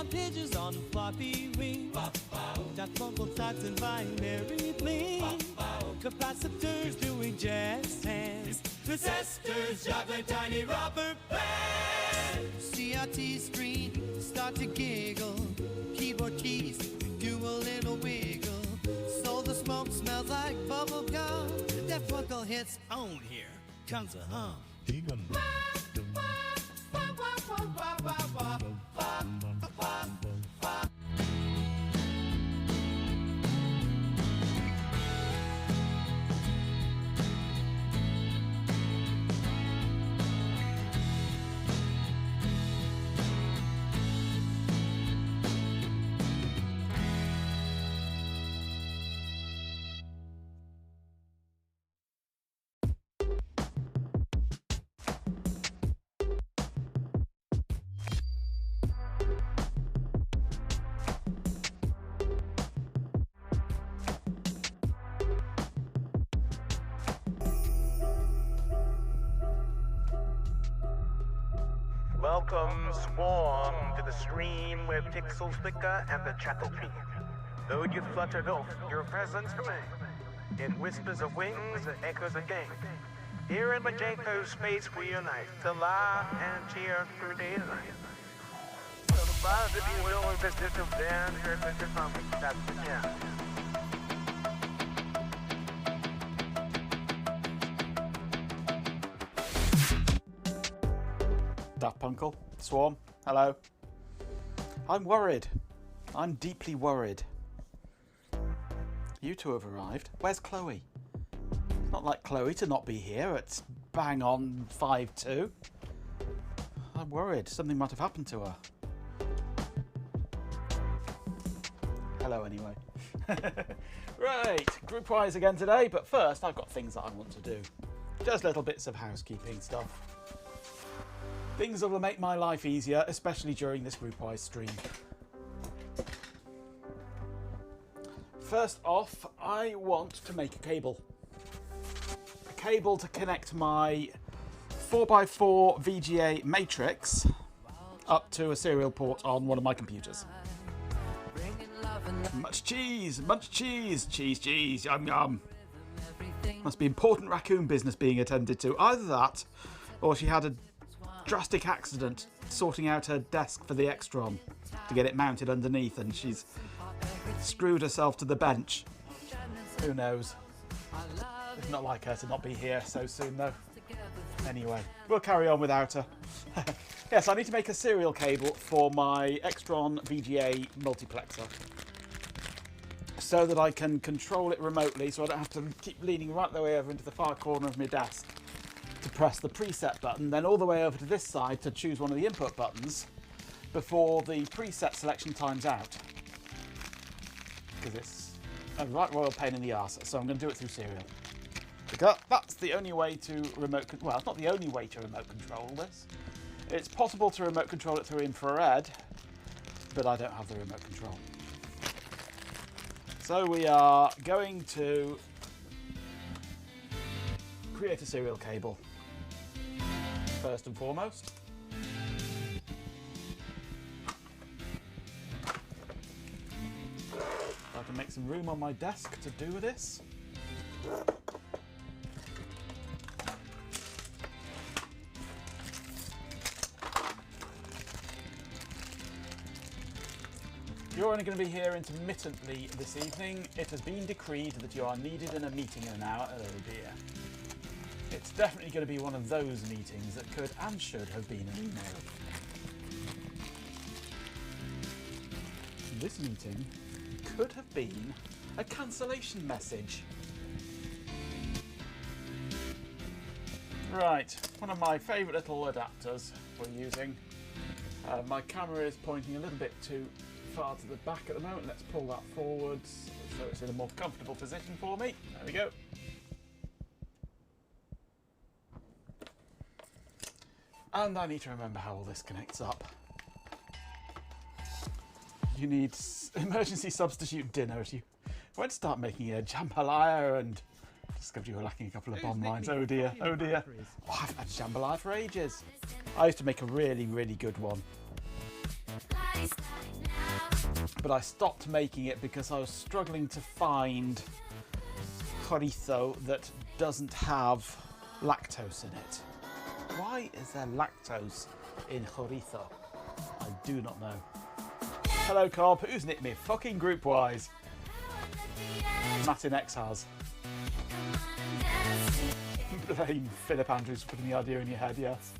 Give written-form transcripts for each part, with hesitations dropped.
pigeons on floppy wings. Got vocal socks and binary bling. Capacitors doing jazz hands. Resistors juggling tiny rubber bands. CRT screen start to giggle. Keyboard keys do a little wiggle. So the smoke smells like bubble gum. That vocal hits on here comes a hum. Welcome, Swarm, to the stream where pixels flicker and the chattel creep. Though you fluttered off, your presence remains. In whispers of wings and echoes of game. Here in Majenko's space we unite to laugh and cheer through daylight. So the buzz, if you will, is this little dance or this is something that's the jam. Daft Punkle, Swarm, hello. I'm worried. I'm deeply worried. You two have arrived. Where's Chloe? It's not like Chloe to not be here. It's bang on 5-2. I'm worried. Something might have happened to her. Hello anyway. Right, GroupWise again today, but first I've got things that I want to do. Just little bits of housekeeping stuff. Things that will make my life easier, especially during this GroupWise stream. First off, I want to make a cable. A cable to connect my 4x4 VGA matrix up to a serial port on one of my computers. Much cheese, cheese, cheese, yum yum. Must be important raccoon business being attended to. Either that, or she had a drastic accident sorting out her desk for the Extron to get it mounted underneath and she's screwed herself to the bench. Who knows? It's not like her to not be here so soon though. Anyway, we'll carry on without her. Yes, I need to make a serial cable for my Extron VGA multiplexer so that I can control it remotely so I don't have to keep leaning right the way over into the far corner of my desk to press the preset button, then all the way over to this side to choose one of the input buttons before the preset selection times out. Because it's a right royal pain in the arse, so I'm going to do it through serial. Because that's the only way to well, it's not the only way to remote control this. It's possible to remote control it through infrared, but I don't have the remote control. So we are going to create a serial cable first and foremost. I can make some room on my desk to do this. You're only going to be here intermittently this evening. It has been decreed that you are needed in a meeting in an hour. Oh dear. It's definitely going to be one of those meetings that could and should have been an email. This meeting could have been a cancellation message. Right, one of my favourite little adapters we're using. My camera is pointing a little bit too far to the back at the moment. Let's pull that forwards so it's in a more comfortable position for me. There we go. And I need to remember how all this connects up. You need emergency substitute dinner. You won't start making a jambalaya and discovered you were lacking a couple of bomb lines. Oh dear, oh dear. Oh, I've had jambalaya for ages. I used to make a really, really good one. But I stopped making it because I was struggling to find chorizo that doesn't have lactose in it. Why is there lactose in chorizo? I do not know. Hello, Cobb. Who's nicked me? Fucking GroupWise. Martin X has. Blame Philip Andrews for putting the idea in your head, yes.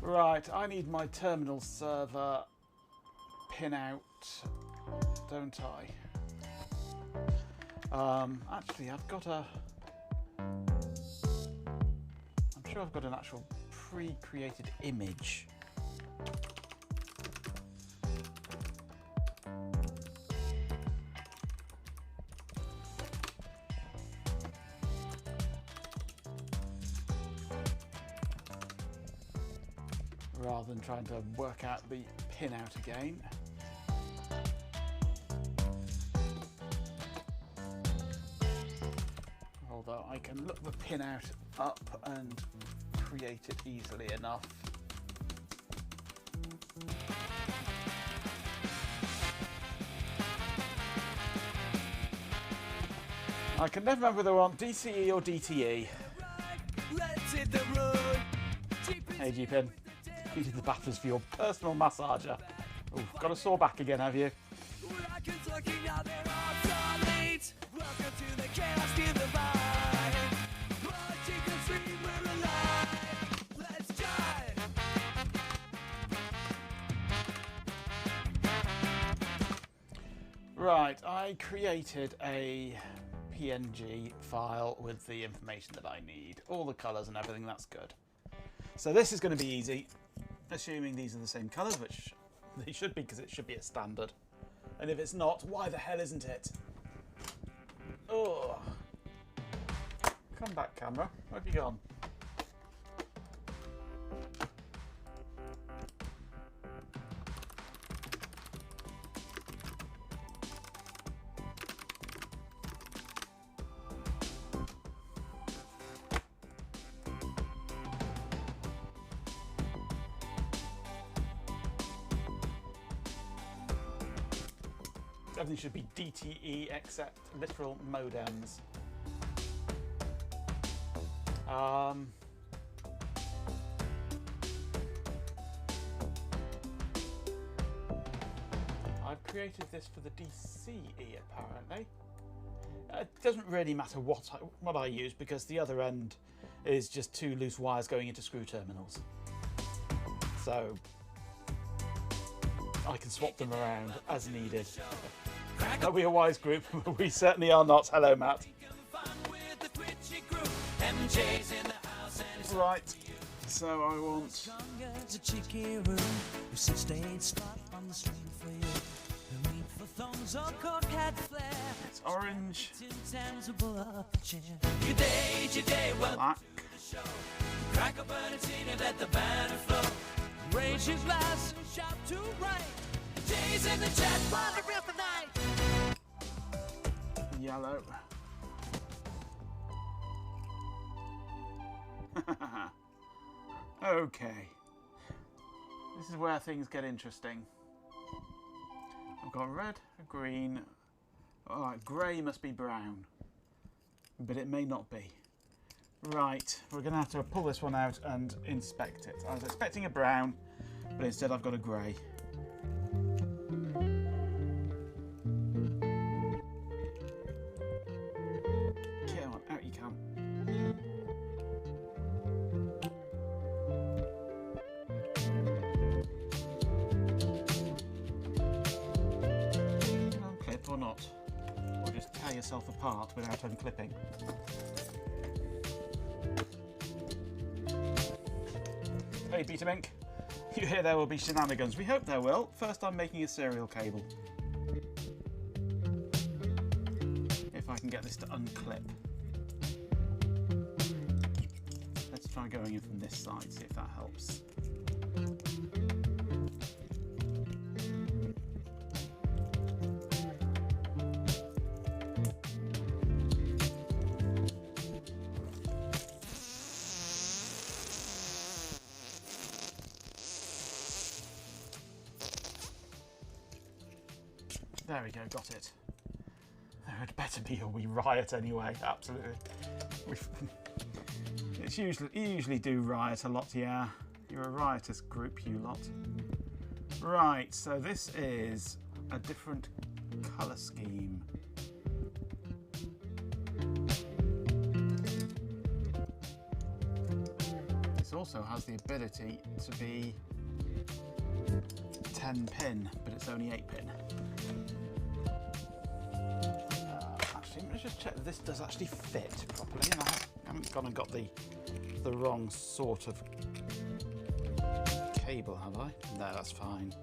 Right, I need my terminal server pin out, don't I? Actually, I've got a... I'm sure I've got an actual pre-created image. Rather than trying to work out the pin out again. Although I can look the pin out up and create it easily enough. I can never remember whether we're on DCE or DTE. Hey G-Pin. You did the batters for your personal massager. Ooh, got a sore back again, have you? Right, I created a PNG file with the information that I need. All the colours and everything, that's good. So this is going to be easy. Assuming these are the same colours, which they should be because it should be a standard. And if it's not, why the hell isn't it? Oh. Come back, camera. Where have you gone? Everything should be DTE except literal modems. I've created this for the DCE apparently. It doesn't really matter what I use because the other end is just two loose wires going into screw terminals. So I can swap them around as needed. Are we a wise group? We certainly are not. Hello, Matt. Right, so I want... It's orange. Black. Raise your glass and shout to right. Days in the chat, what a real night. Yellow. Okay. This is where things get interesting. I've got red, green. Alright, grey must be brown. But it may not be. Right, we're going to have to pull this one out and inspect it. I was expecting a brown, but instead I've got a grey. Come on, out you come. Unclip or not? Or just tear yourself apart without unclipping. Hey Peter Mink, you hear there will be shenanigans. We hope there will. First I'm making a serial cable. If I can get this to unclip. Let's try going in from this side, see if that helps. There we go, got it. There had better be a wee riot anyway, absolutely. You usually do riot a lot, yeah. You're a riotous group, you lot. Right, so this is a different colour scheme. This also has the ability to be 10 pin, but it's only 8 pin. Actually, let me just check that this does actually fit properly, and I haven't gone and got the wrong sort of cable, have I? No, that's fine.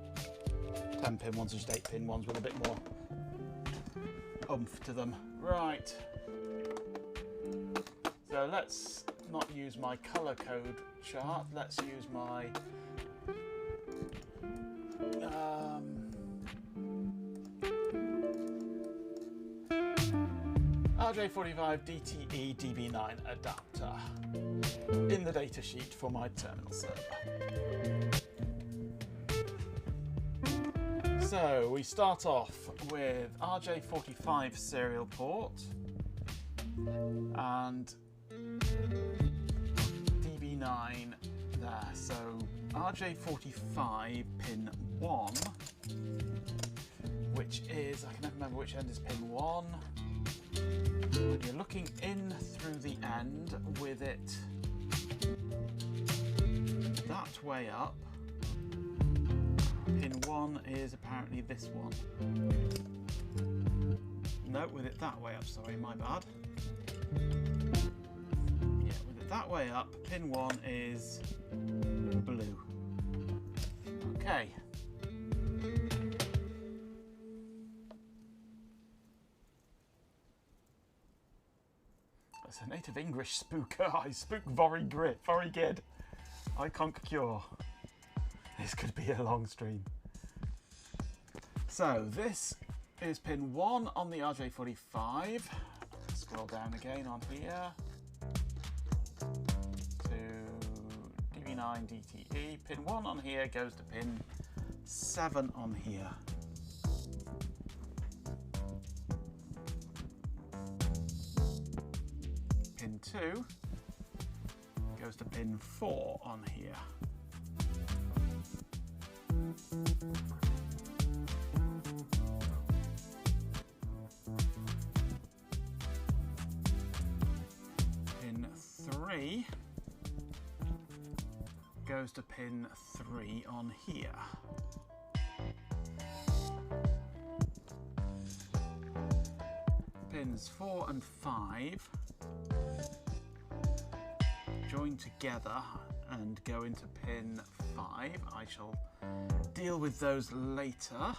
10 pin ones are just 8 pin ones with a bit more oomph to them. Right. So let's not use my colour code chart. Let's use my RJ45 DTE DB9 adapter in the datasheet for my terminal server. So we start off with RJ45 serial port and DB9 there. So RJ45 pin 1, which is, I can never remember which end is pin 1. When you're looking in through the end with it that way up, pin 1 is apparently this one. No, with it that way up, sorry, my bad. Yeah, with it that way up, pin 1 is blue. Okay. That's a native English spooker. I spook very good. I can't cure. This could be a long stream. So this is pin 1 on the RJ45. Scroll down again on here to DB9 DTE. Pin 1 on here goes to pin 7 on here. Pin 2 goes to pin 4 on here. Pin 3 goes to pin 3 on here. Pins 4 and 5 join together and go into pin 5. I shall deal with those later.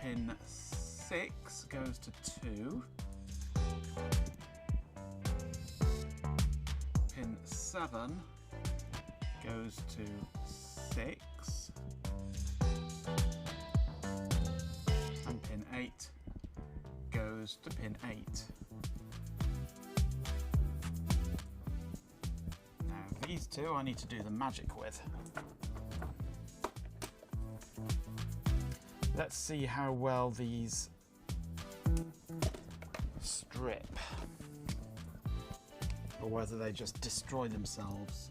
Pin 6 goes to 2. Pin 7 goes to 6. And pin 8 goes to pin 8. These two I need to do the magic with. Let's see how well these strip, or whether they just destroy themselves.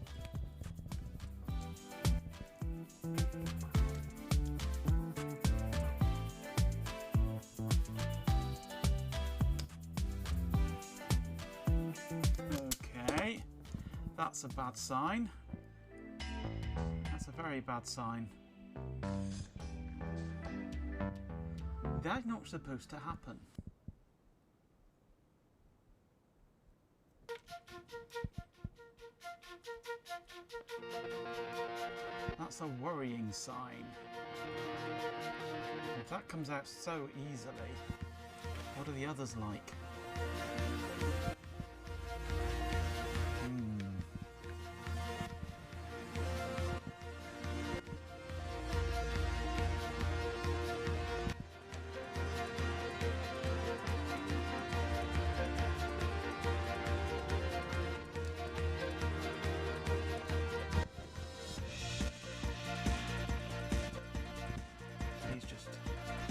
Okay. That's a bad sign. That's a very bad sign. That's not supposed to happen. That's a worrying sign. If that comes out so easily, what are the others like?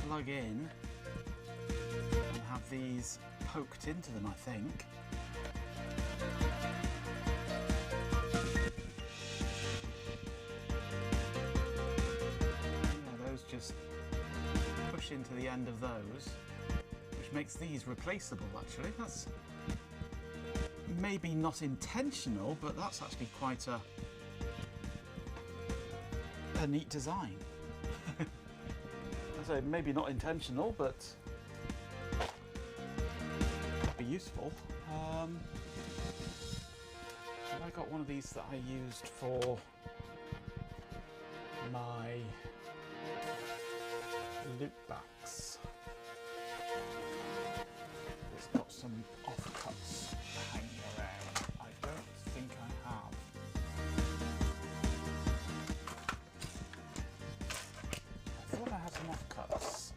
plug in and have these poked into them, I think. Yeah, those just push into the end of those, which makes these replaceable actually. That's maybe not intentional, but that's actually quite a neat design. I say maybe not intentional, but could be useful. I got one of these that I used for my loop backs. It's got some offcuts hanging around. I don't think I have. I thought I had some offcuts.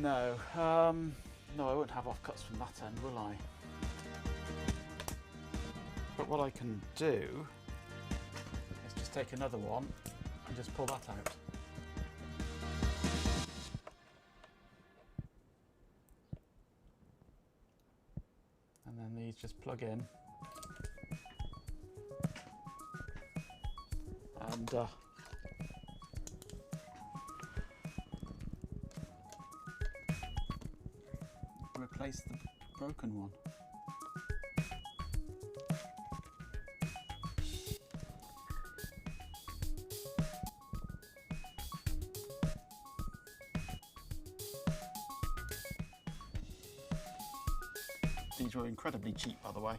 No, no, I won't have offcuts from that end, will I? But what I can do is just take another one and just pull that out. And then these just plug in. And replace the broken one. These were incredibly cheap, by the way.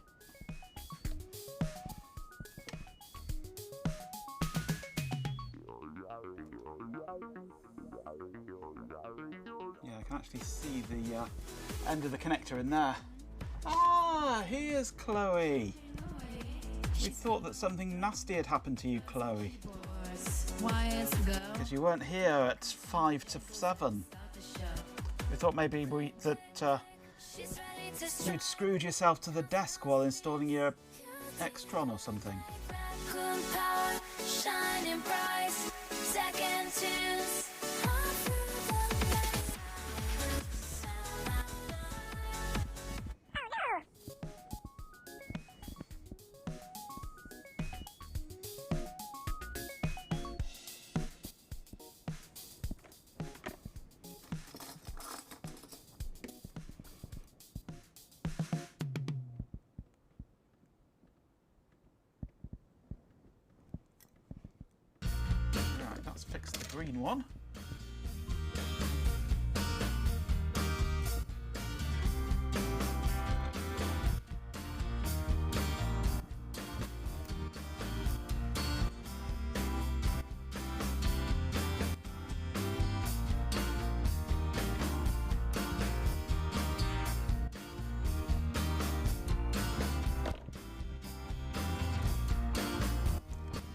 Yeah, I can actually see the end of the connector in there. Ah, here's Chloe. We thought that something nasty had happened to you, Chloe. Because you weren't here at 5 to 7. We thought maybe you'd screwed yourself to the desk while installing your Extron or something. Let's fix the green one.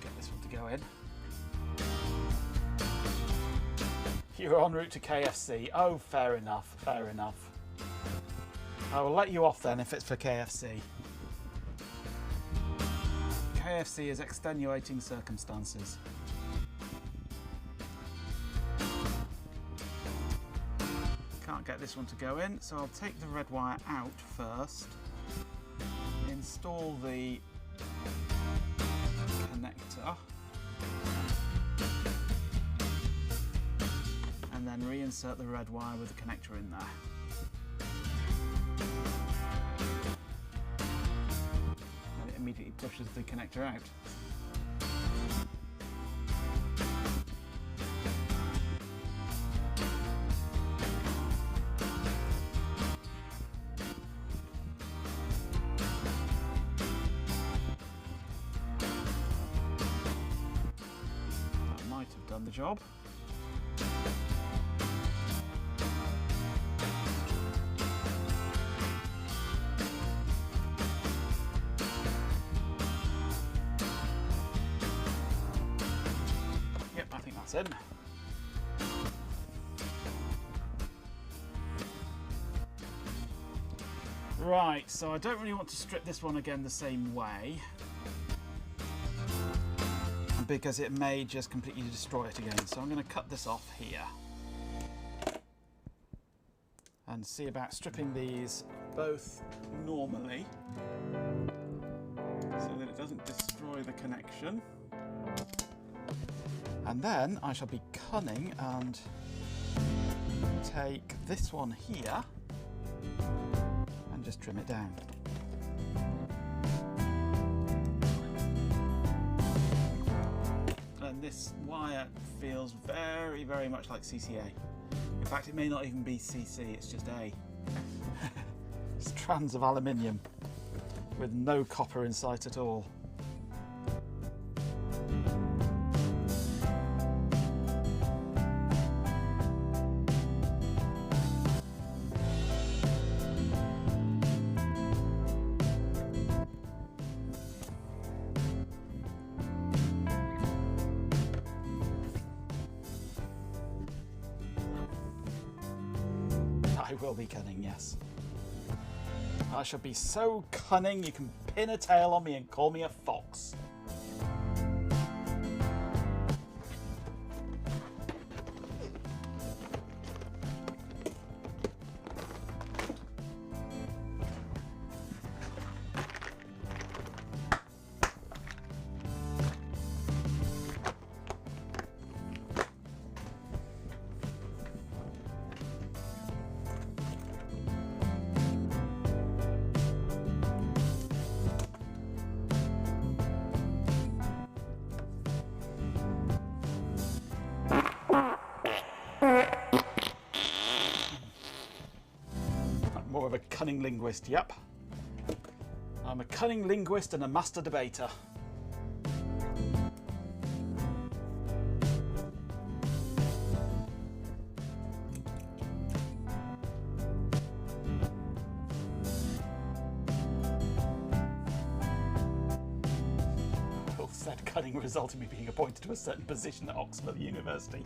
Get this one to go in. You're en route to KFC. Oh, fair enough, fair enough. I will let you off then if it's for KFC. KFC is extenuating circumstances. Can't get this one to go in, so I'll take the red wire out first. Install the connector. And then reinsert the red wire with the connector in there. And it immediately pushes the connector out. That might have done the job. In. Right, so I don't really want to strip this one again the same way. I'm because it may just completely destroy it again. So I'm going to cut this off here and see about stripping these both normally so that it doesn't destroy the connection. And then I shall be cunning and take this one here and just trim it down. And this wire feels very, very much like CCA. In fact, it may not even be CC, it's just A. Strands of aluminium with no copper in sight at all. I will be cunning, yes. I shall be so cunning you can pin a tail on me and call me a fox. More of a cunning linguist, yep. I'm a cunning linguist and a master debater. Will said cunning result in me being appointed to a certain position at Oxford University?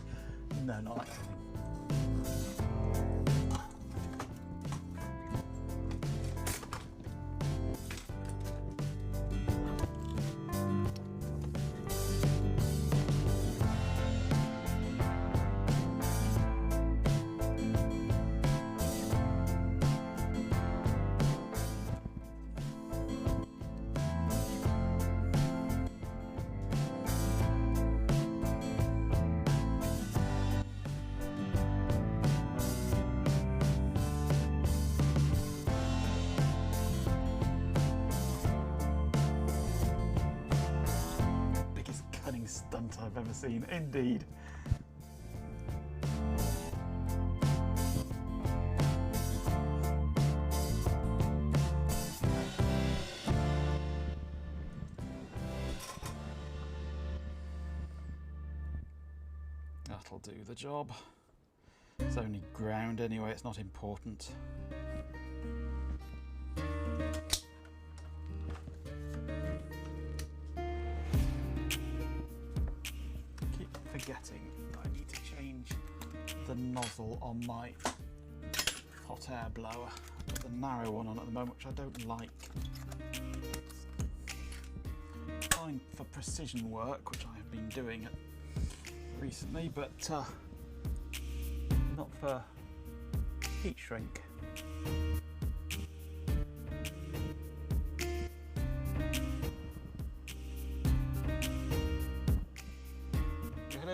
No, not that cunning. Stunt I've ever seen, indeed. That'll do the job. It's only ground anyway, it's not important. Forgetting I need to change the nozzle on my hot air blower. I've got the narrow one on at the moment, which I don't like. Fine for precision work, which I have been doing recently, but not for heat shrink.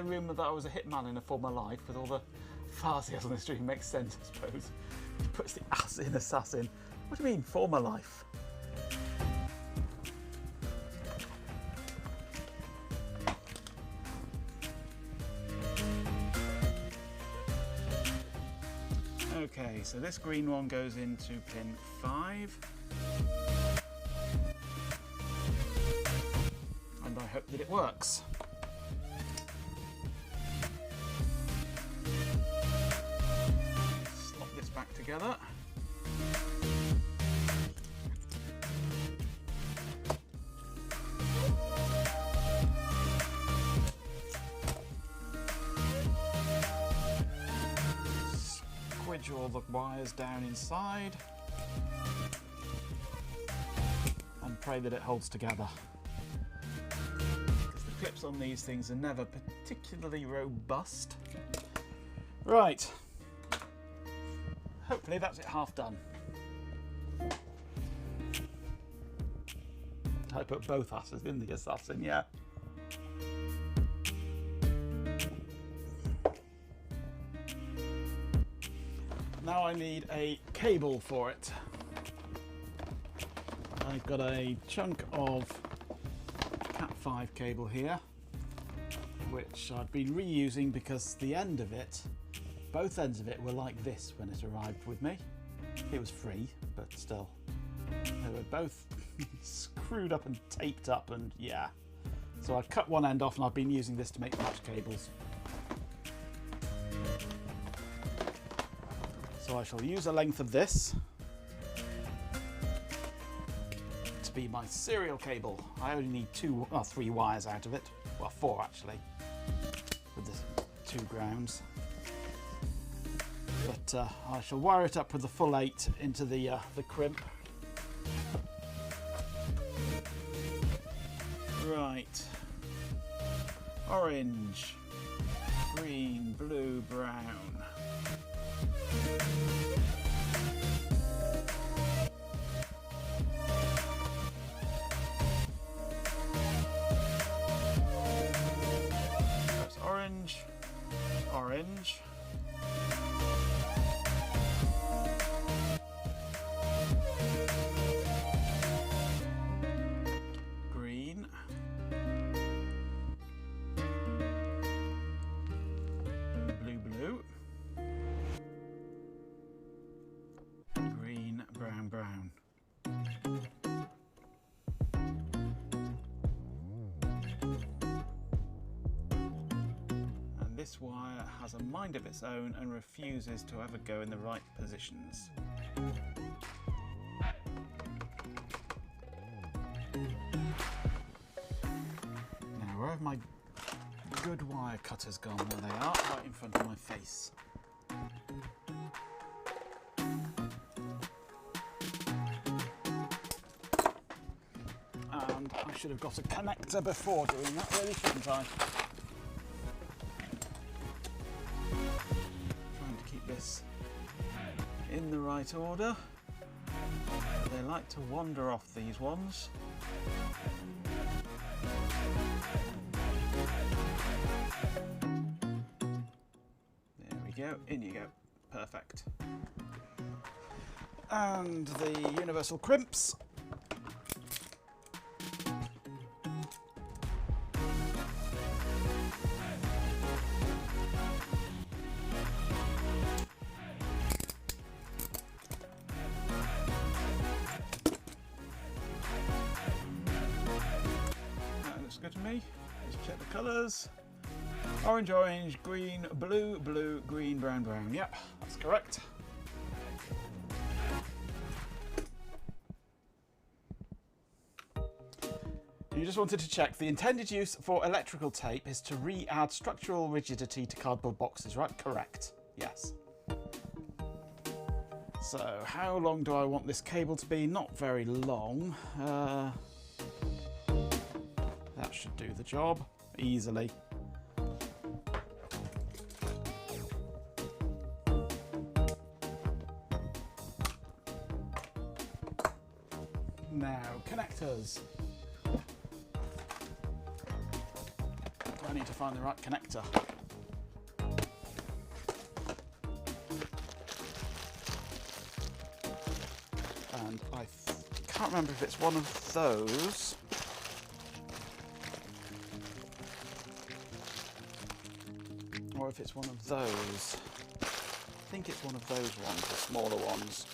Rumour that I was a hitman in a former life with all the farcias on the stream makes sense, I suppose. He puts the ass in assassin. What do you mean, former life? Okay, so this green one goes into pin 5. And I hope that it works. Together. Squidge all the wires down inside and pray that it holds together. Because the clips on these things are never particularly robust. Right. Hopefully that's it half done. I put both asses in the assassin, yeah. Now I need a cable for it. I've got a chunk of Cat 5 cable here, which I've been reusing because the end of it, both ends of it were like this when it arrived with me. It was free, but still. They were both screwed up and taped up, and yeah. So I've cut one end off and I've been using this to make patch cables. So I shall use a length of this to be my serial cable. I only need 3 wires out of it. Well, 4 actually, with the 2 grounds. But I shall wire it up with the full 8 into the crimp. Right. Orange, green, blue, brown. That's orange, orange. Green. Blue, blue. Green, brown, brown. And this wire has a mind of its own and refuses to ever go in the right positions. Now, where have my good wire cutters gone? There they are, right in front of my face. And I should have got a connector before doing that, really, shouldn't I? Trying to keep this in the right order. They like to wander off, these ones. There we go, in you go. Perfect. And the universal crimps. That looks good to me. Let's check the colours. Orange, orange, green, blue, blue, green, brown, brown. Yep, that's correct. You just wanted to check. The intended use for electrical tape is to re-add structural rigidity to cardboard boxes, right? Correct. Yes. So, how long do I want this cable to be? Not very long. That should do the job easily. Now, connectors. I need to find the right connector. And I can't remember if it's one of those. Or if it's one of those. I think it's one of those ones, the smaller ones.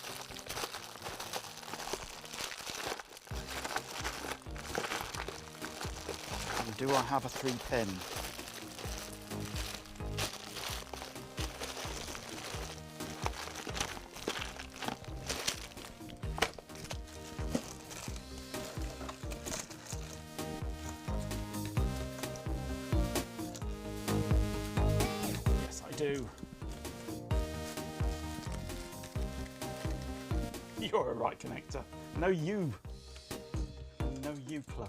And do I have a 3-pin? Yes, I do. You're a right connector. No, you. No, you, Chloe.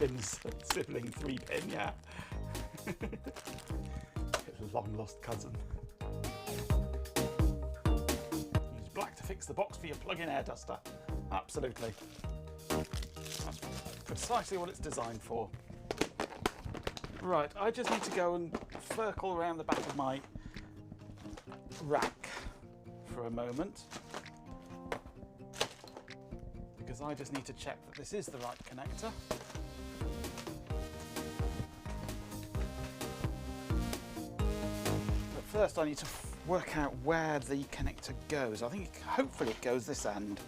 pins, sibling 3-pin, yeah. Long lost cousin. Use black to fix the box for your plug-in air duster. Absolutely. That's precisely what it's designed for. Right, I just need to go and circle around the back of my rack for a moment, because I just need to check that this is the right connector. But first I need to work out where the connector goes. I think hopefully it goes this end.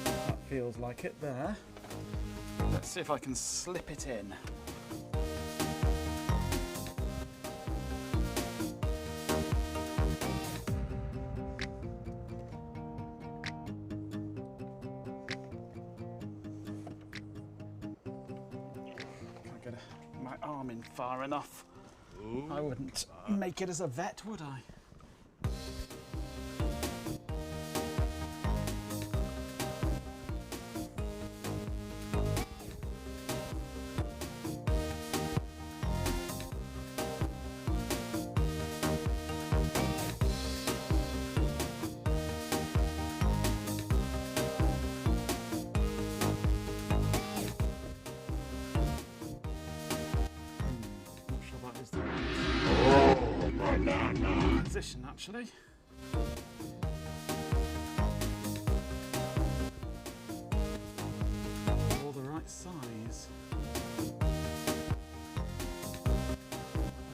That feels like it there. Let's see if I can slip it in. Can't get my arm in far enough. Ooh. I wouldn't make it as a vet, would I? Position actually. All the right size. I'm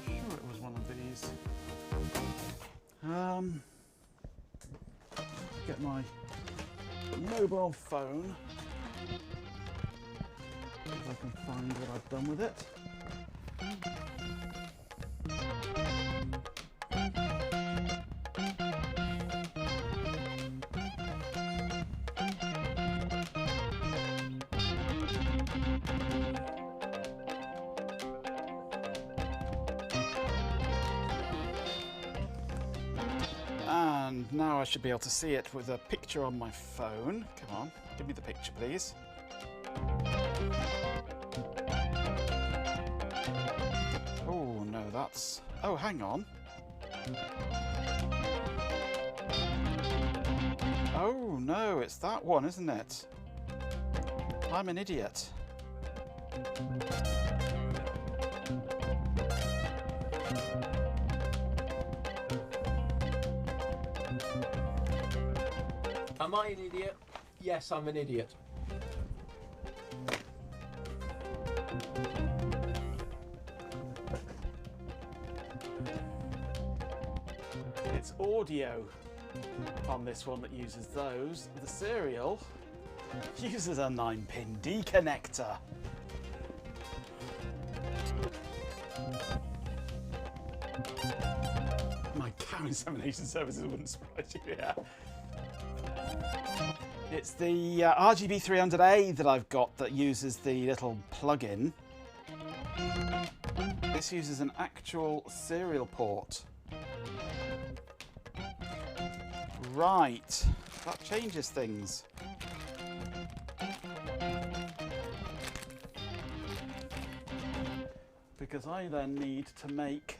sure it was one of these. Get my mobile phone. See if I can find what I've done with it. And now I should be able to see it with a picture on my phone. Come on, give me the picture, please. Oh, no, that's... Oh, hang on. Oh, no, it's that one, isn't it? I'm an idiot. Am I an idiot? Yes, I'm an idiot. It's audio on this one that uses those. The serial uses a 9-pin D connector. My cow insemination services wouldn't surprise you, yeah. It's the RGB 300A that I've got that uses the little plug-in. This uses an actual serial port. Right, that changes things. Because I then need to make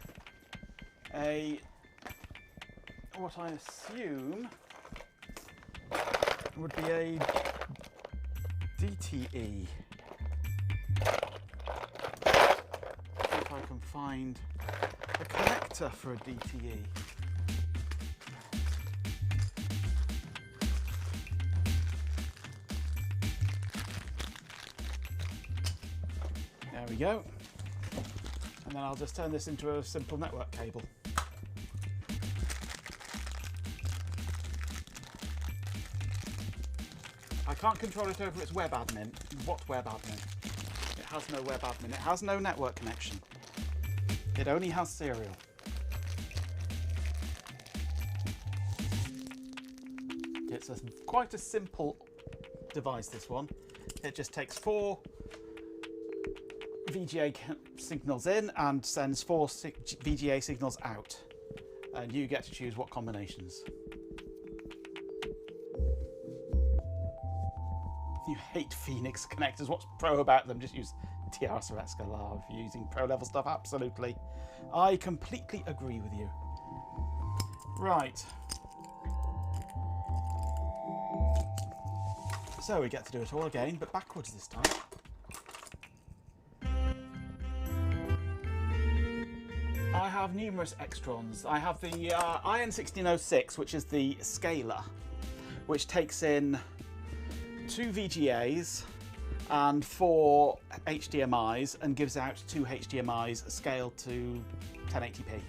what I assume would be a DTE. If I can find a connector for a DTE. There we go. And then I'll just turn this into a simple network cable. I can't control it over its web admin. What web admin? It has no web admin. It has no network connection. It only has serial. It's quite a simple device, this one. It just takes 4 VGA signals in and sends 4 VGA signals out. And you get to choose what combinations. You hate Phoenix connectors. What's pro about them? Just use TRS or Escalar if you're using pro level stuff. Absolutely. I completely agree with you. Right. So we get to do it all again, but backwards this time. I have numerous extrons. I have the Iron 1606, which is the scaler, which takes in 2 VGAs and 4 HDMIs and gives out 2 HDMIs scaled to 1080p.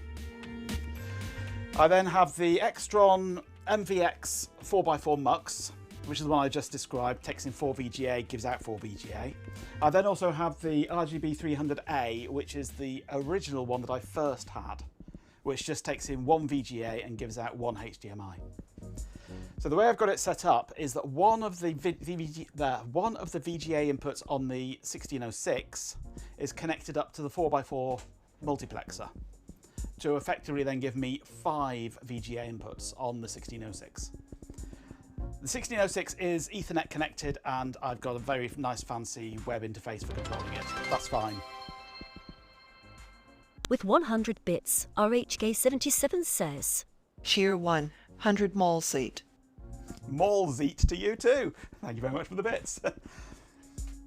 I then have the Extron MVX 4x4 Mux, which is the one I just described, takes in 4 VGA, gives out 4 VGA. I then also have the RGB 300A, which is the original one that I first had, which just takes in 1 VGA and gives out 1 HDMI. So the way I've got it set up is that one of the VGA inputs on the 1606 is connected up to the 4x4 multiplexer to effectively then give me 5 VGA inputs on the 1606. The 1606 is Ethernet connected, and I've got a very nice fancy web interface for controlling it. That's fine. With 100 bits, RHK77 says, Cheer 1, 100 mall seat. Malzeet to you too. Thank you very much for the bits.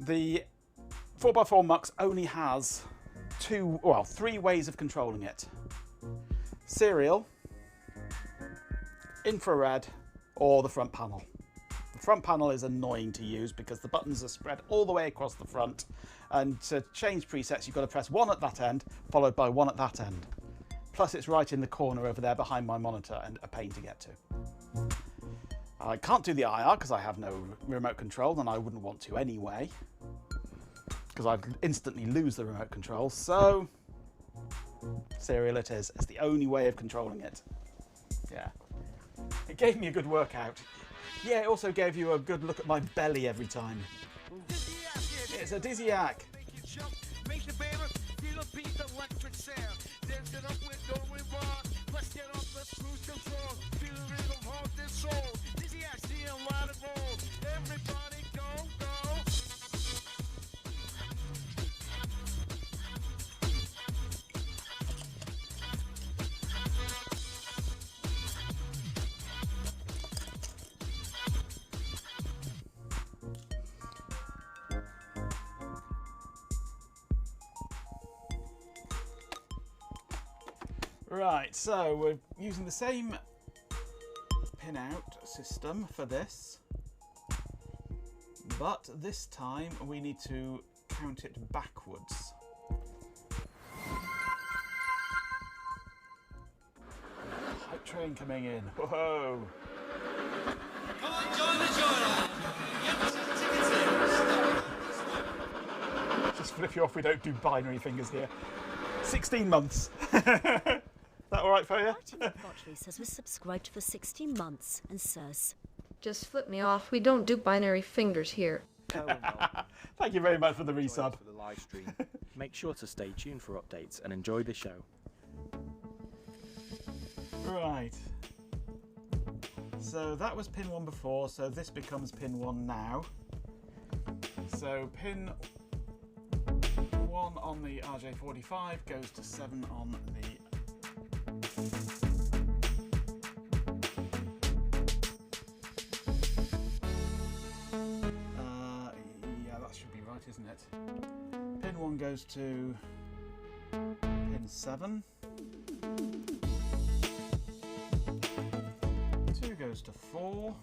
The 4x4 Mux only has 3 ways of controlling it. Serial, infrared, or the front panel. The front panel is annoying to use because the buttons are spread all the way across the front, and to change presets you've got to press 1 at that end followed by 1 at that end. Plus it's right in the corner over there behind my monitor and a pain to get to. I can't do the IR because I have no remote control, and I wouldn't want to anyway, because I'd instantly lose the remote control. So serial it is. It's the only way of controlling it. Yeah. It gave me a good workout. Yeah, it also gave you a good look at my belly every time. It's a dizzy-ack. Right, so we're using the same pin-out system for this, but this time we need to count it backwards. Hype train coming in. Whoa! Come on, join the joyride. Get tickets in. Just flip you off, we don't do binary fingers here. 16 months. Is that alright for you? Botchley says we're subscribed for 16 months and says, Just flip me off. We don't do binary fingers here. Thank you very much for the resub. For the live stream. Make sure to stay tuned for updates and enjoy the show. Right. So that was pin 1 before, so this becomes pin 1 now. So pin 1 on the RJ45 goes to 7 on the yeah, that should be right, isn't it? Pin 1 goes to pin 7. 2 goes to 4.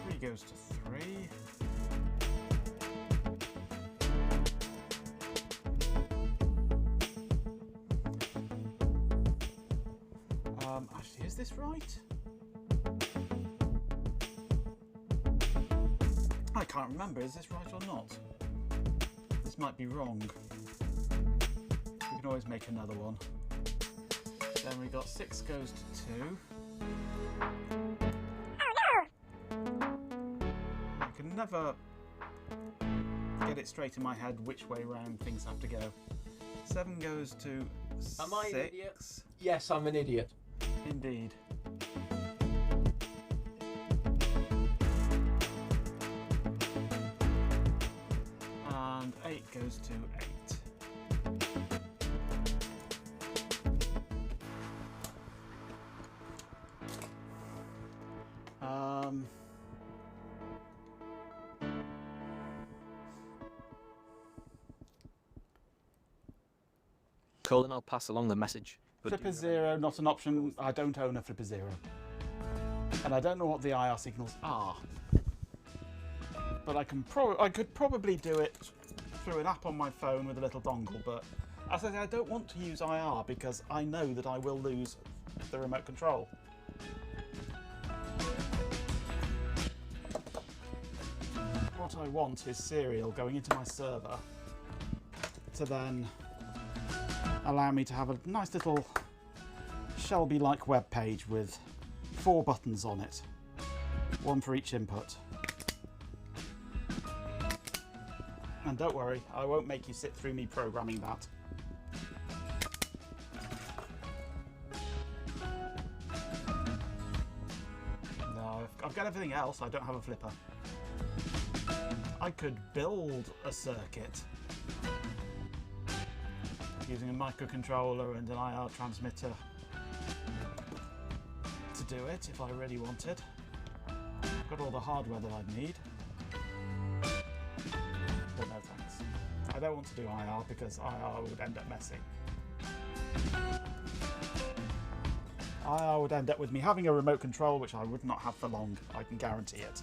3 goes to 3. Actually, is this right? I can't remember. Is this right or not? This might be wrong. We can always make another one. Then we got 6 goes to 2. I can never get it straight in my head which way round things have to go. 7 goes to Am I an idiot? 6. Yes, I'm an idiot. Indeed. And 8 goes to 8. Colin, I'll pass along the message. But Flipper 0, not an option. I don't own a Flipper 0. And I don't know what the IR signals are. But I could probably do it through an app on my phone with a little dongle, but as I say, I don't want to use IR because I know that I will lose the remote control. What I want is serial going into my server to then allow me to have a nice little Shelby-like web page with 4 buttons on it, 1 for each input. And don't worry, I won't make you sit through me programming that. No, I've got everything else, I don't have a flipper. I could build a circuit using a microcontroller and an IR transmitter to do it if I really wanted. I've got all the hardware that I'd need. But no thanks. I don't want to do IR because IR would end up messy. IR would end up with me having a remote control which I would not have for long, I can guarantee it.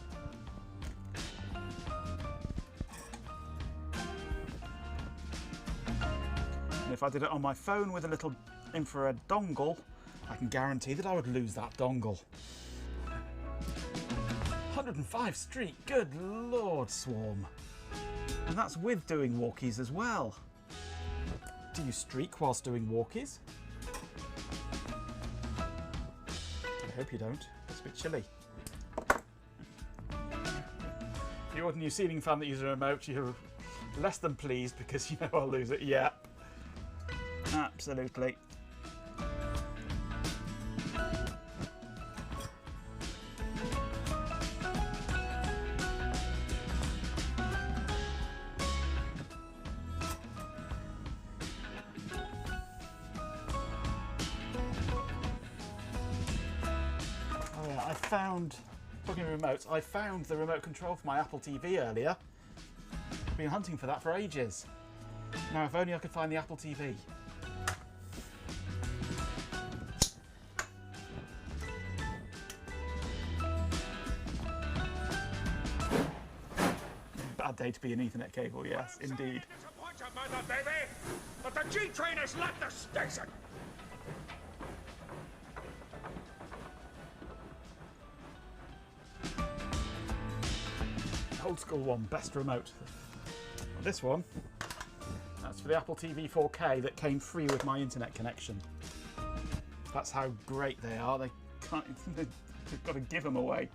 And if I did it on my phone with a little infrared dongle, I can guarantee that I would lose that dongle. 105 Street, good lord, Swarm. And that's with doing walkies as well. Do you streak whilst doing walkies? I hope you don't. It's a bit chilly. If you're a New Zealand fan that uses a remote, you're less than pleased because you know I'll lose it. Yeah. Absolutely. Talking of remotes, I found the remote control for my Apple TV earlier. I've been hunting for that for ages. Now if only I could find the Apple TV. Bad day to be an Ethernet cable, yes, indeed. But the G train has left the station. Old school one, best remote. This one, that's for the Apple TV 4K that came free with my internet connection. That's how great they are. They can't, they've got to give them away.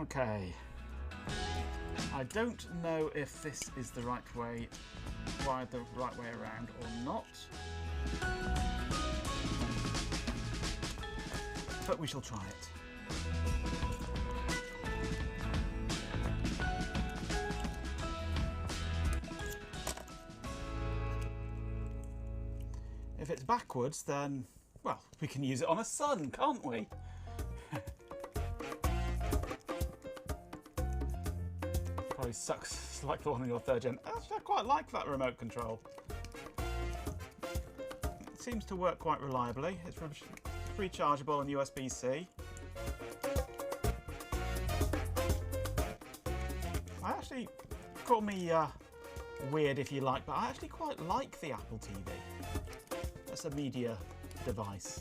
Okay. I don't know if this is the right way, wired the right way around or not. But we shall try it. If it's backwards, then, well, we can use it on a sun, can't we? Probably sucks like the one on your 3rd gen. Actually, I quite like that remote control. It seems to work quite reliably. It's rechargeable on USB-C. I actually, call me weird if you like, but I actually quite like the Apple TV. That's a media device.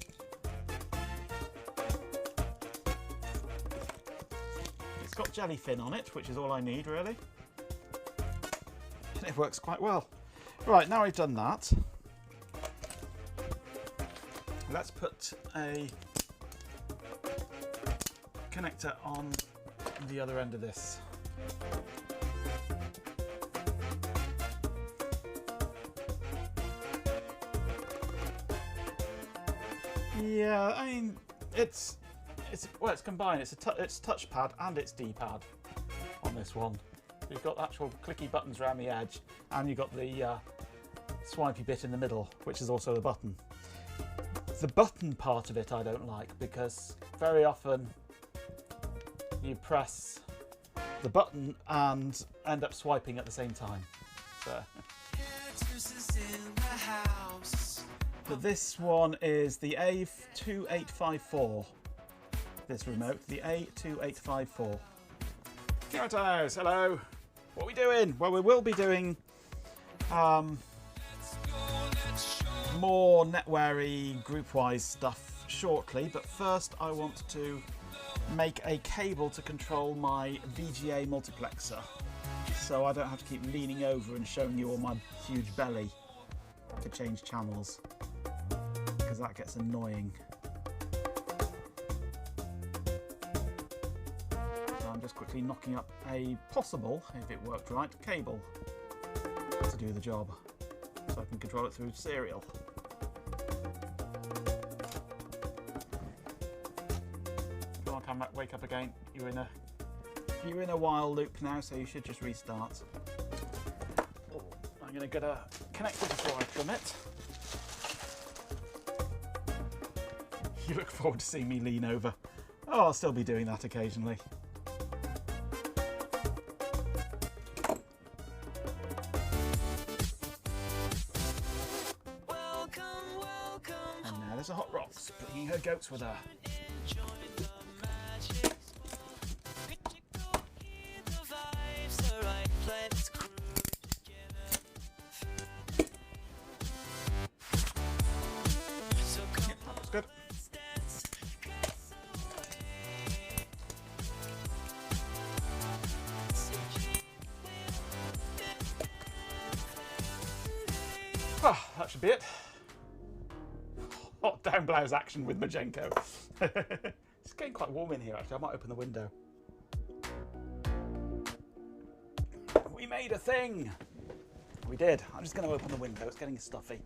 It's got jellyfin on it, which is all I need really. And it works quite well. Right, now we've done that, let's put a connector on the other end of this. Yeah, I mean, it's combined. It's touchpad and it's D-pad on this one. You've got actual clicky buttons around the edge, and you've got the swipey bit in the middle, which is also the button. The button part of it I don't like, because very often you press the button and end up swiping at the same time. So. But this one is the A2854. This remote, the A2854. GroupWise, hello. What are we doing? Well, we will be doing more NetWary GroupWise stuff shortly, but first I want to make a cable to control my VGA multiplexer, so I don't have to keep leaning over and showing you all my huge belly to change channels, because that gets annoying. So I'm just quickly knocking up a possible, if it worked right, cable to do the job, so I can control it through serial. Come on, come back, wake up again. You're in a while loop now, so you should just restart. Oh, I'm going to get a connector before I trim it. You look forward to seeing me lean over. Oh, I'll still be doing that occasionally. And now there's a hot rocks bringing her goats with her. Good. Oh, that should be it. Hot down blouse action with Majenko. It's getting quite warm in here actually. I might open the window. We made a thing. We did. I'm just going to open the window. It's getting stuffy.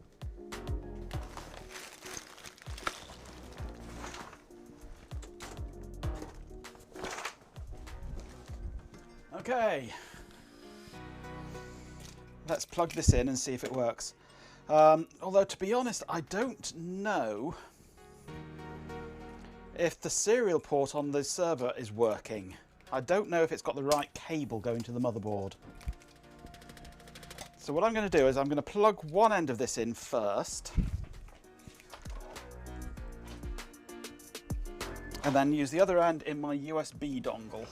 Okay, let's plug this in and see if it works. Although, to be honest, I don't know if the serial port on the server is working. I don't know if it's got the right cable going to the motherboard. So what I'm going to do is I'm going to plug one end of this in first, and then use the other end in my USB dongle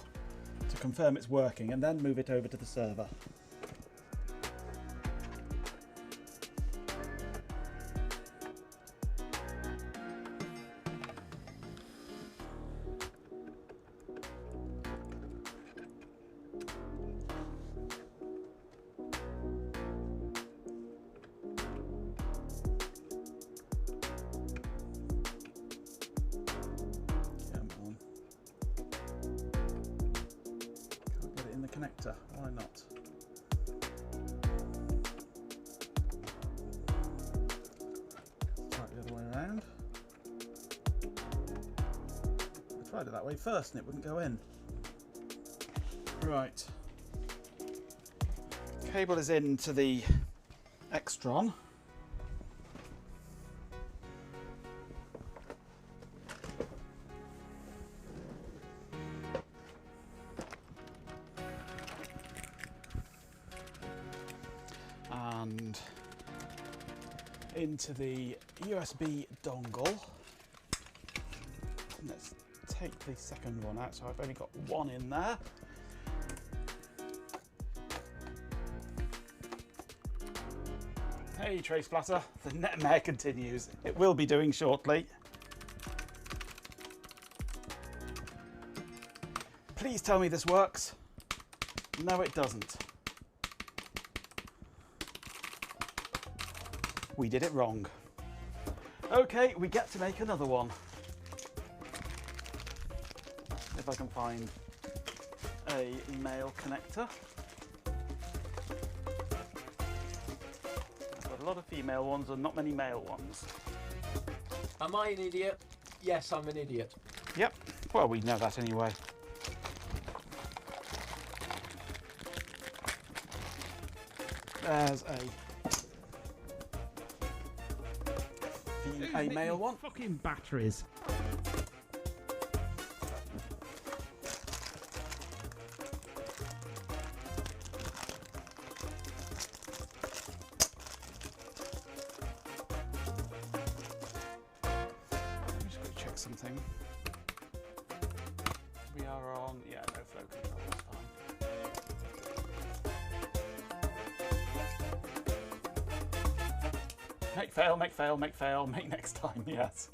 to confirm it's working, and then move it over to the server. Connector, why not? Let's try it the other way around. I tried it that way first and it wouldn't go in. Right. Cable is into the Extron. And into the USB dongle. Let's take the second one out, so I've only got one in there. Hey Trace Splatter, the nightmare continues. It will be doing shortly. Please tell me this works. No, it doesn't. We did it wrong. Okay, we get to make another one. If I can find a male connector. I've got a lot of female ones and not many male ones. Am I an idiot? Yes, I'm an idiot. Yep. Well, we know that anyway. There's a male one. Fucking batteries. I'm just going to check something. We are on, yeah, no flow control, that's fine. Make fail, make fail, make fail, make next time, yes.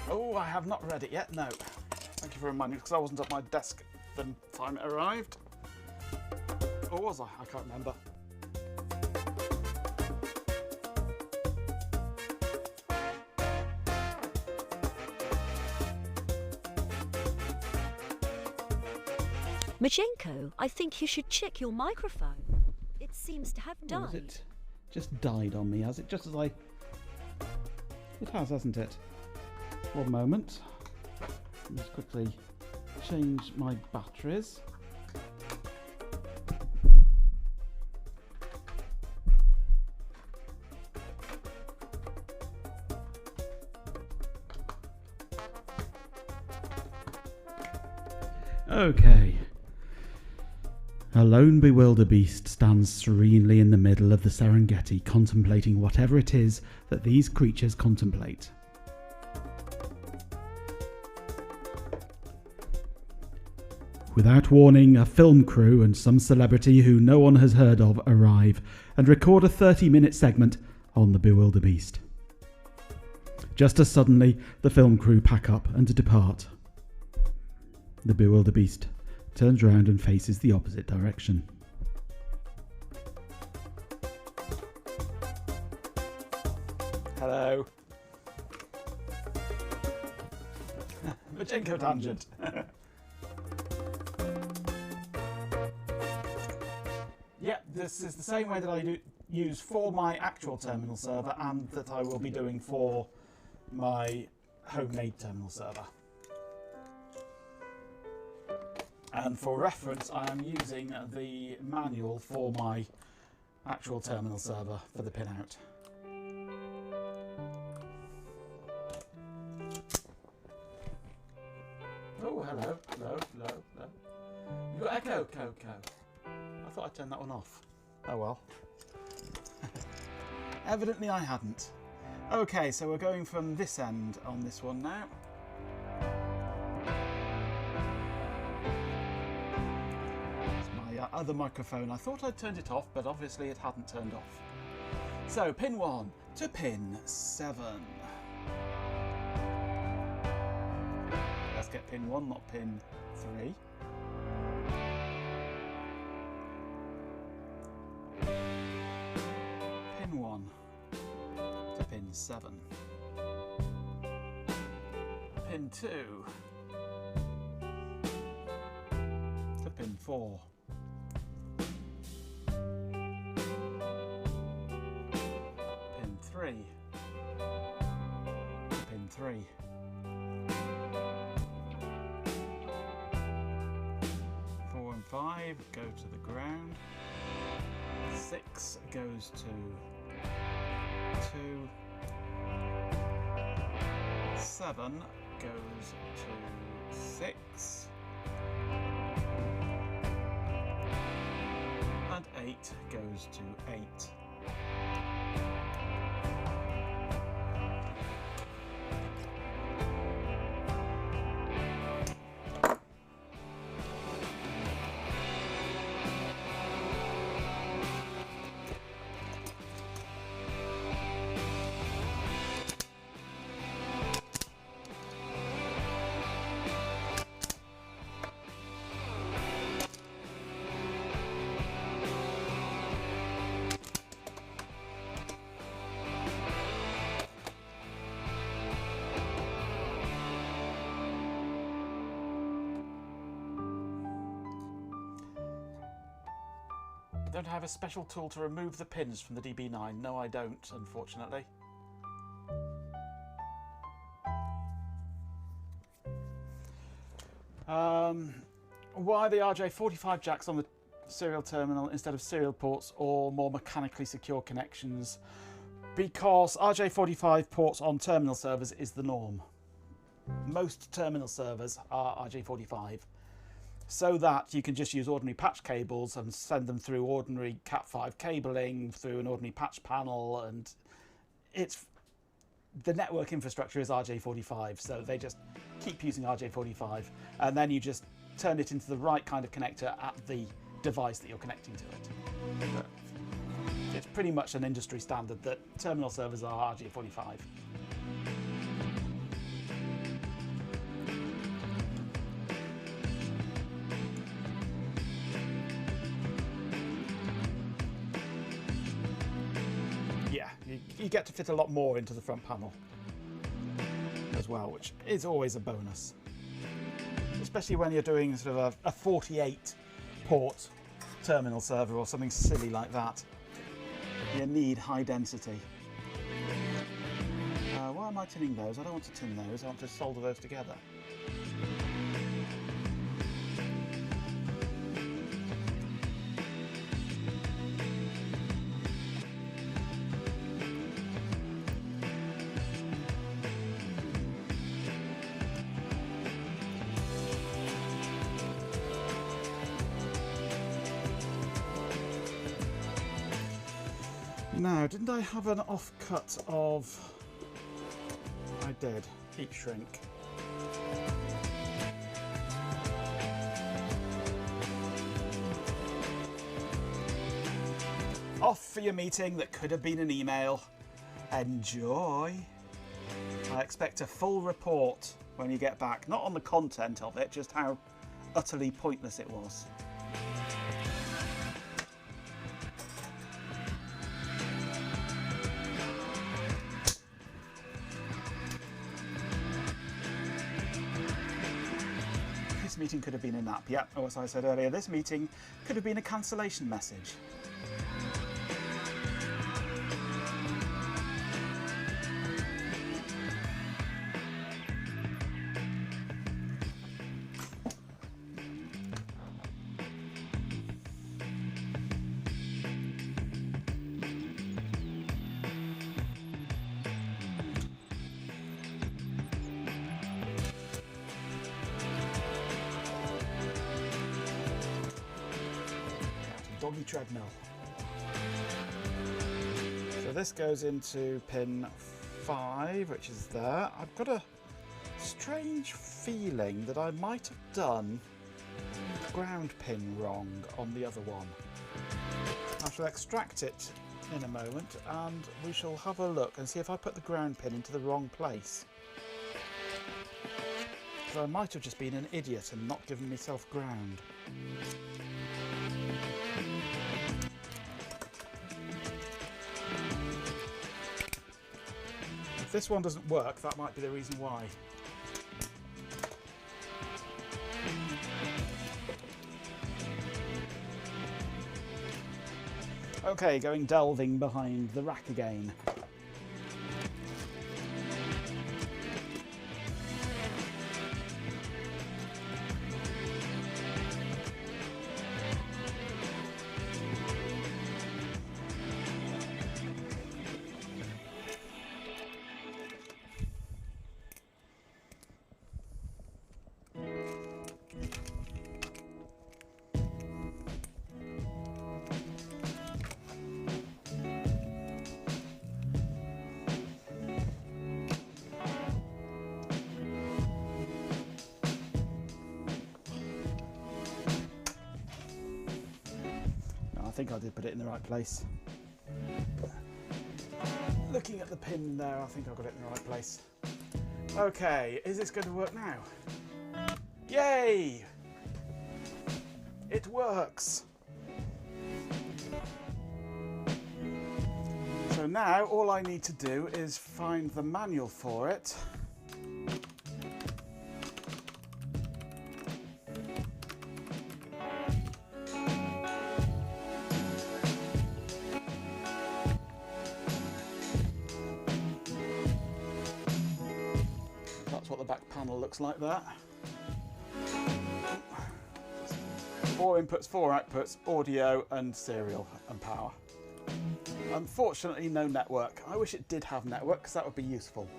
Oh, I have not read it yet, no. Thank you for reminding me, because I wasn't at my desk the time it arrived. Or was I? I can't remember. Machenko, I think you should check your microphone. It seems to have died. Has it just died on me, has it? Just as I... It has, hasn't it? One moment. Let me just quickly change my batteries. Okay. A lone bewilderbeast stands serenely in the middle of the Serengeti, contemplating whatever it is that these creatures contemplate. Without warning, a film crew and some celebrity who no one has heard of arrive and record a 30-minute segment on the bewilderbeast. Just as suddenly, the film crew pack up and depart. The bewilderbeast turns round and faces the opposite direction. Hello. Machenko tangent. Yeah, this is the same way that I use for my actual terminal server and that I will be doing for my homemade terminal server. And for reference, I am using the manual for my actual terminal server for the pinout. Oh, hello, hello, hello, hello. You got echo, Coco. I thought I'd turn that one off. Oh well. Evidently I hadn't. Okay, so we're going from this end on this one now. Other microphone. I thought I'd turned it off, but obviously it hadn't turned off. So, pin 1 to pin 7. Let's get pin 1, not pin 3. Pin 1 to pin 7. Pin 2 to pin 4. Pin 3. 4 and 5 go to the ground. 6 goes to 2. 7 goes to 6. And 8 goes to 8. Don't I have a special tool to remove the pins from the DB9? No, I don't, unfortunately. Why the RJ45 jacks on the serial terminal instead of serial ports or more mechanically secure connections? Because RJ45 ports on terminal servers is the norm. Most terminal servers are RJ45, so that you can just use ordinary patch cables and send them through ordinary Cat5 cabling through an ordinary patch panel, and the network infrastructure is RJ45, so they just keep using RJ45, and then you just turn it into the right kind of connector at the device that you're connecting to it. But it's pretty much an industry standard that terminal servers are RJ45. Yeah, you get to fit a lot more into the front panel as well, which is always a bonus. Especially when you're doing sort of a 48 port terminal server or something silly like that. You need high density. Why am I tinning those? I don't want to tin those, I want to solder those together. Now, didn't I have an offcut of... I did. Heat shrink. Off for your meeting that could have been an email. Enjoy. I expect a full report when you get back. Not on the content of it, just how utterly pointless it was. This meeting could have been a nap. Yeah, or as I said earlier, this meeting could have been a cancellation message. Doggy treadmill. So this goes into pin 5, which is there. I've got a strange feeling that I might have done the ground pin wrong on the other one. I shall extract it in a moment and we shall have a look and see if I put the ground pin into the wrong place. So I might have just been an idiot and not given myself ground. If this one doesn't work, that might be the reason why. Okay, going delving behind the rack again. I think I did put it in the right place. Looking at the pin there, I think I got it in the right place. Okay, is this going to work now? Yay! It works! So now all I need to do is find the manual for it. That's what the back panel looks like there. 4 inputs, 4 outputs, audio and serial and power. Unfortunately, no network. I wish it did have network because that would be useful.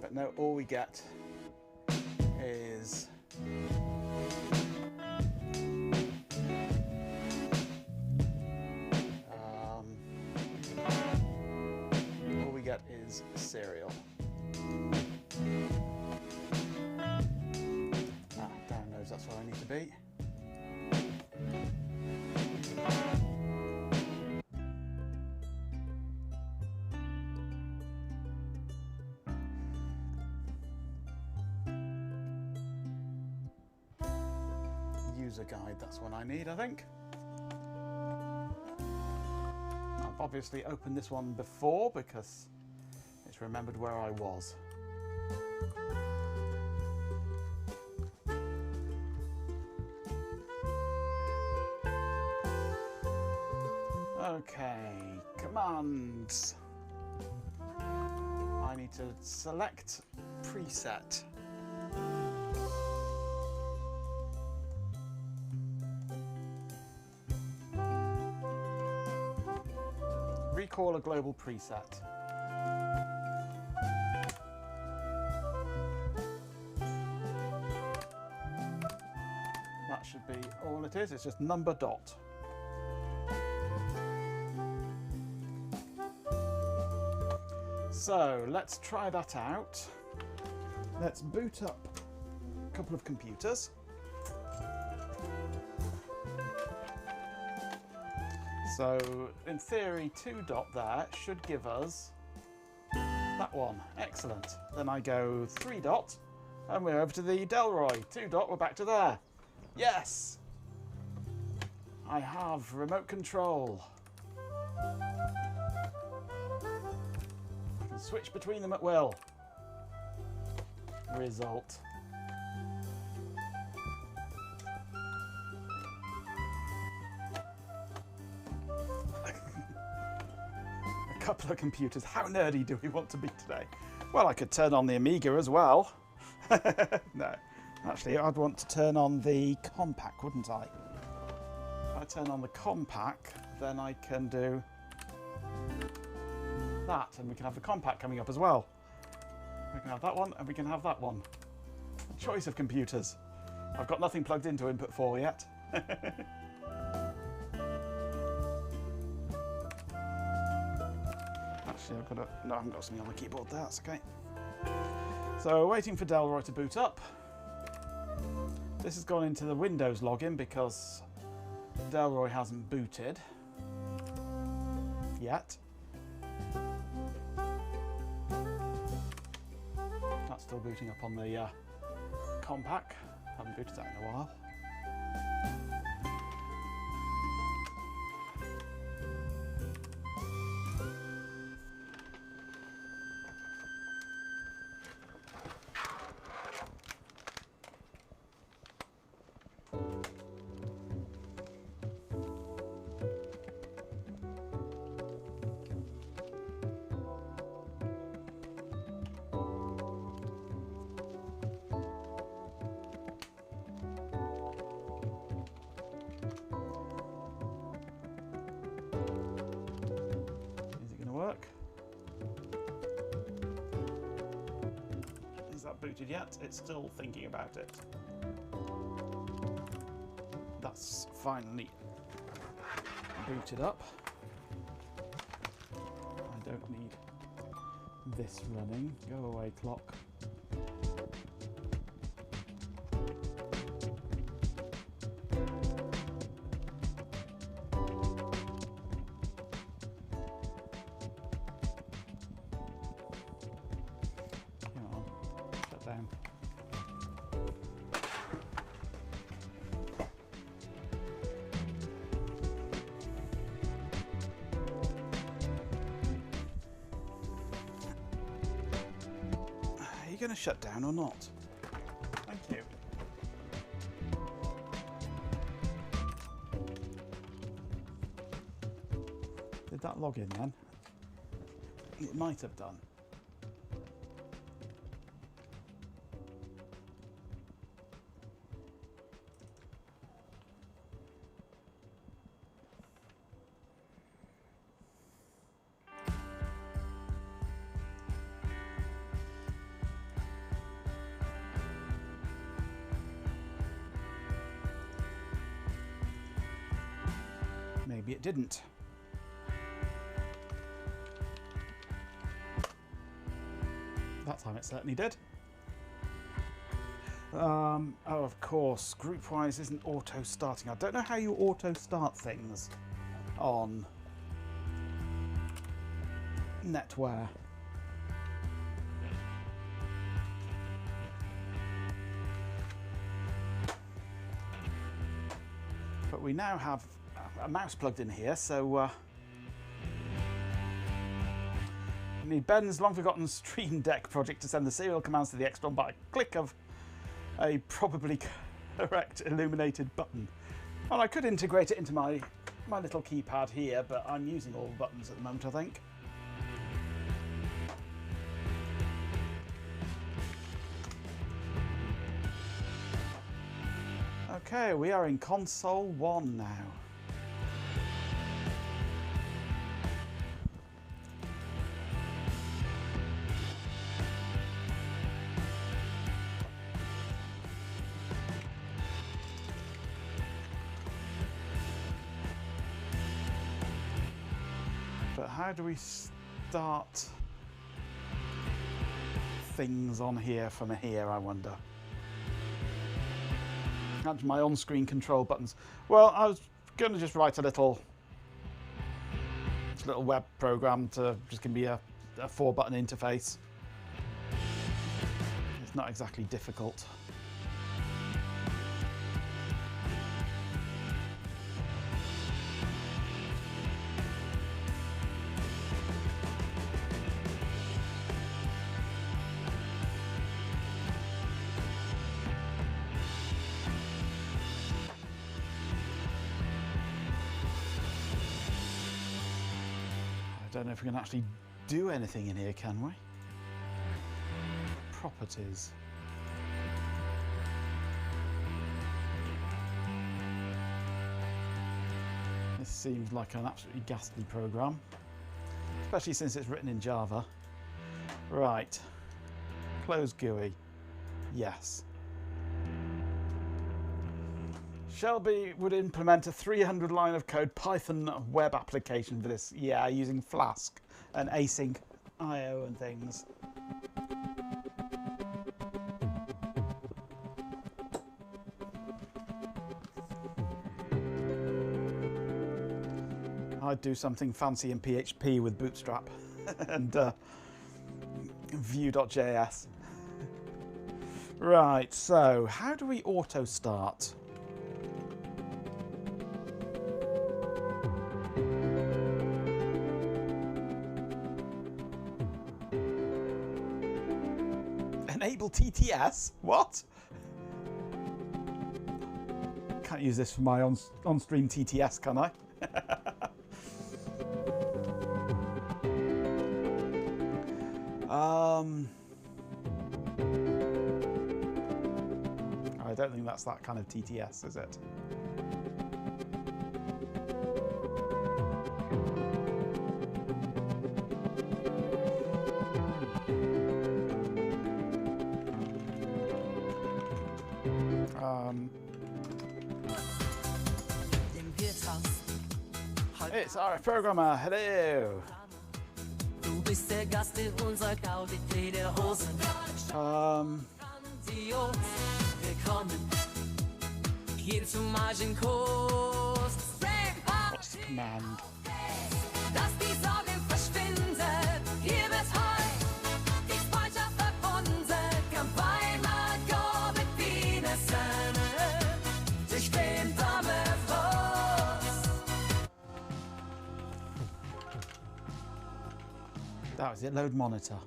But no, all we get is serial. Downloads, that's where I need to be. User guide, that's what I need, I think. I've obviously opened this one before because it's remembered where I was. Okay, commands. I need to select preset. Recall a global preset. That should be all it is. It's just number dot. So let's try that out. Let's boot up a couple of computers. So in theory, 2 dot there should give us that one. Excellent. Then I go 3 dot and we're over to the Delroy. 2 dot, we're back to there. Yes! I have remote control. I can switch between them at will. Result. A couple of computers. How nerdy do we want to be today? Well, I could turn on the Amiga as well. No. Actually, I'd want to turn on the Compaq, wouldn't I? If I turn on the Compaq, then I can do that, and we can have the Compaq coming up as well. We can have that one, and we can have that one. A choice of computers. I've got nothing plugged into input 4 yet. Actually, I've got a... No, I haven't got something on the keyboard there, that's okay. So, waiting for Delroy to boot up. This has gone into the Windows login because Delroy hasn't booted yet. That's still booting up on the Compaq. Haven't booted that in a while. Work. Is that booted yet? It's still thinking about it. That's finally booted up. I don't need this running. Go away, clock. Down. Are you going to shut down or not? Thank you. Did that log in then? It might have done. Maybe it didn't. That time it certainly did. Oh, of course, GroupWise isn't auto-starting. I don't know how you auto-start things on NetWare. But we now have a mouse plugged in here, so we need Ben's long-forgotten Stream Deck project to send the serial commands to the X1 by a click of a probably correct illuminated button. Well, I could integrate it into my little keypad here, but I'm using all the buttons at the moment, I think. Okay, we are in console 1 now. But how do we start things on here from here, I wonder? My on-screen control buttons. Well, I was going to just write a little web program to just give me a 4-button interface. It's not exactly difficult. I don't know if we can actually do anything in here, can we? Properties. This seems like an absolutely ghastly program, especially since it's written in Java. Right. Close GUI. Yes. Shelby would implement a 300 line of code Python web application for this. Yeah, using Flask and async IO and things. I'd do something fancy in PHP with Bootstrap and Vue.js. Right, so how do we auto start? Enable TTS? What? Can't use this for my on-stream TTS, can I? I don't think that's that kind of TTS, is it? It's our programmer. Hello. Du bist der Gast in unserer Gaudi der Hosen. Willkommen hier zum Maginkurs. What's the command? Dass die Sorgen verschwinden, hier wird heute die Freundschaft verbunden. Kan bij mij gå met dine sønner. Ich bin domme Frost. That was it. Load monitor.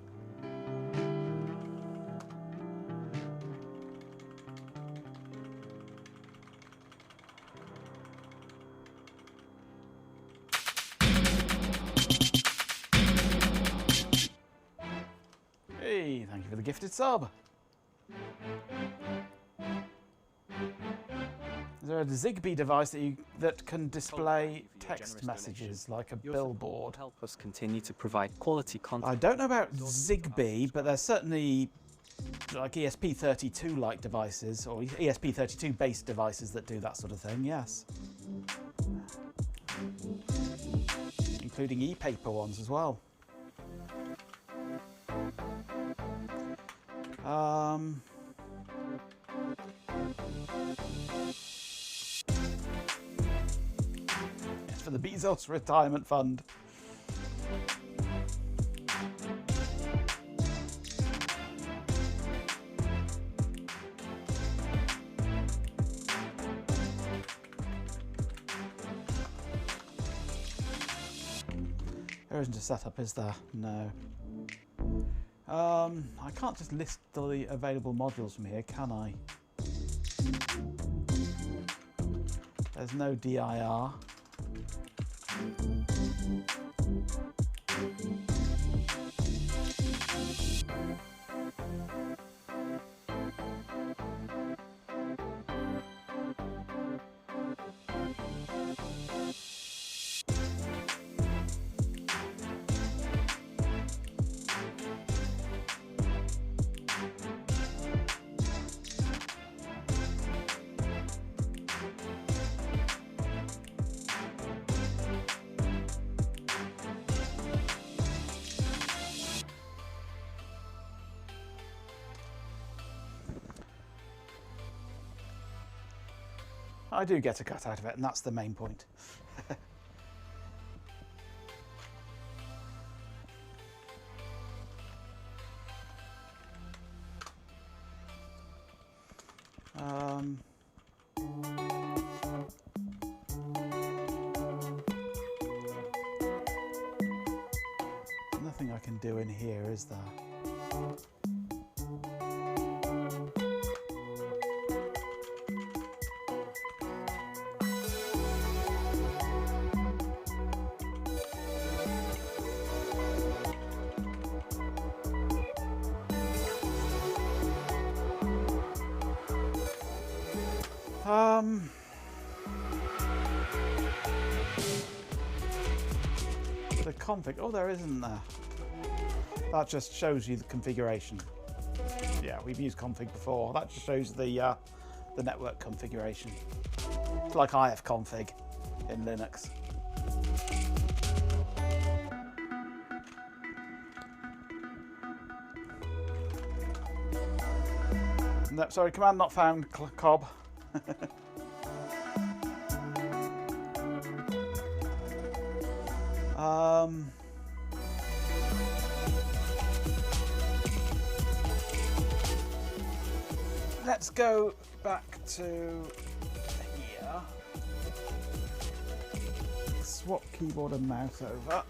Hey, thank you for the gifted sub. Is there a Zigbee device that can display text messages like a billboard? Help us continue to provide quality content. I don't know about Zigbee, but there's certainly like ESP32-like devices or ESP32-based devices that do that sort of thing, yes. including e-paper ones as well. It's for the Bezos retirement fund. There isn't a setup, is there? No. I can't just list the available modules from here, can I? There's no DIR. I do get a cut out of it, and that's the main point. Nothing I can do in here, is there? The config. Oh, there isn't there. That just shows you the configuration. Yeah, we've used config before. That just shows the network configuration. It's like ifconfig in Linux. No, sorry, command not found, Cobb. Let's go back to here. Swap keyboard and mouse over.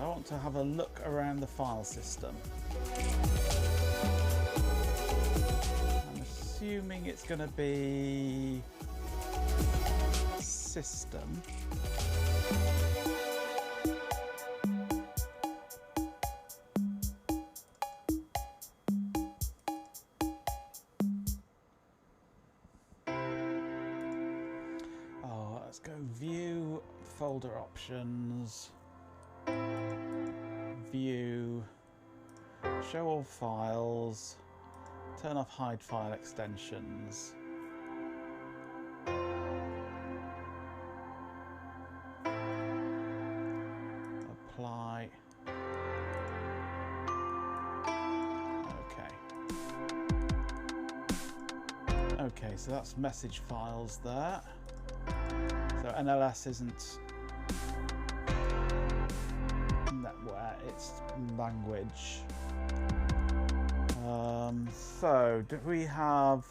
I want to have a look around the file system. I'm assuming it's going to be system. Oh, let's go view folder options. View, show all files, turn off hide file extensions. Apply. Okay, so that's message files there. So NLS isn't netware, it's language. So do we have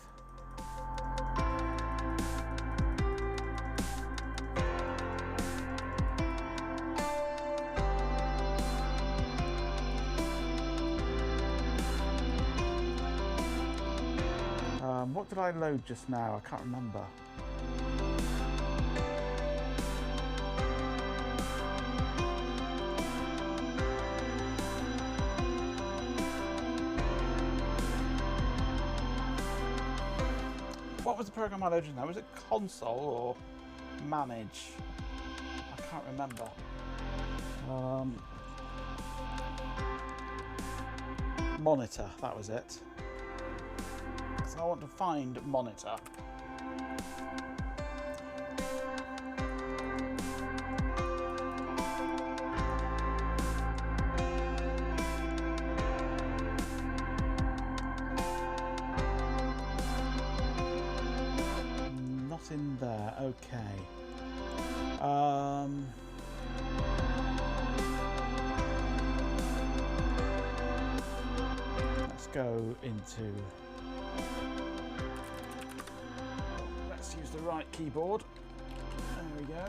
what did I load just now? I can't remember. What was the program I loaded now? Was it console or manage? I can't remember. Monitor, that was it. So I want to find monitor. Not in there. Okay. Let's go into... Let's use the right keyboard. There we go.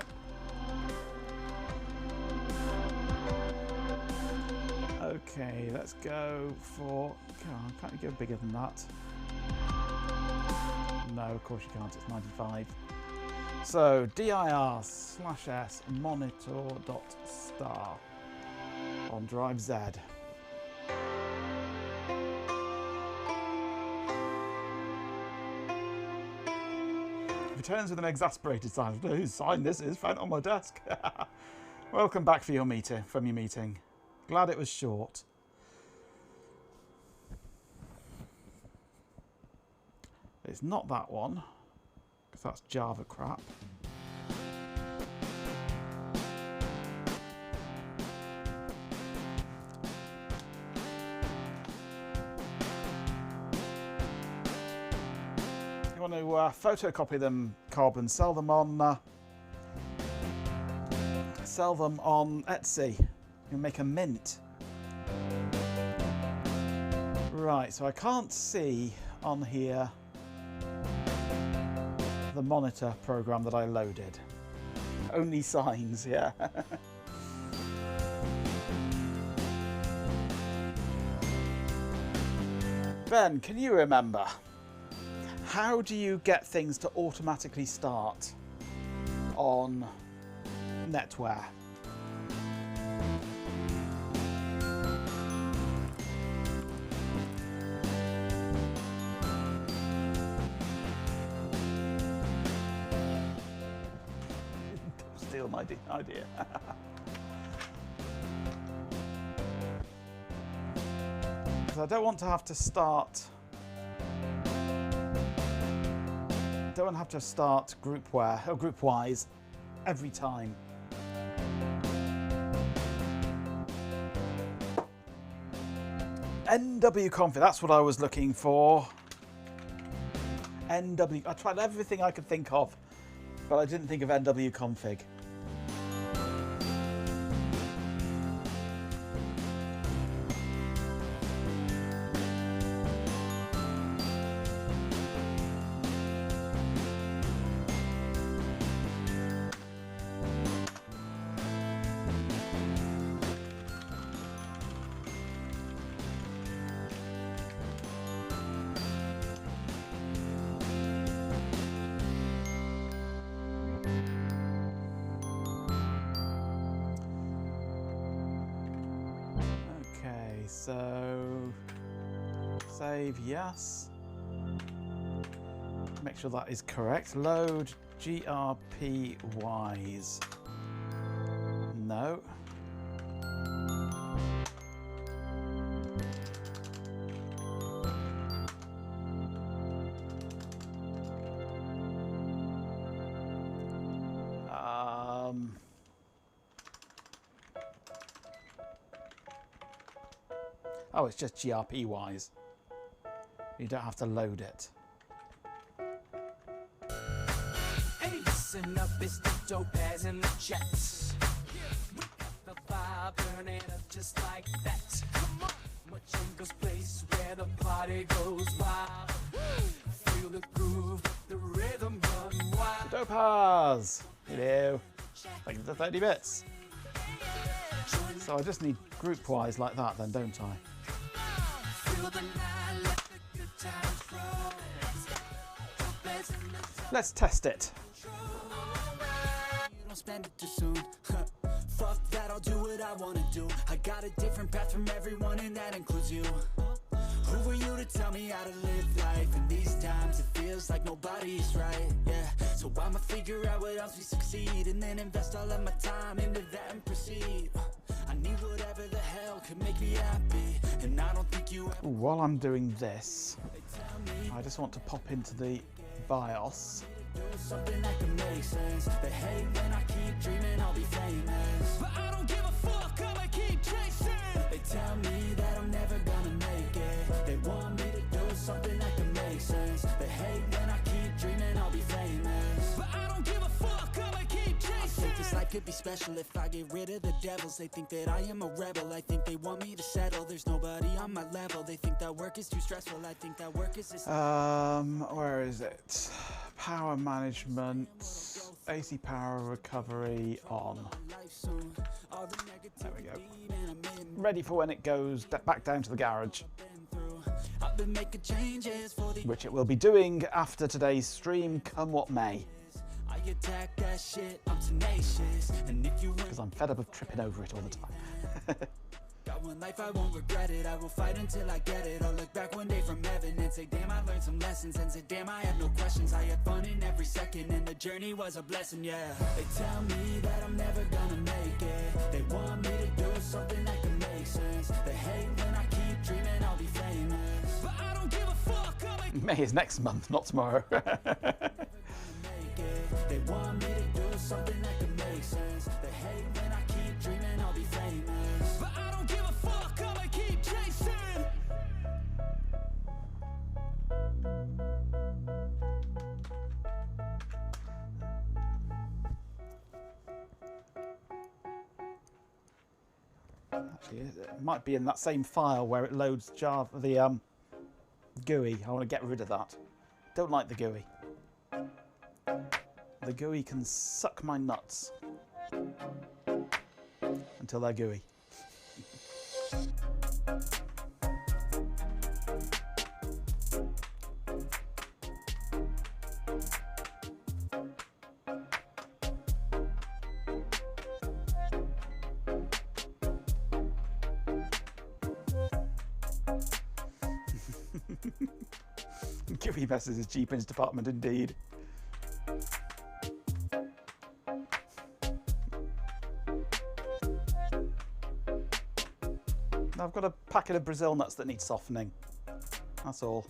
Okay, let's go for... Come on, can't you go bigger than that? No, of course you can't, it's 95. So, dir/s monitor.star on drive Z. Returns with an exasperated sign. Whose sign this is? Found it on my desk. Welcome back from your meeting. Glad it was short. It's not that one, because that's Java crap. You want to photocopy them, Cobb, and sell them on Etsy. You can make a mint. Right, so I can't see on here the monitor program that I loaded. Only signs, yeah. Ben, can you remember? How do you get things to automatically start on NetWare? Steal my idea. Because I don't want to have to start. Don't want to have to start GroupWise every time. NW-config, that's what I was looking for. I tried everything I could think of, but I didn't think of NW-config. So save, yes. Make sure that is correct. Load GRPWise. No. Oh, it's just GRPWise. You don't have to load it. Hey, listen up, it's the Topaz in the chats. We got the fire burning up just like that. Come on, Machinko's place where the party goes wild. Feel the groove, the rhythm run wild. Topaz! Hello. Thank you for the 30 bits. So I just need GroupWise like that then, don't I? Let's test it. You don't spend it too soon. Fuck that, I'll do what I wanna do. I got a different path from everyone, and that includes you. Who are you to tell me how to live life? In these times it feels like nobody's right, yeah. So I'ma figure out what else we succeed, and then invest all of my time into that and proceed. I need whatever the hell could make me happy. And I don't think you ever While I'm doing this, I just want to pop into the BIOS. do something that can make sense. But hey, when I keep dreaming, I'll be famous. But I don't give a fuck, I'ma keep chasing. They tell me that I'm never gonna make it. They want me to do something that can make sense. But hey, when I keep dreaming, I'll be famous. But I don't give a fuck, I'ma keep chasing. I think this life could be special if I get rid of the devils. They think that I am a rebel. I think they want me to settle. There's nobody on my level. They think that work is too stressful. I think that work is just... Where is it? Power management, AC power recovery on. There we go. Ready for when it goes back down to the garage. Which it will be doing after today's stream, come what may. Because I'm fed up of tripping over it all the time. Got one life, I won't regret it. I will fight until I get it. I'll look back one day from heaven and say, damn, I learned some lessons. And say, damn, I had no questions. I had fun in every second, and the journey was a blessing, yeah. They tell me that I'm never gonna make it. They want me to do something that can make sense. They hate when I keep dreaming I'll be famous. But I don't give a fuck. May is next month, not tomorrow. They want me to do something that can make sense. They hate when I keep dreaming I'll be famous. But I don't give a fuck, I'ma keep chasing. Actually, it might be in that same file where it loads Java, the GUI. I want to get rid of that. Don't like the GUI. The GUI can suck my nuts until they're gooey. GUI messes his Jeepins department indeed. I've got a packet of Brazil nuts that need softening. That's all.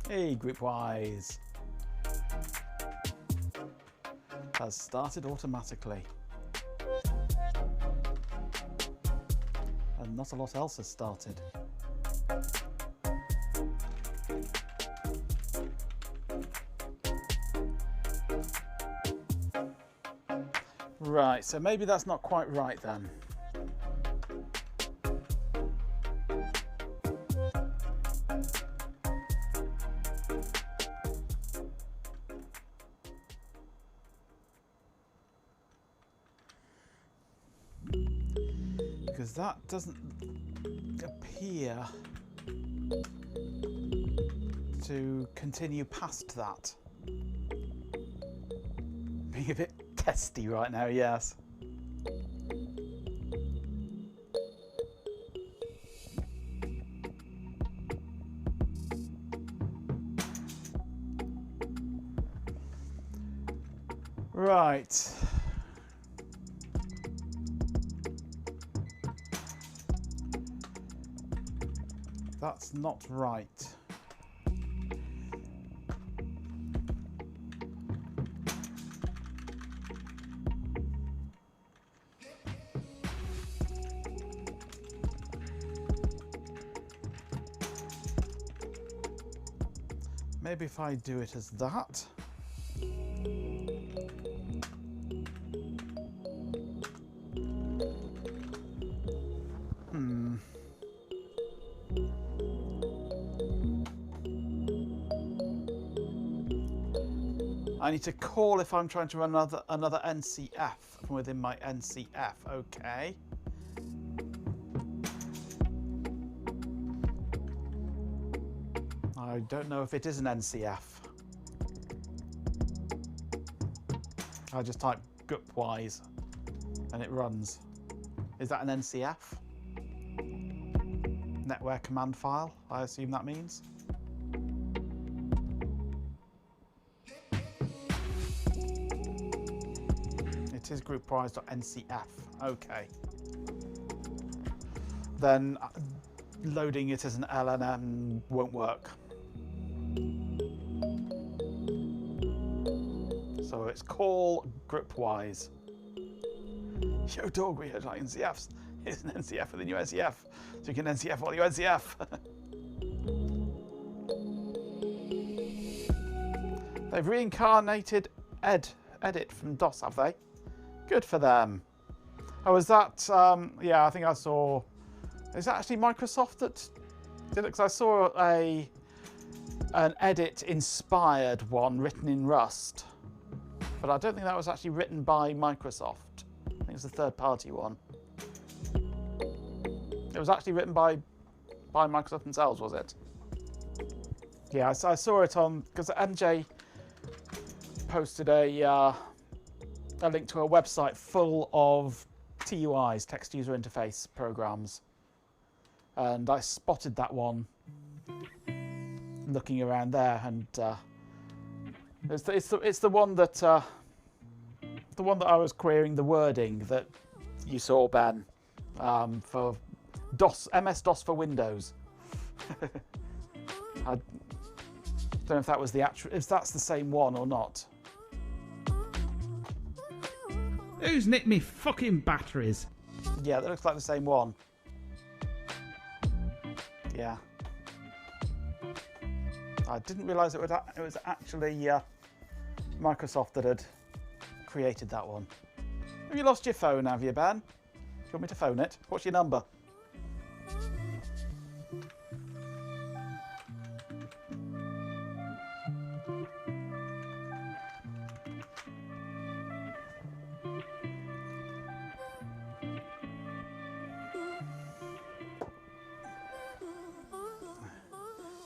Hey, GroupWise. Has started automatically. And not a lot else has started. Right, so maybe that's not quite right then. Because that doesn't appear to continue past that. Being a bit testy right now, yes. Right. That's not right. Maybe if I do it as that. I need to call if I'm trying to run another NCF from within my NCF. Okay. I don't know if it is an NCF. I just type GroupWise and it runs. Is that an NCF? Netware command file, I assume that means. It is GroupWise.ncf. Okay. Then loading it as an LNM won't work. So it's call GroupWise. Yo dog, we heard like NCFs. Here's an NCF with a new NCF. So you can NCF while you NCF. They've reincarnated Edit from DOS, have they? Good for them. Oh, is that, yeah, I think I saw, is that actually Microsoft that did it? Because I saw an Edit inspired one written in Rust. But I don't think that was actually written by Microsoft. I think it's a third party one. It was actually written by Microsoft themselves, was it? Yeah, I saw it on, because MJ posted a link to a website full of TUIs, text user interface programs. And I spotted that one looking around there, and it's the one that I was querying the wording that you saw, Ben, for DOS, MS-DOS for Windows. I don't know if that was the actual, if that's the same one or not. Who's nicked me fucking batteries? Yeah, that looks like the same one. Yeah. I didn't realise it was actually Microsoft that had created that one. Have you lost your phone, have you, Ben? Do you want me to phone it? What's your number?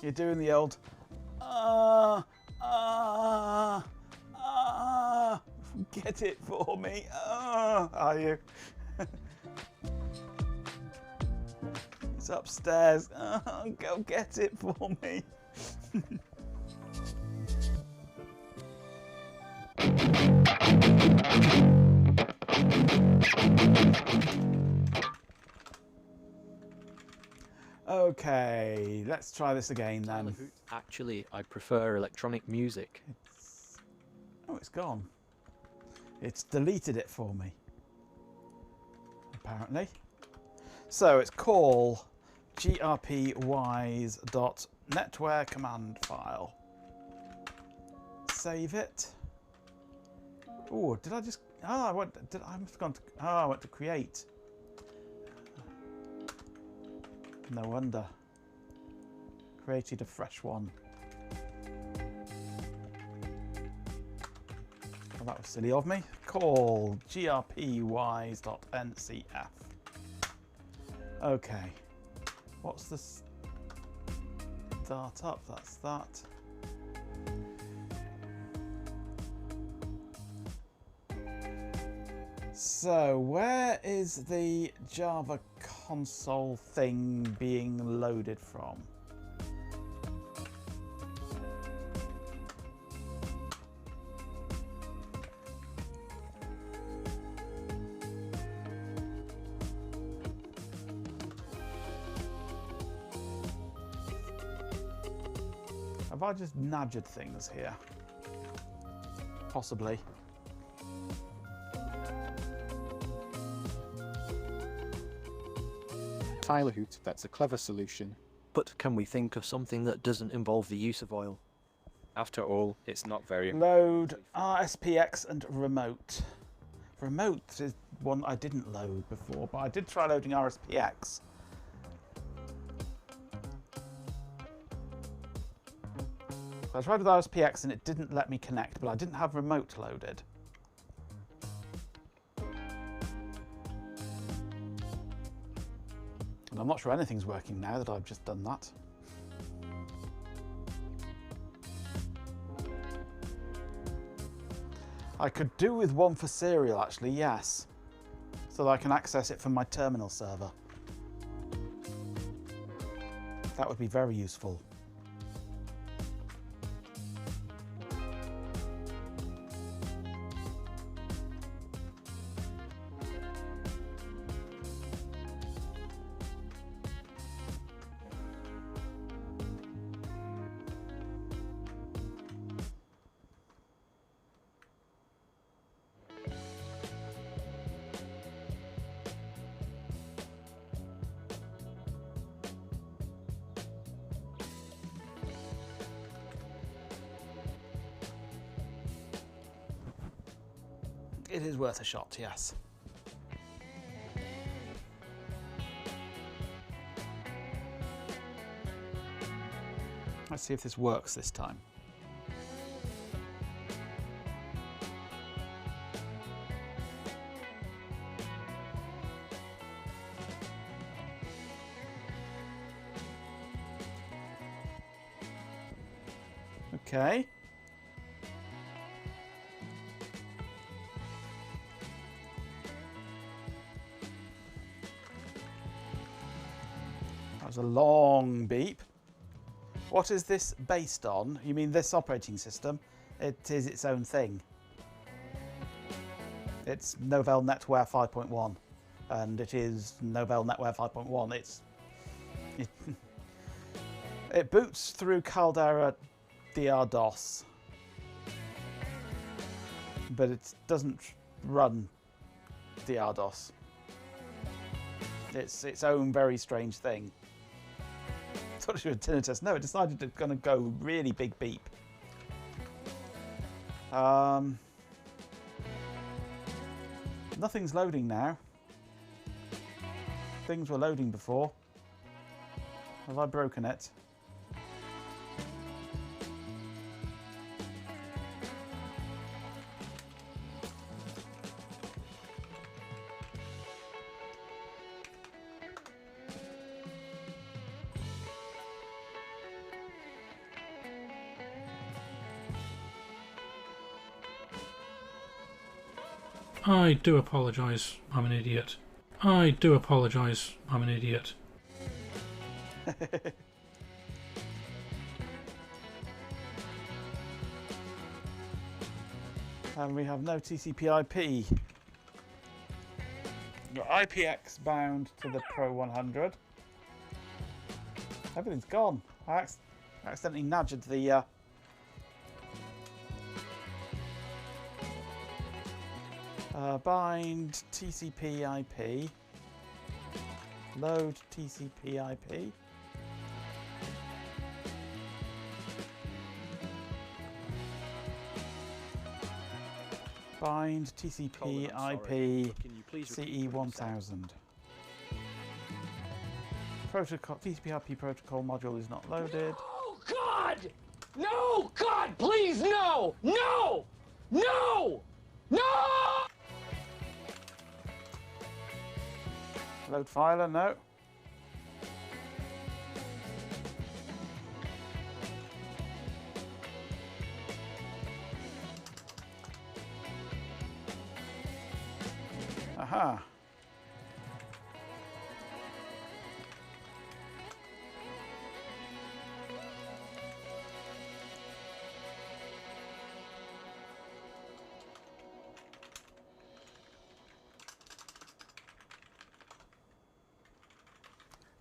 You're doing the old get it for me, are you? It's upstairs. Go get it for me. Okay, let's try this again then. Actually, I prefer electronic music. Oh, it's gone. It's deleted it for me, apparently. So it's call grpwise.netware command file. Save it. Oh, did I just? Oh, I went to create. No wonder. Created a fresh one. Well, that was silly of me. Call grpwise.ncf. Okay. What's the start up? That's that. So, where is the Java console thing being loaded from? Have I just nudged things here? Possibly. Tyler Hoot, that's a clever solution. But can we think of something that doesn't involve the use of oil? After all, it's not very... Load RSPX and remote. Remote is one I didn't load before, but I did try loading RSPX. I tried with RSPX and it didn't let me connect, but I didn't have remote loaded. And I'm not sure anything's working now that I've just done that. I could do with one for serial, actually, yes. so that I can access it from my terminal server. That would be very useful. It is worth a shot, yes. Let's see if this works this time. Okay. That was a long beep. What is this based on? You mean this operating system? It is its own thing. It's Novell NetWare 5.1, and it is Novell NetWare 5.1. It boots through Caldera DR-DOS, but it doesn't run DR-DOS. It's its own very strange thing. Thought it was a tinnitus. No, it decided it's going to go really big beep. Nothing's loading now. Things were loading before. Have I broken it? I do apologise, I'm an idiot. I do apologise, I'm an idiot. And we have no TCP/IP. Got IPX bound to the Pro 100. Everything's gone. I accidentally nudged the bind TCP/IP. Load TCP/IP. Bind TCP/IP CE1000. Protocol TCP/IP protocol module is not loaded. Oh God! No! God, please, no! No! No! No! Load filer, no. Aha.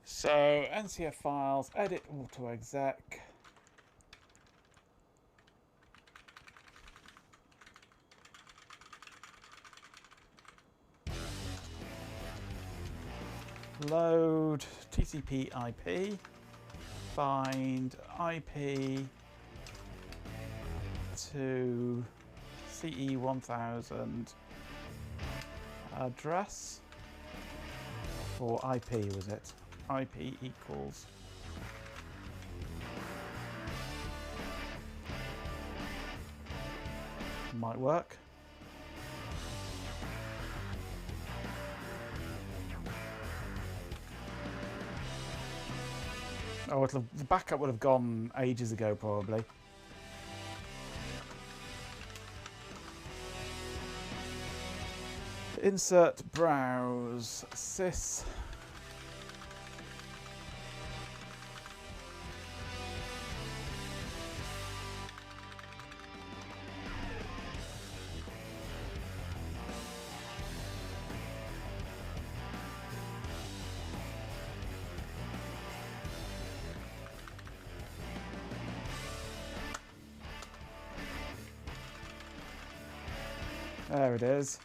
So, NCF files, edit auto exec. Load TCP/IP, bind IP to CE1000 address, or IP was it? IP equals might work. Oh, the backup would have gone ages ago, probably. Insert browse sys. There it is.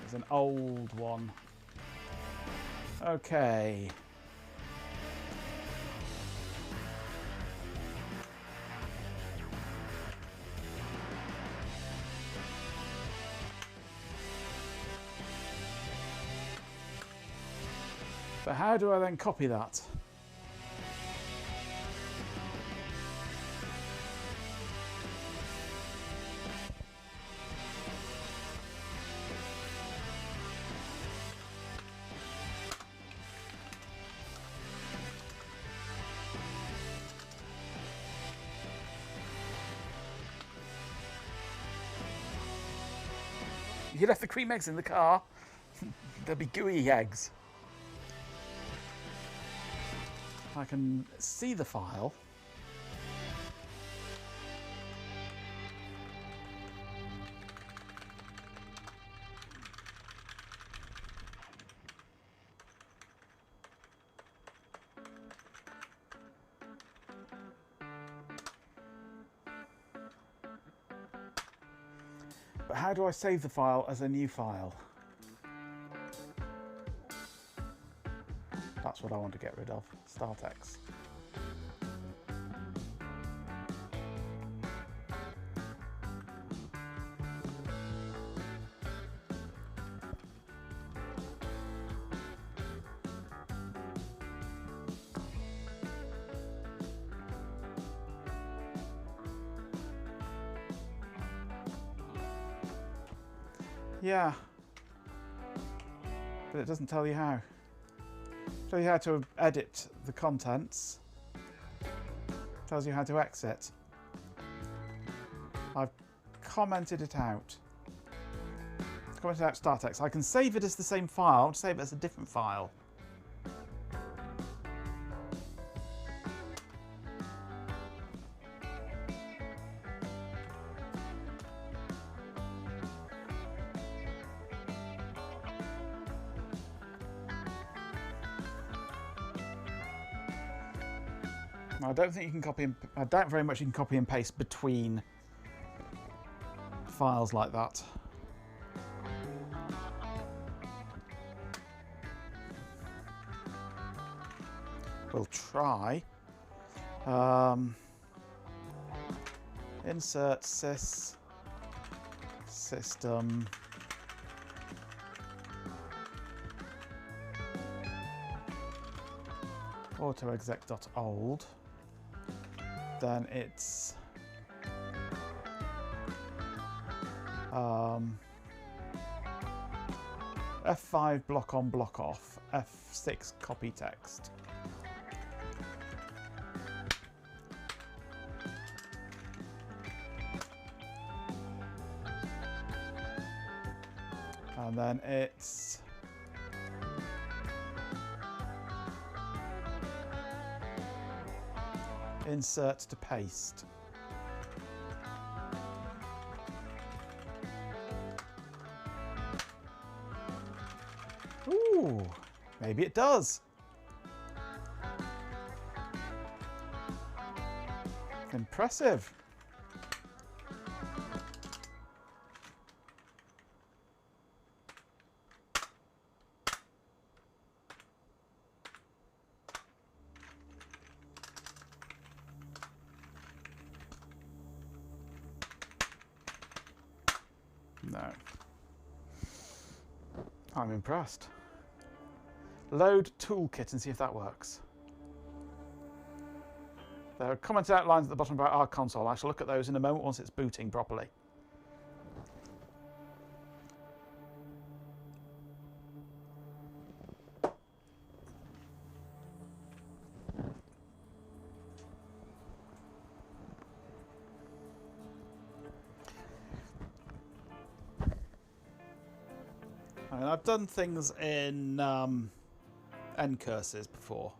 There's an old one. Okay. But how do I then copy that? You left the cream eggs in the car. There'll be gooey eggs. I can see the file. But how do I save the file as a new file? That's what I want to get rid of. StartX. Yeah, but it doesn't tell you how. It tells you how to edit the contents. It tells you how to exit. I've commented it out. Commented out StartX. I can save it as the same file, save it as a different file. I don't think you can copy and I doubt very much you can copy and paste between files like that. We'll try. Insert sys system autoexec.old. Then it's F5 block on block off, F6 copy text. And then it's insert to paste. Ooh, maybe it does. Impressive. No. I'm impressed. Load toolkit and see if that works. There are commented outlines at the bottom about our console. I shall look at those in a moment once it's booting properly. I mean, I've done things in end curses before,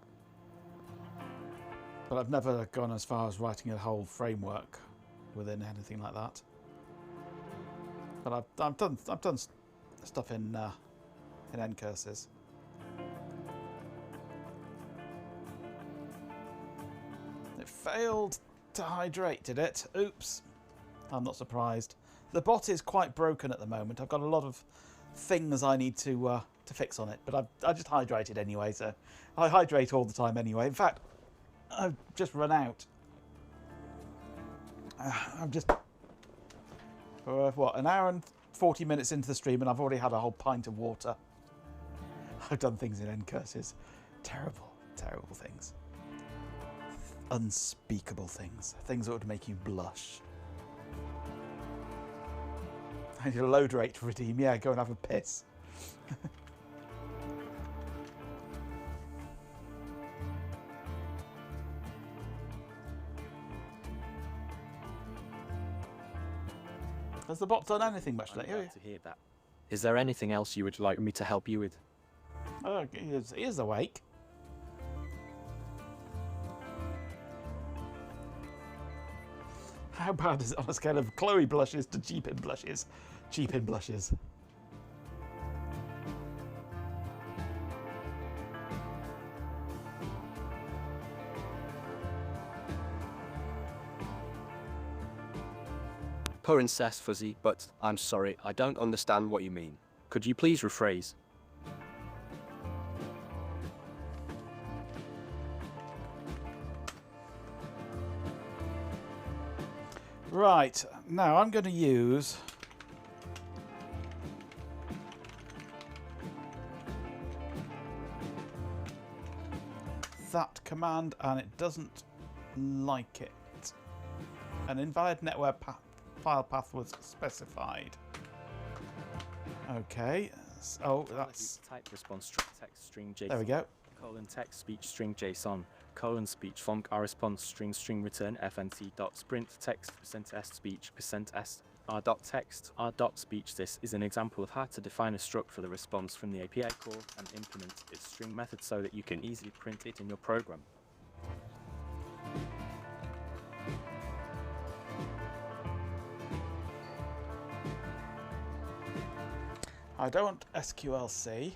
but I've never gone as far as writing a whole framework within anything like that. But I've done stuff in end curses. It failed to hydrate, did it? Oops. I'm not surprised. The bot is quite broken at the moment. I've got a lot of things I need to fix on it, but I just hydrated anyway, so I hydrate all the time anyway. In fact, I've just run out. I'm just what, an hour and 40 minutes into the stream, and I've already had a whole pint of water. I've done things in end curses. Terrible, terrible things. Unspeakable things. Things that would make you blush. I need a load rate to redeem. Yeah, go and have a piss. Has the bot done anything much lately? I'm glad to hear that. Is there anything else you would like me to help you with? Oh, he is awake. How bad is it on a scale of Chloe blushes to Cheapin blushes? Cheapin blushes. Poor incest, Fuzzy, but I'm sorry, I don't understand what you mean. Could you please rephrase? Right, now I'm going to use that command, and it doesn't like it. An invalid network file path was specified. Okay, oh, that's type response string text string JSON. There we go. Colon text speech string JSON. Colon speech func r response string return fnt dot sprint text %s speech %s r dot text r dot speech. This is an example of how to define a struct for the response from the API call and implement its string method so that you can easily print it in your program. I don't want SQLC.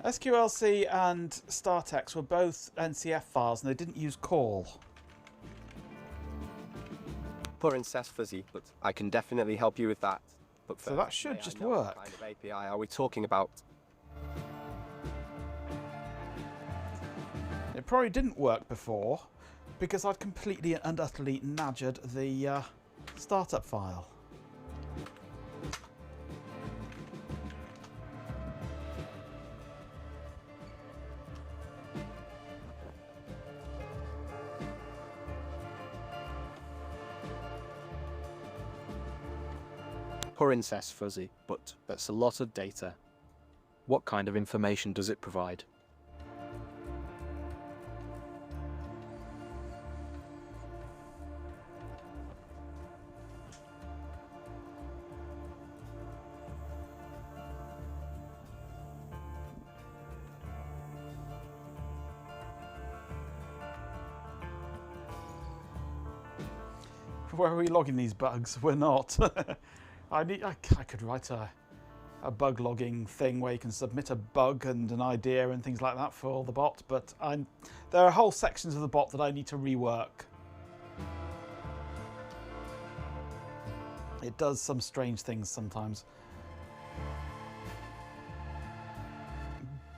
SQLC and StarText were both NCF files, and they didn't use call. Poor incest, Fuzzy, but I can definitely help you with that. But So that should just work. What kind of API are we talking about? It probably didn't work before because I'd completely and utterly nadgered the startup file. Poor incest, Fuzzy, but that's a lot of data. What kind of information does it provide? Where are we logging these bugs? We're not. I could write a bug logging thing where you can submit a bug and an idea and things like that for the bot, but there are whole sections of the bot that I need to rework. It does some strange things sometimes.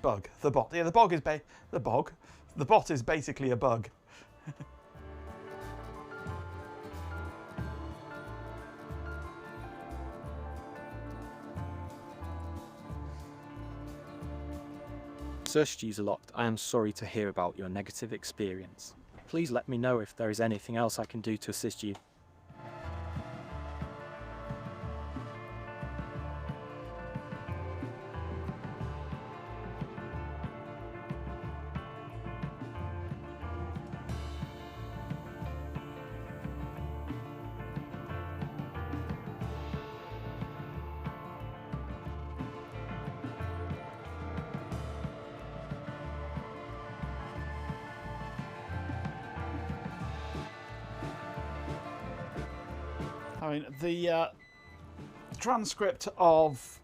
Bug. The bot. Yeah, the bot is basically a bug. Search user locked. I am sorry to hear about your negative experience. Please let me know if there is anything else I can do to assist you. I mean, the transcript of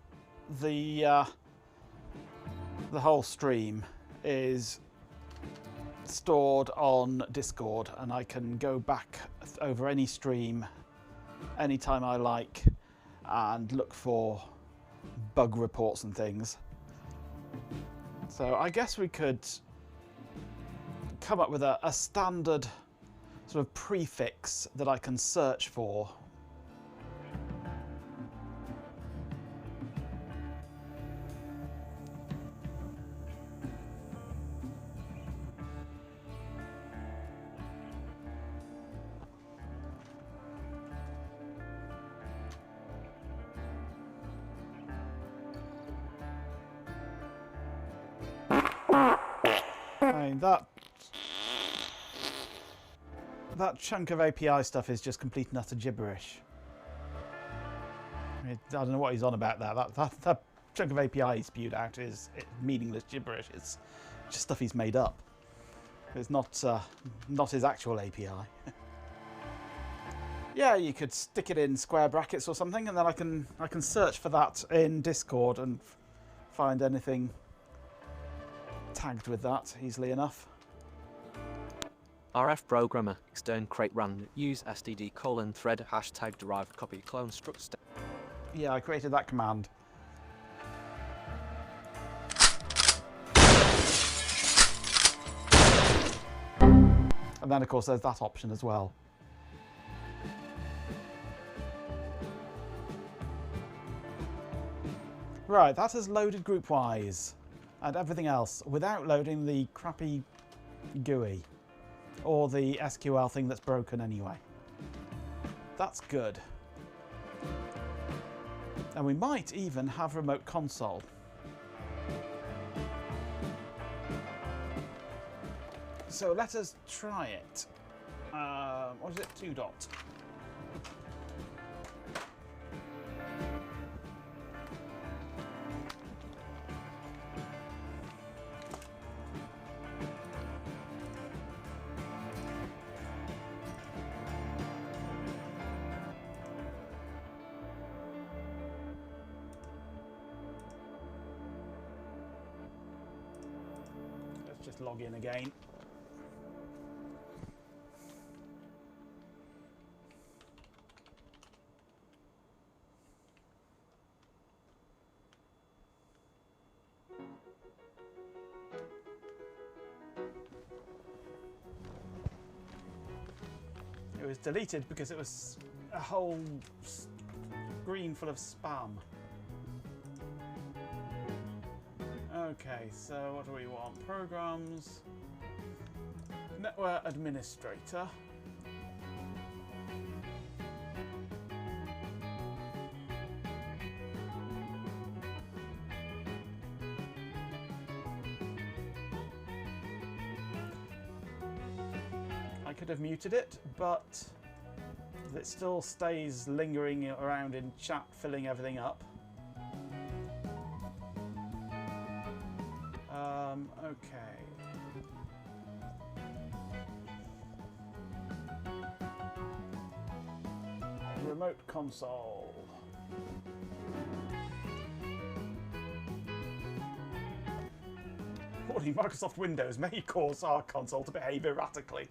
the whole stream is stored on Discord, and I can go back over any stream anytime I like and look for bug reports and things. So I guess we could come up with a standard sort of prefix that I can search for. I mean, that chunk of API stuff is just complete and utter gibberish. I don't know what he's on about there. That chunk of API he spewed out is meaningless gibberish. It's just stuff he's made up. It's not his actual API. Yeah, you could stick it in square brackets or something, and then I can search for that in Discord and find anything tagged with that easily enough. RF programmer extern crate ran use std :thread hashtag derived copy clone struct. Yeah, I created that command. And then of course there's that option as well. Right, that has loaded GroupWise and everything else without loading the crappy GUI or the SQL thing that's broken anyway. That's good. And we might even have remote console. So let us try it. What is it? 2 dot. Let's just log in again. It was deleted because it was a whole screen full of spam. Okay, so what do we want? Programs, network administrator. I could have muted it, but it still stays lingering around in chat, filling everything up. Okay. Remote console. Warning, Microsoft Windows may cause our console to behave erratically.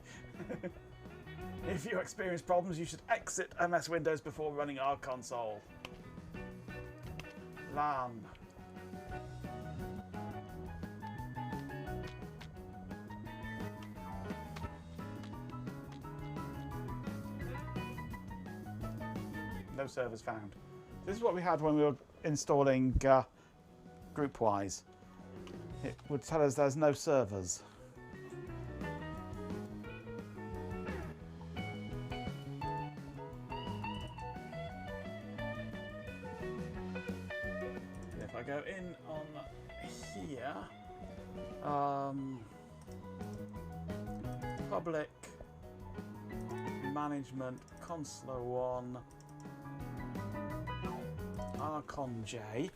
If you experience problems, you should exit MS Windows before running our console. LAN. No servers found. This is what we had when we were installing GroupWise. It would tell us there's no servers. If I go in on here, public management console 1 Archon-J.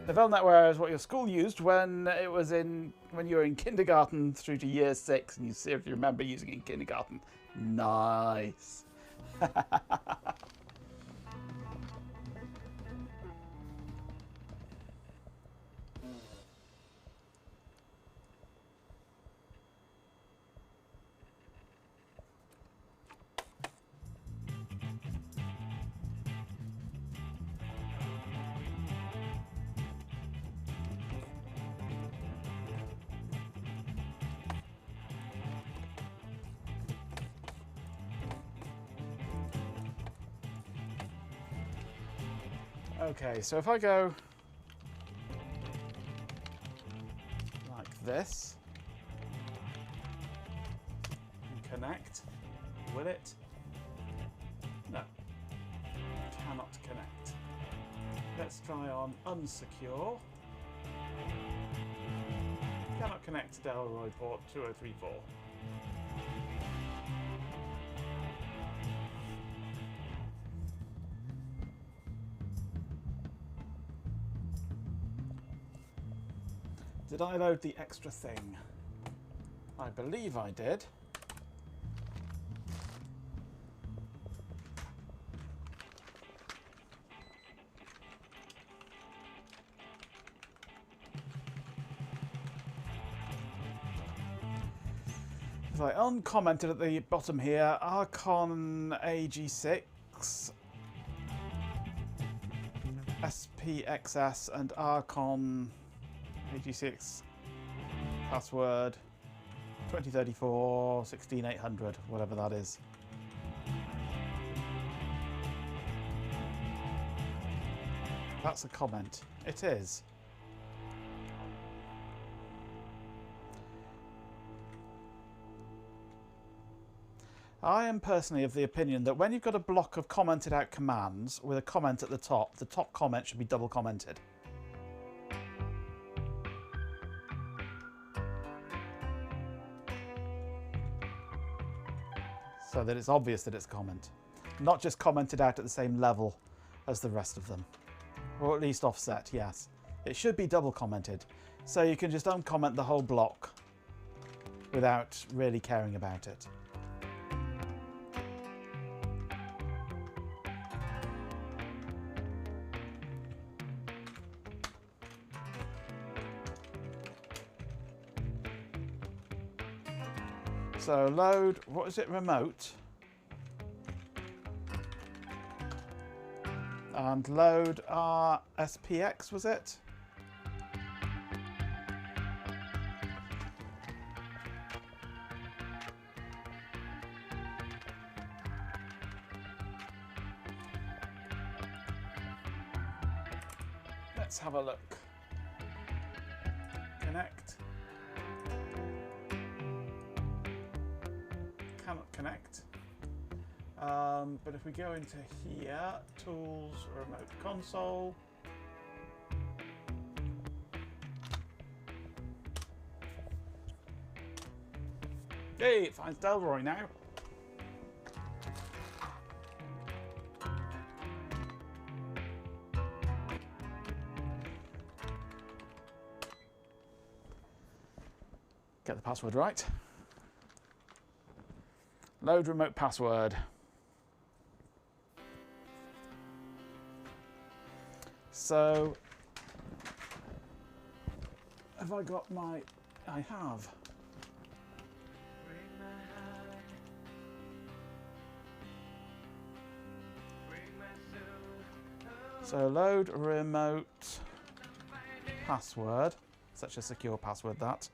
The Velnetware is what your school used when you were in kindergarten through to year 6, and you seriously remember using it in kindergarten. Nice. Okay, so if I go like this and connect, will it? No, cannot connect. Let's try on unsecure. Cannot connect to Delroy port 2034. Did I load the extra thing? I believe I did. If I uncommented at the bottom here, Archon AG6, SPXS and Archon AG6 password 2034 16800, whatever that is. That's a comment. It is. I am personally of the opinion that when you've got a block of commented out commands with a comment at the top comment should be double commented. So that it's obvious that it's a comment. Not just commented out at the same level as the rest of them. Or at least offset, yes. It should be double commented. So you can just uncomment the whole block without really caring about it. So load, what is it, remote? And load our SPX, was it? Let's have a look. Connect. Cannot connect. But if we go into here, tools, remote console. Hey, it finds Delroy now. Get the password right. Load remote password. So, have I got my... I have. So load remote password, such a secure password that,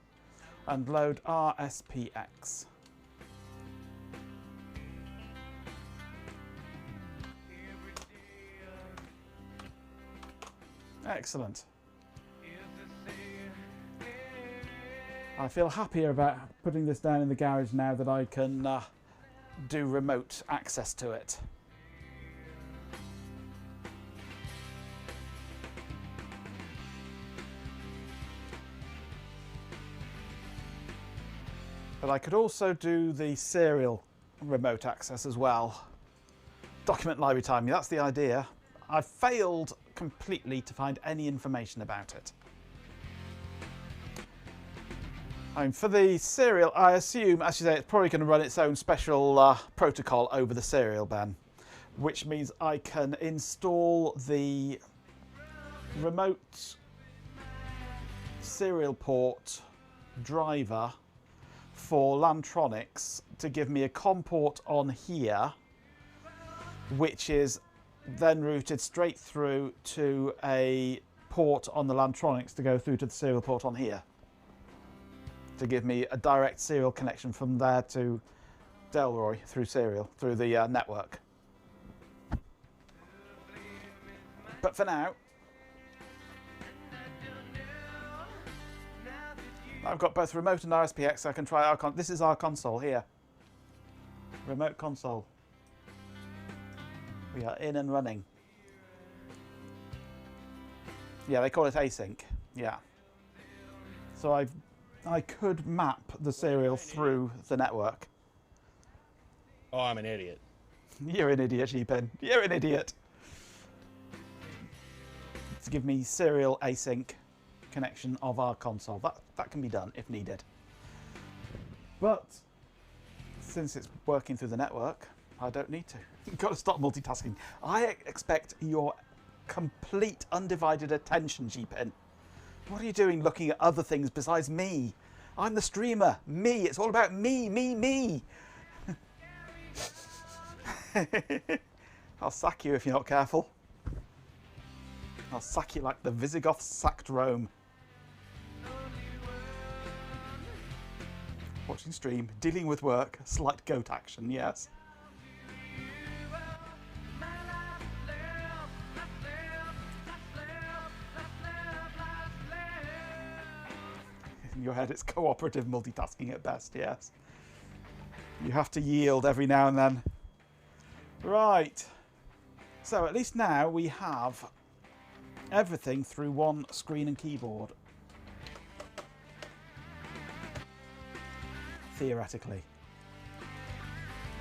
and load RSPX. Excellent. I feel happier about putting this down in the garage now that I can do remote access to it. But I could also do the serial remote access as well. Document library timing, that's the idea. I've failed completely to find any information about it. For the serial, I assume, as you say, it's probably going to run its own special protocol over the serial, Ben, which means I can install the remote serial port driver for Lantronix to give me a COM port on here, which is then routed straight through to a port on the Lantronix to go through to the serial port on here, to give me a direct serial connection from there to Delroy through the network. But for now, I've got both remote and RSPX, so I can try our this is our console here. Remote console. We are in and running. Yeah, they call it async. Yeah. So I could map the serial through the network. Oh, I'm an idiot. You're an idiot, Sheepin. You're an idiot. To give me serial async connection of our console. That can be done if needed. But since it's working through the network, I don't need to. You've got to stop multitasking. I expect your complete undivided attention, Sheepin. What are you doing looking at other things besides me? I'm the streamer. Me. It's all about me, me, me. I'll sack you if you're not careful. I'll sack you like the Visigoths sacked Rome. Watching stream, dealing with work, slight goat action, yes. In your head, it's cooperative multitasking at best, yes. You have to yield every now and then. Right. So at least now we have everything through one screen and keyboard. Theoretically.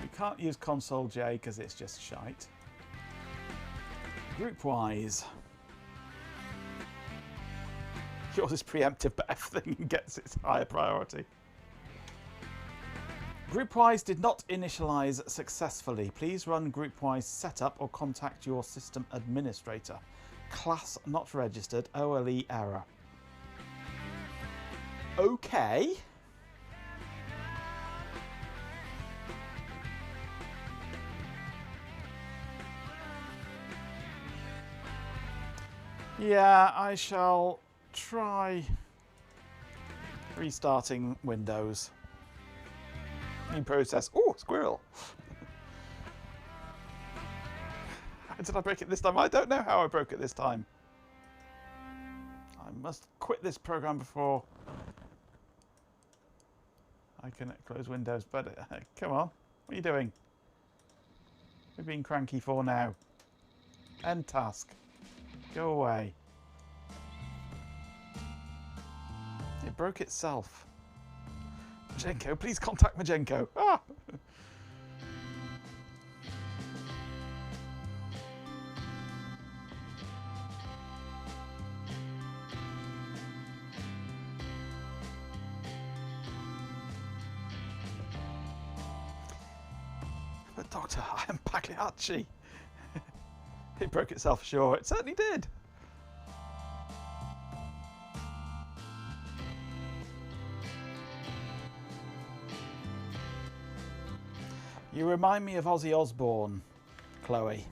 We can't use Console J because it's just shite. GroupWise. Yours is preemptive, but everything gets its higher priority. GroupWise did not initialize successfully. Please run GroupWise setup or contact your system administrator. Class not registered. OLE error. Okay. Yeah, I shall try restarting Windows. New process. Oh, squirrel. How did I break it this time? I don't know how I broke it this time. I must quit this program before I can close Windows. But come on, what are you doing? What are you being cranky for now? End task. Go away. It broke itself. Majenko, please contact Majenko. Ah! But Doctor, I am Pagliacci. It broke itself, sure. It certainly did. You remind me of Ozzy Osbourne, Chloe.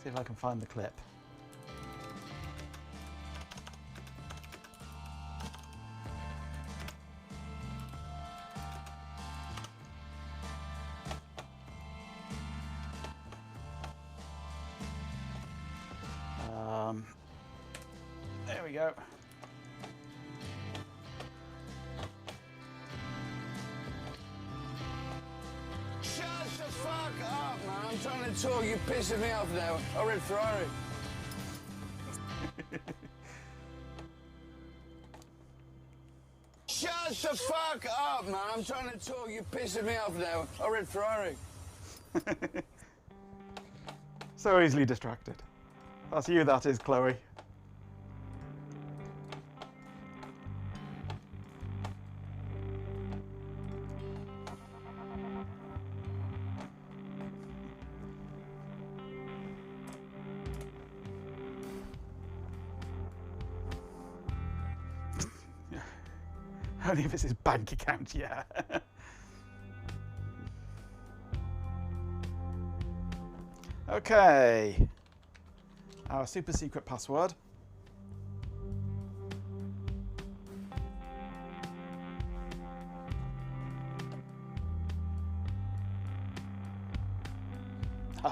See if I can find the clip. There we go. Shut the fuck up, man. I'm trying to talk. You're pissing me off now. I read Ferrari. Shut the fuck up, man. I'm trying to talk. You're pissing me off now. I read Ferrari. So easily distracted. That's you, that is, Chloe. Only if it's his bank account, yeah. Okay. Our super secret password.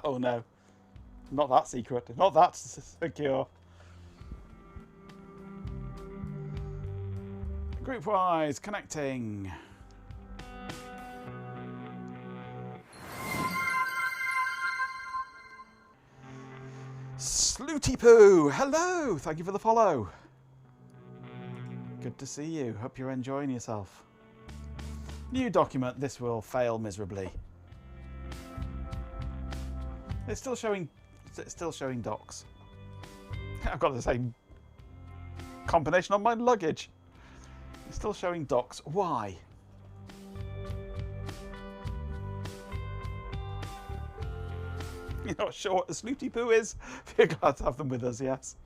Oh no. Not that secret. Not that secure. GroupWise connecting. Slooty Poo, hello! Thank you for the follow. Good to see you. Hope you're enjoying yourself. New document. This will fail miserably. It's still showing docs. I've got the same combination on my luggage. It's still showing docs. Why? You're not sure what a Slooty Poo is? We're glad to have them with us, yes.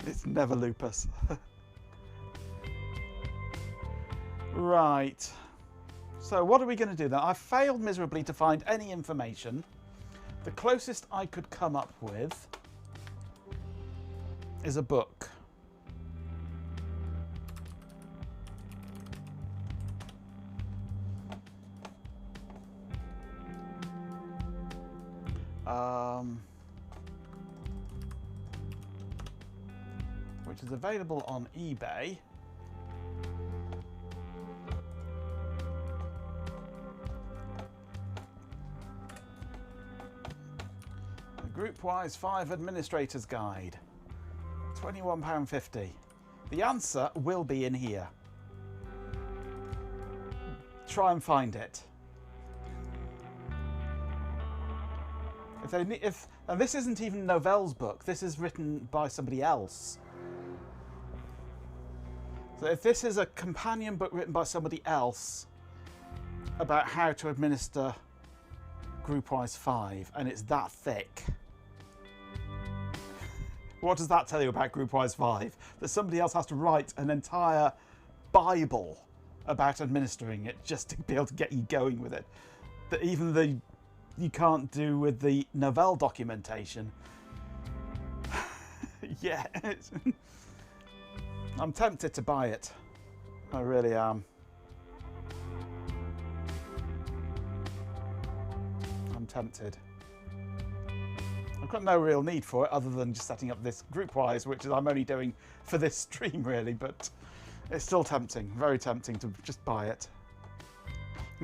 It's never lupus. Right. So what are we going to do then? I failed miserably to find any information. The closest I could come up with is a book. Which is available on eBay. The GroupWise 5 Administrator's Guide. £21.50. The answer will be in here. Try and find it. And this isn't even Novelle's book. This is written by somebody else. So if this is a companion book written by somebody else about how to administer GroupWise 5, and it's that thick, what does that tell you about GroupWise 5? That somebody else has to write an entire Bible about administering it just to be able to get you going with it. That even you can't do with the Novelle documentation. Yeah. I'm tempted to buy it. I really am. I'm tempted. I've got no real need for it other than just setting up this GroupWise, which I'm only doing for this stream really, but it's still tempting, very tempting to just buy it.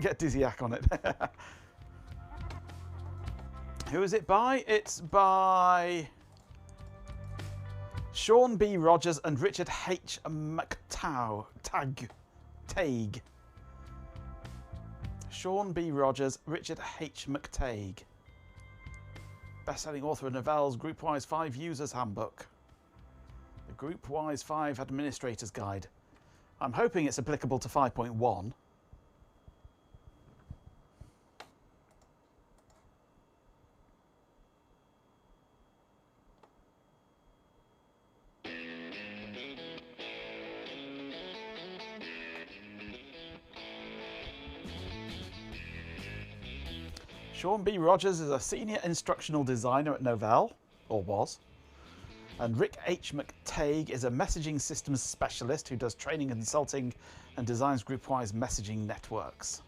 Get Dizziac on it. Who is it by? It's by Sean B. Rogers and Richard H. McTague. Sean B. Rogers, Richard H. McTague. Best-selling author of Novelle's GroupWise 5 Users Handbook. The GroupWise 5 Administrator's Guide. I'm hoping it's applicable to 5.1. Sean B. Rogers is a senior instructional designer at Novelle, or was. And Rick H. McTague is a messaging systems specialist who does training, consulting, and designs GroupWise messaging networks.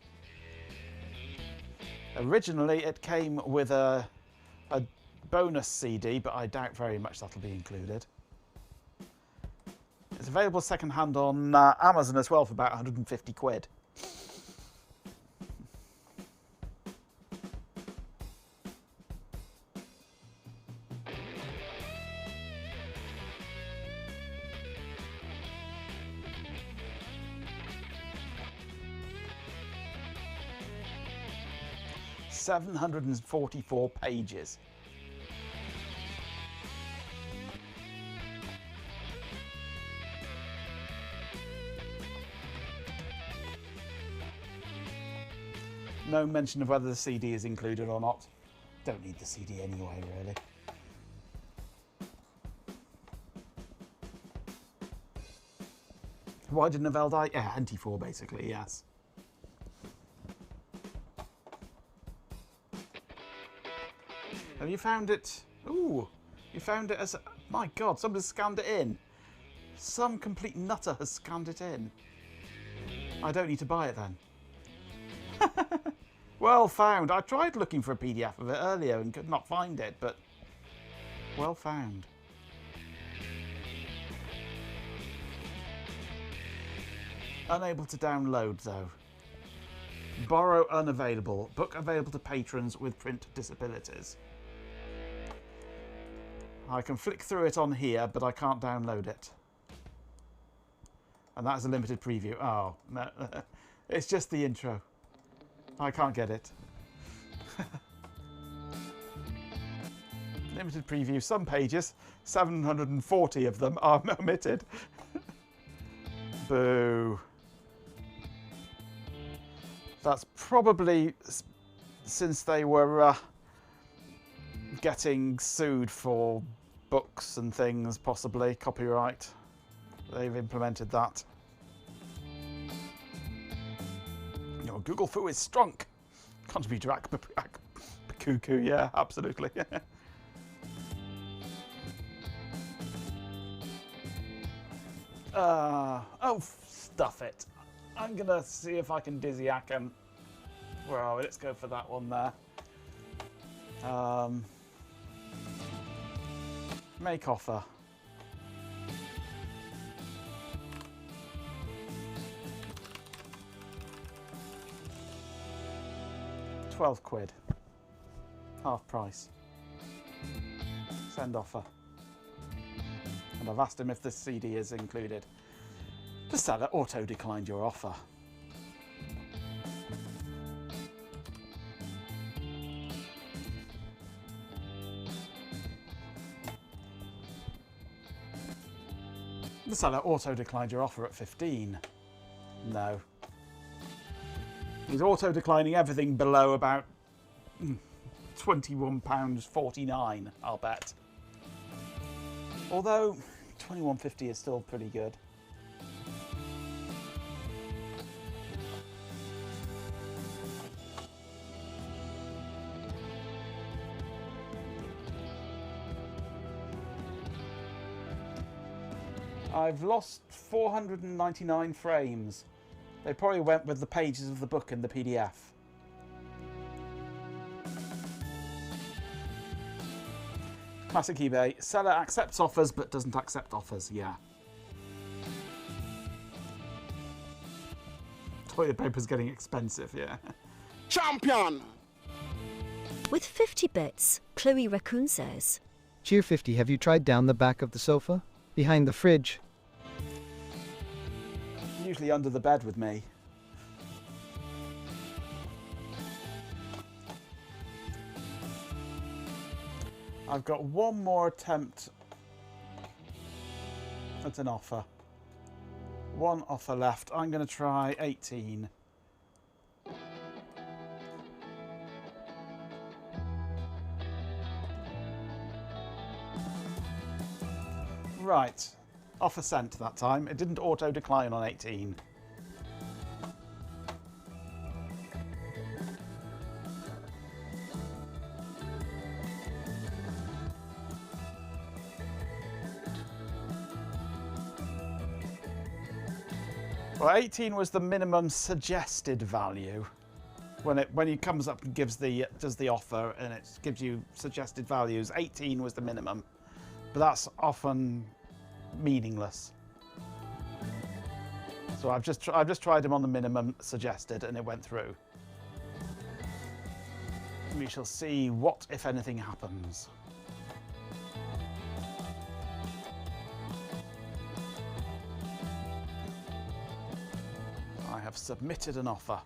Originally, it came with a bonus CD, but I doubt very much that'll be included. It's available second-hand on Amazon as well for about 150 quid. .744 pages. No mention of whether the CD is included or not. Don't need the CD anyway, really. Why did Novell die? Yeah, NT4 basically, yes. Have you found it? Ooh, you found it as... My God, somebody's scanned it in. Some complete nutter has scanned it in. I don't need to buy it then. Well found. I tried looking for a PDF of it earlier and could not find it, but well found. Unable to download though. Borrow unavailable. Book available to patrons with print disabilities. I can flick through it on here, but I can't download it. And that is a limited preview. Oh, no. It's just the intro. I can't get it. Limited preview. Some pages, 740 of them are omitted. Boo. That's probably since they were getting sued for books and things, possibly copyright. They've implemented that. Your Google Foo is strong. Contributor Cuckoo, yeah, absolutely. Oh, stuff it. I'm gonna see if I can dizzy hack him. Where are we? Let's go for that one there. Make offer. £12. Half price. Send offer. And I've asked him if this CD is included. The seller auto-declined your offer. The seller auto-declined your offer at 15. No. He's auto-declining everything below about £21.49, I'll bet. Although £21.50 is still pretty good. I've lost 499 frames. They probably went with the pages of the book and the PDF. Classic eBay. Seller accepts offers but doesn't accept offers. Yeah. Toilet paper's getting expensive, yeah. Champion! With 50 bits, Chloe Raccoon says, Cheer 50, have you tried down the back of the sofa? Behind the fridge? Usually under the bed with me. I've got one more attempt at an offer. One offer left. I'm going to try 18. Right. Offer sent that time. It didn't auto-decline on 18. Well, 18 was the minimum suggested value. When it comes up and does the offer and it gives you suggested values, 18 was the minimum. But that's often meaningless. So I've just tried them on the minimum suggested and it went through. We shall see what, if anything, happens. I have submitted an offer.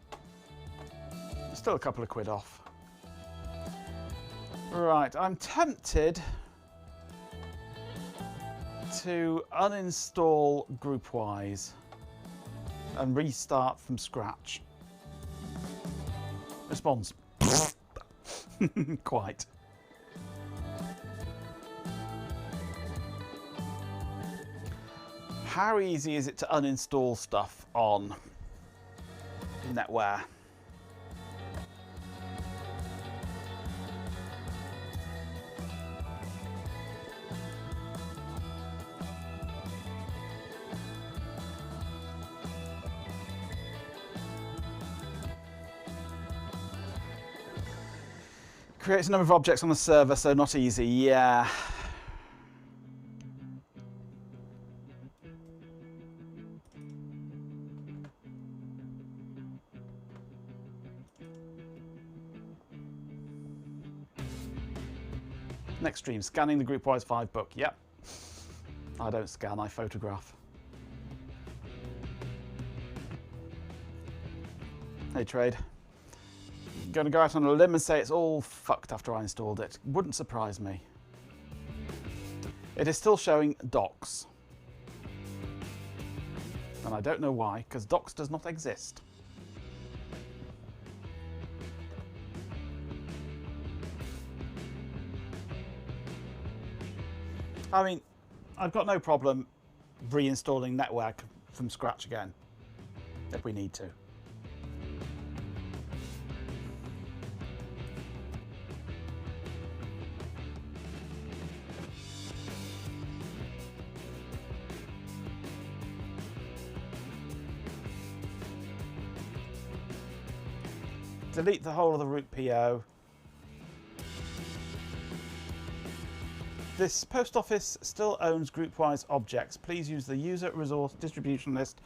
Still a couple of quid off. Right, I'm tempted to uninstall GroupWise and restart from scratch. Response. Quite. How easy is it to uninstall stuff on NetWare? Creates a number of objects on the server, so not easy. Yeah. Next stream, scanning the GroupWise 5 book. Yep. I don't scan, I photograph. Hey, Trade. Going to go out on a limb and say it's all fucked after I installed it. Wouldn't surprise me. It is still showing docs. And I don't know why, because docs does not exist. I mean, I've got no problem reinstalling NetWare from scratch again, if we need to. Delete the whole of the root PO. This post office still owns GroupWise objects. Please use the user resource distribution list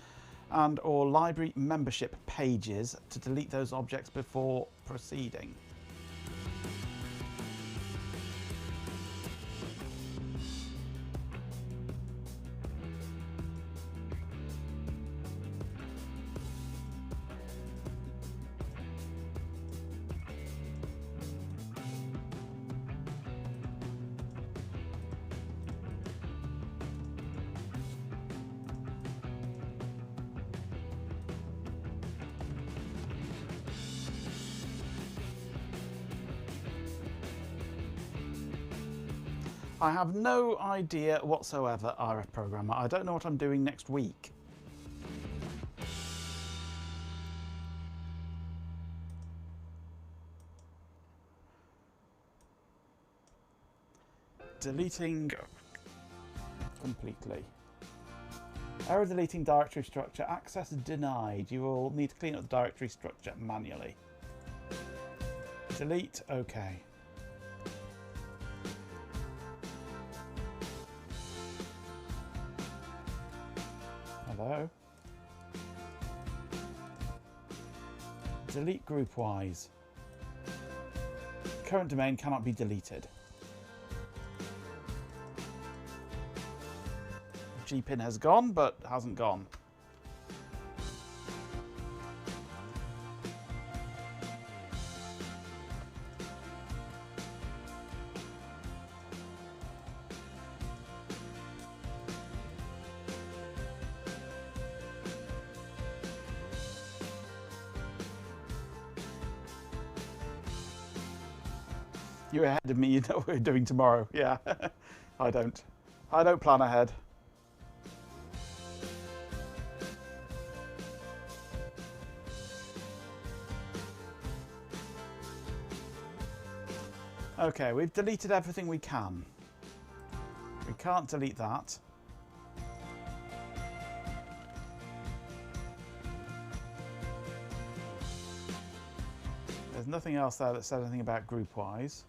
and or library membership pages to delete those objects before proceeding. I have no idea whatsoever, RF Programmer. I don't know what I'm doing next week. Deleting completely. Error deleting directory structure. Access denied. You will need to clean up the directory structure manually. Delete. OK. Hello. Delete GroupWise. Current domain cannot be deleted. GPIN has gone, but hasn't gone. You're ahead of me, you know what we're doing tomorrow. Yeah, I don't plan ahead. Okay, we've deleted everything we can. We can't delete that. There's nothing else there that said anything about GroupWise.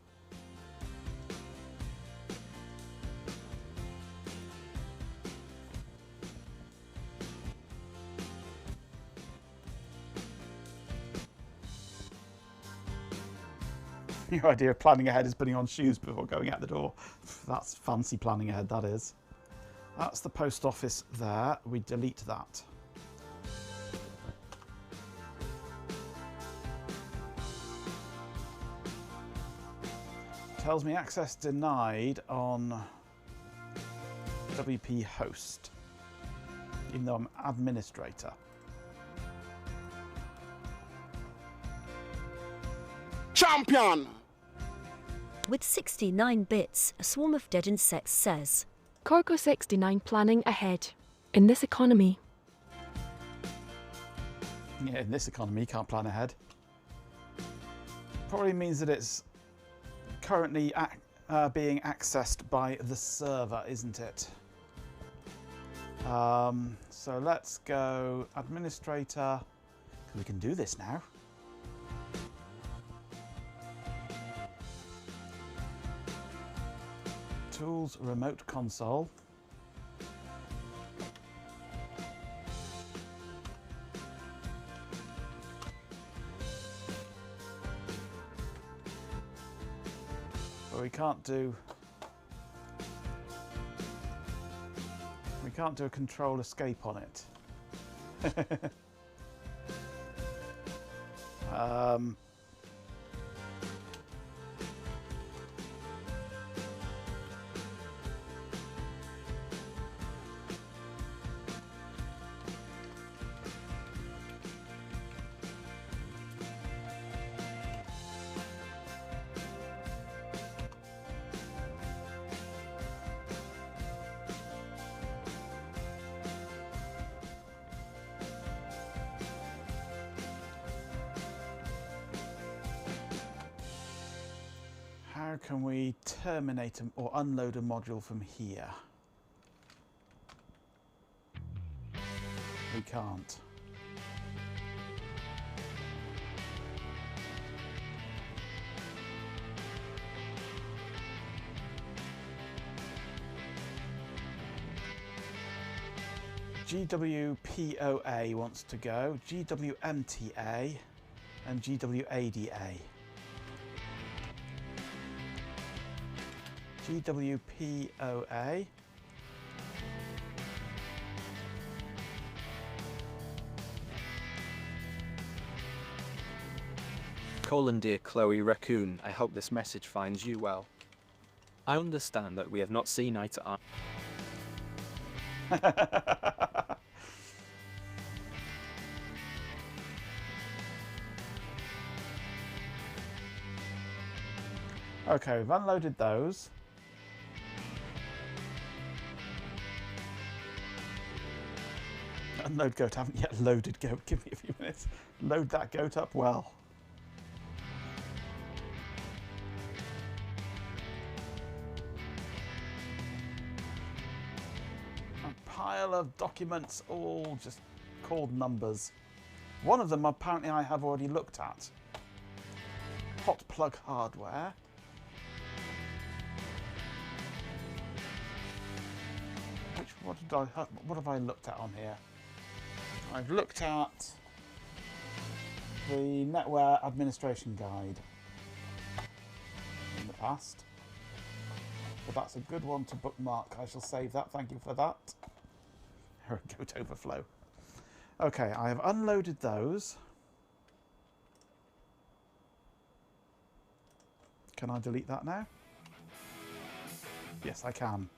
Your idea of planning ahead is putting on shoes before going out the door. That's fancy planning ahead, that is. That's the post office there. We delete that. Tells me access denied on WP host, even though I'm administrator. Champion! With 69 bits, a swarm of dead insects says, Corco 69 planning ahead. In this economy. Yeah, in this economy, you can't plan ahead. Probably means that it's currently being accessed by the server, isn't it? So let's go administrator, because we can do this now. Tools, remote console. But we can't do a control escape on it. How can we terminate or unload a module from here? We can't. GWPOA wants to go, GWMTA and GWADA. GWPOA. Colon, dear Chloe Raccoon, I hope this message finds you well. I understand that we have not seen eye to eye. Okay, we've unloaded those. Unload goat, I haven't yet loaded goat. Give me a few minutes. Load that goat up well. A pile of documents, all just called numbers. One of them apparently I have already looked at. Hot plug hardware. What have I looked at on here? I've looked at the NetWare administration guide in the past, but that's a good one to bookmark. I shall save that. Thank you for that. Goat overflow. Okay, I have unloaded those. Can I delete that now? Yes, I can.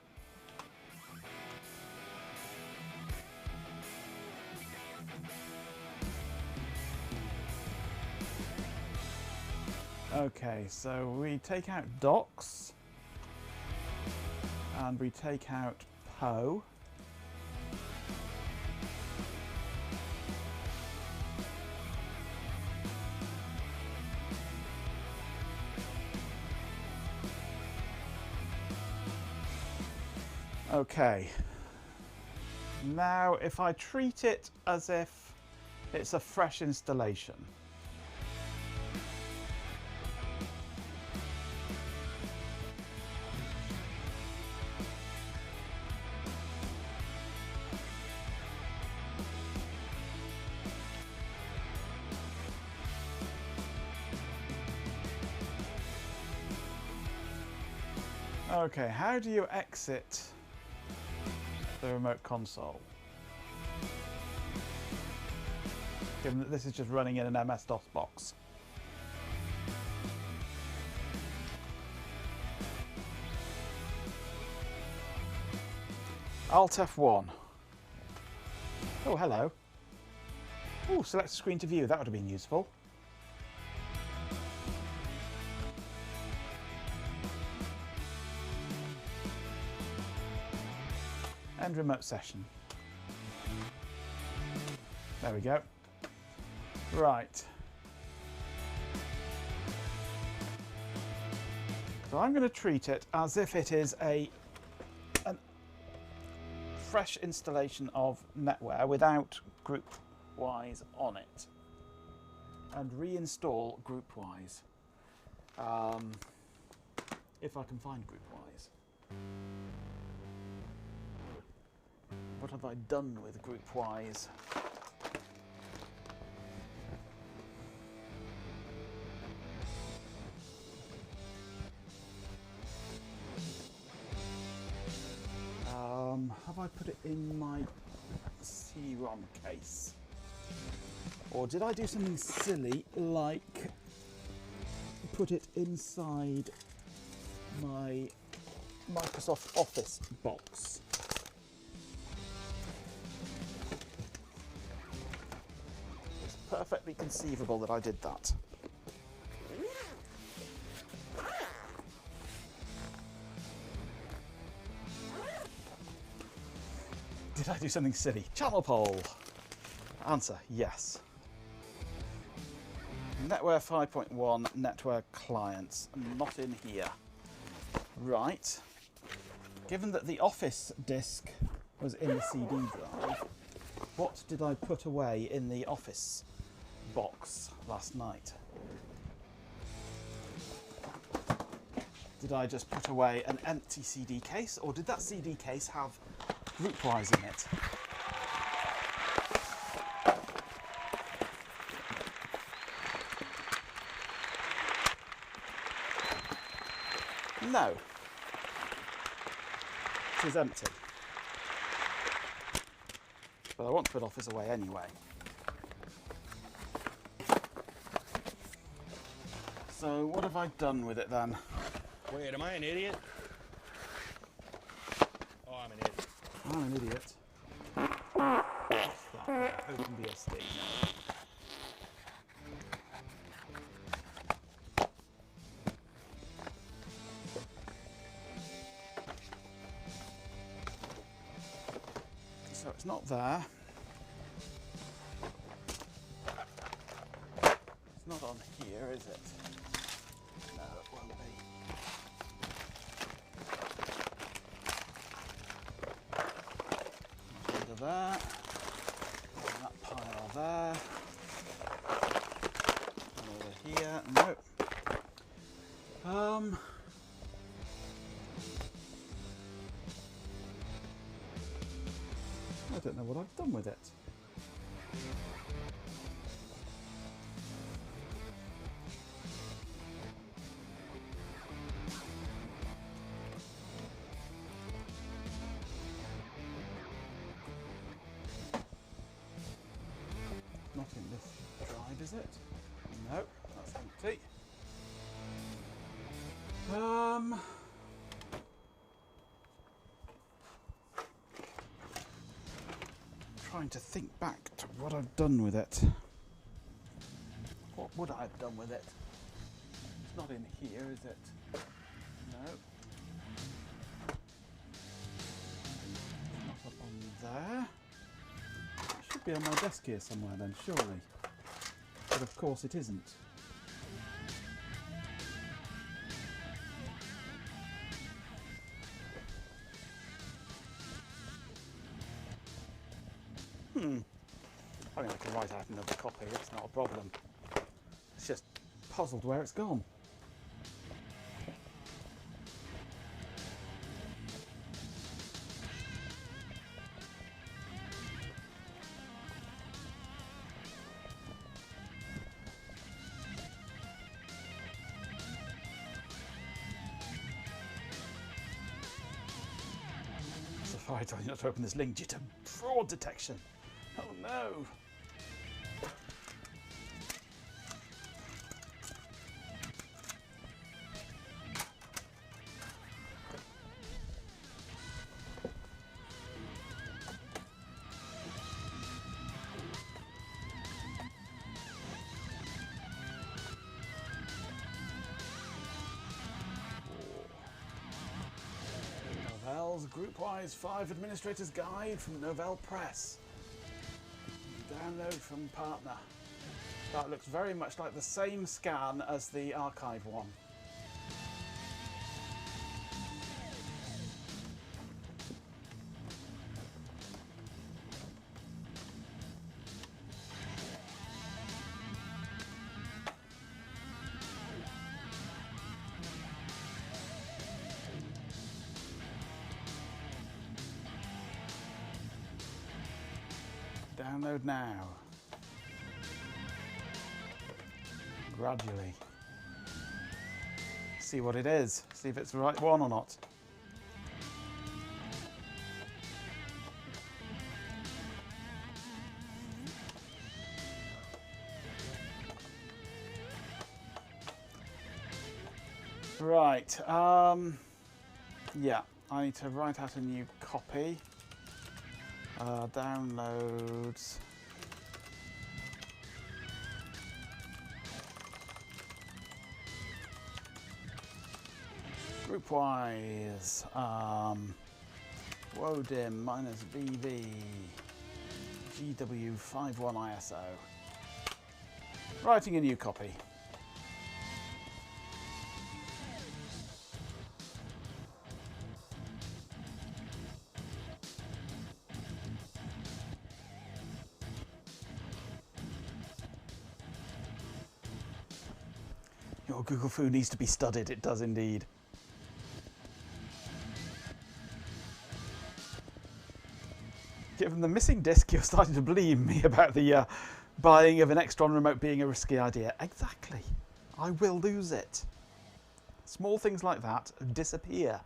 Okay, so we take out docs and we take out PO. Okay, now if I treat it as if it's a fresh installation. Okay, how do you exit the remote console? Given that this is just running in an MS-DOS box. Alt F1. Oh, hello. Oh, select screen to view. That would have been useful. End remote session. There we go. Right. So I'm going to treat it as if it is a fresh installation of NetWare without GroupWise on it, and reinstall GroupWise if I can find GroupWise. What have I done with GroupWise? Have I put it in my CD-ROM case? Or did I do something silly like put it inside my Microsoft Office box? It's perfectly conceivable that I did that. Did I do something silly? Channel poll. Answer, yes. NetWare 5.1, NetWare clients, not in here. Right. Given that the Office disk was in the CD drive, what did I put away in the Office box last night? Did I just put away an empty CD case, or did that CD case have GroupWise in it? No. It is empty. But I want to put Office away anyway. So what have I done with it then? Wait, am I an idiot? Oh, I'm an idiot. I'm an idiot. What's that? OpenBSD. So it's not there. It's not on here, is it? No, it won't be. Under there. And that pile there. And over here. Nope. I don't know what I've done with it. Not in this drive, is it? No, that's empty. Trying to think back to what I've done with it. What would I have done with it? It's not in here, is it? No. Not up on there. It should be on my desk here somewhere then, surely. But of course it isn't. I mean, I can write out another copy, it's not a problem. It's just puzzled where it's gone. Safari told you not to open this link due to fraud detection. Oh no! Novell's GroupWise 5 Administrator's Guide from Novell Press. Download from partner. That looks very much like the same scan as the archive one. Download now. Gradually. See what it is. See if it's the right one or not. Right. Yeah, I need to write out a new copy. Downloads. GroupWise. WODIM minus VV. GW51 ISO. Writing a new copy. Your Google Foo needs to be studied, it does indeed. Given the missing disk, you're starting to believe me about the buying of an Extron remote being a risky idea. Exactly. I will lose it. Small things like that disappear.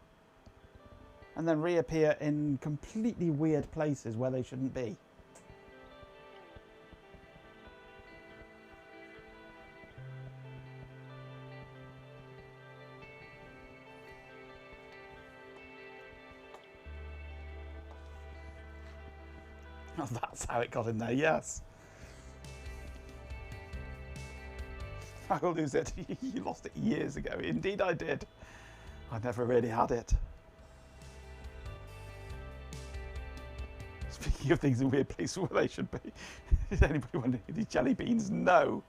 And then reappear in completely weird places where they shouldn't be. That's how it got in there, yes. I will lose it. You lost it years ago. Indeed I did. I never really had it. Speaking of things in weird places where they should be. Is anybody wondering these jelly beans? No.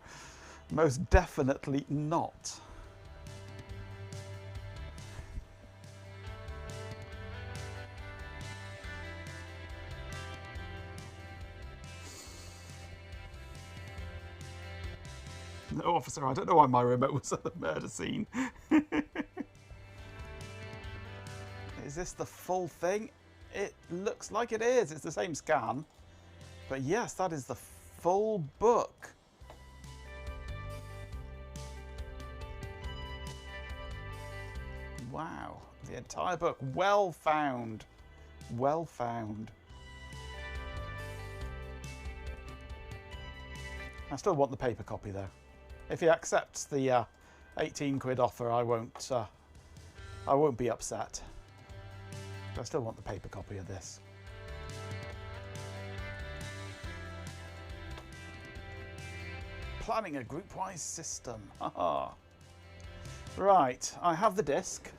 Most definitely not. No, officer, I don't know why my remote was at the murder scene. Is this the full thing? It looks like it is. It's the same scan. But yes, that is the full book. Wow. The entire book. Well found. Well found. I still want the paper copy though. If he accepts the 18 quid offer, I won't be upset. But I still want the paper copy of this. Planning a GroupWise system. Haha. Right, I have the disk.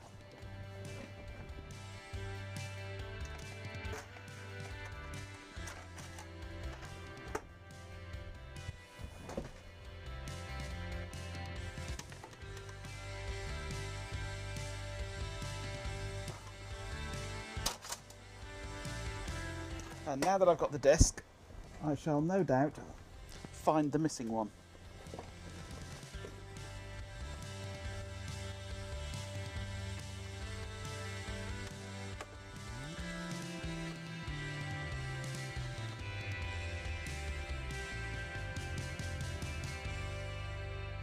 And now that I've got the disc, I shall no doubt find the missing one.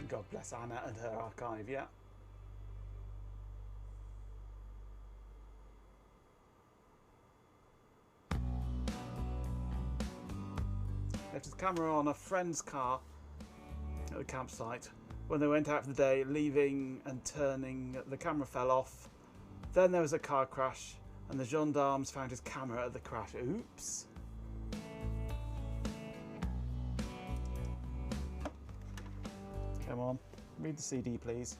God bless Anna and her archive, yeah. Left his camera on a friend's car at the campsite. When they went out for the day, leaving and turning, the camera fell off. Then there was a car crash and the gendarmes found his camera at the crash. Oops. Come on, read the CD, please.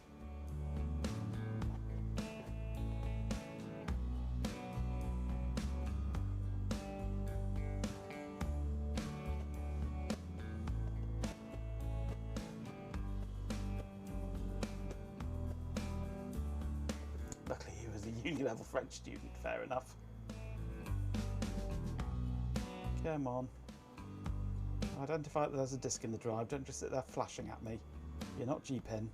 uni level French student, fair enough. Come on. Identify that there's a disk in the drive, don't just sit there flashing at me. You're not G-Pin.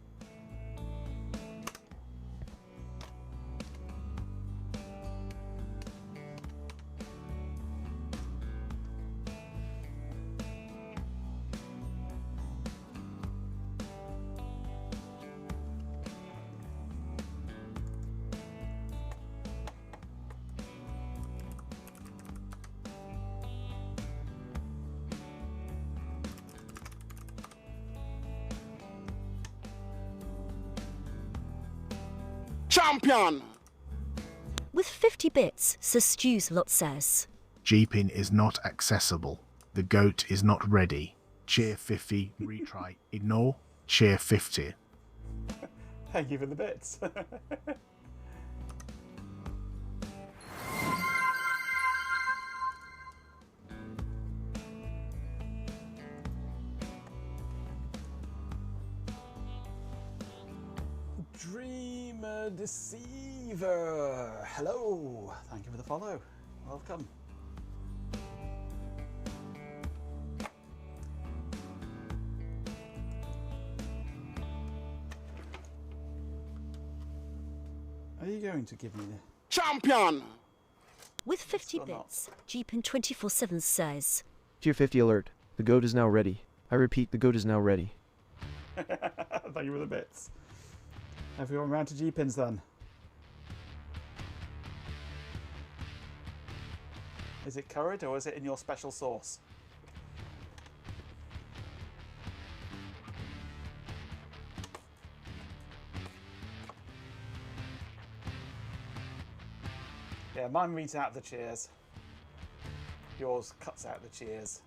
Champion! With 50 bits, Sir Stew's lot says. Jeepin is not accessible. The goat is not ready. Cheer 50, retry. Ignore. Cheer 50. Thank you for the bits. Dreamer Deceiver. Hello. Thank you for the follow. Welcome. Are you going to give me the champion? With 50 bits, Jeepin 24/7 says. Tier 50 alert. The goat is now ready. I repeat, the goat is now ready. Thank you for the bits. Everyone round to G-Pins then. Is it curried or is it in your special sauce? Yeah, mine reads out the cheers. Yours cuts out the cheers.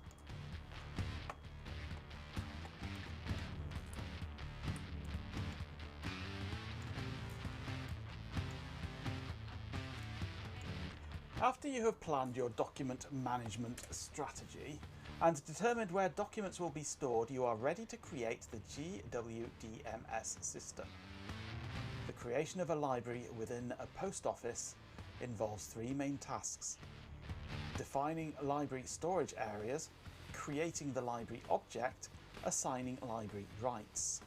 After you have planned your document management strategy and determined where documents will be stored, you are ready to create the GWDMS system. The creation of a library within a post office involves three main tasks: defining library storage areas, creating the library object, assigning library rights.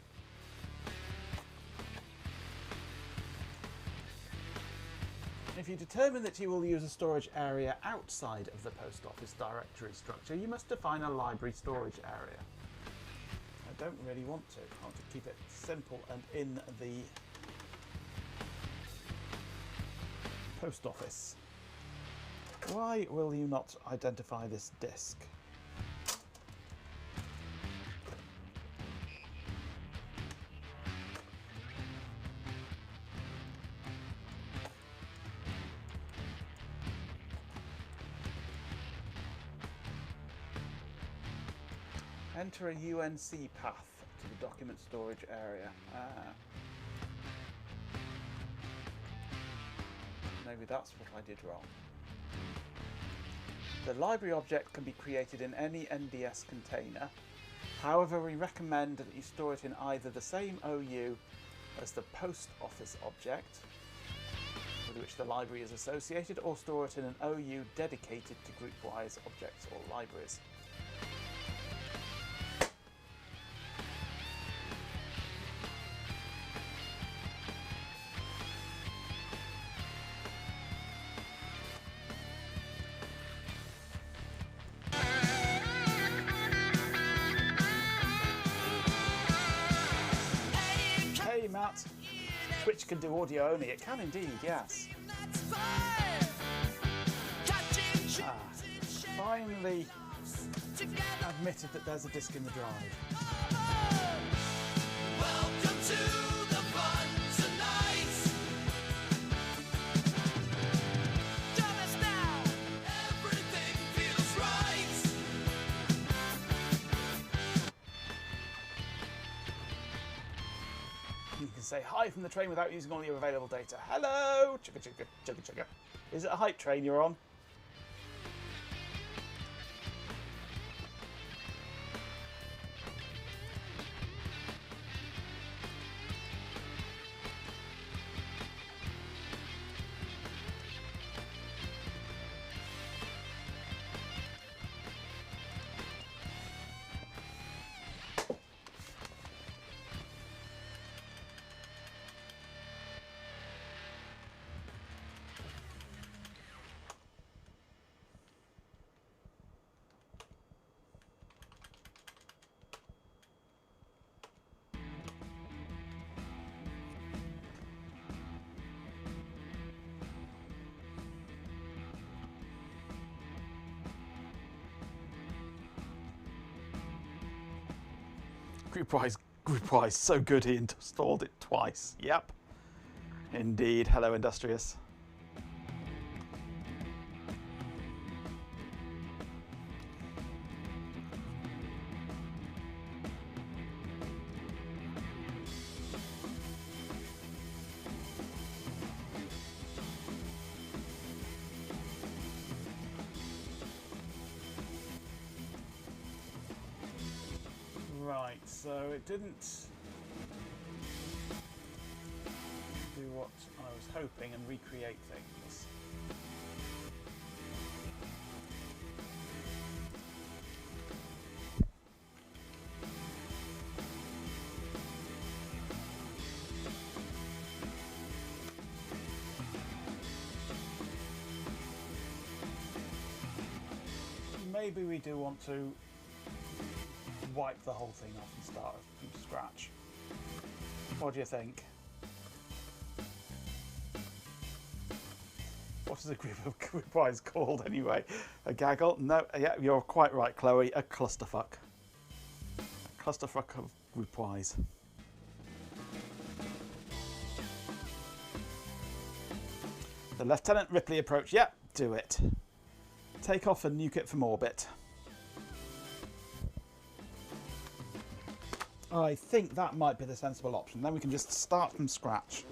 If you determine that you will use a storage area outside of the post office directory structure, you must define a library storage area. I don't really want to. I want to keep it simple and in the post office. Why will you not identify this disk? Enter a UNC path to the document storage area. Maybe that's what I did wrong. The library object can be created in any NDS container. However, we recommend that you store it in either the same OU as the post office object with which the library is associated, or store it in an OU dedicated to GroupWise objects or libraries. Twitch can do audio only. It can indeed, yes. Finally admitted that there's a disk in the drive. Welcome to the fun tonight. Join us now. Everything feels right. You can say hi from the train without using all your available data. Hello! Chugga chugga chugga chugga. Is it a hype train you're on? GroupWise, so good he installed it twice. Yep. Indeed. Hello, Industrious. Right, so it didn't do what I was hoping and recreate things. Maybe we do want to wipe the whole thing off and start from scratch. What do you think? What is a group of GroupWise called anyway? A gaggle? No, yeah, you're quite right, Chloe. A clusterfuck. A clusterfuck of GroupWise. The Lieutenant Ripley approach. Yep, do it. Take off and nuke it from orbit. I think that might be the sensible option. Then we can just start from scratch.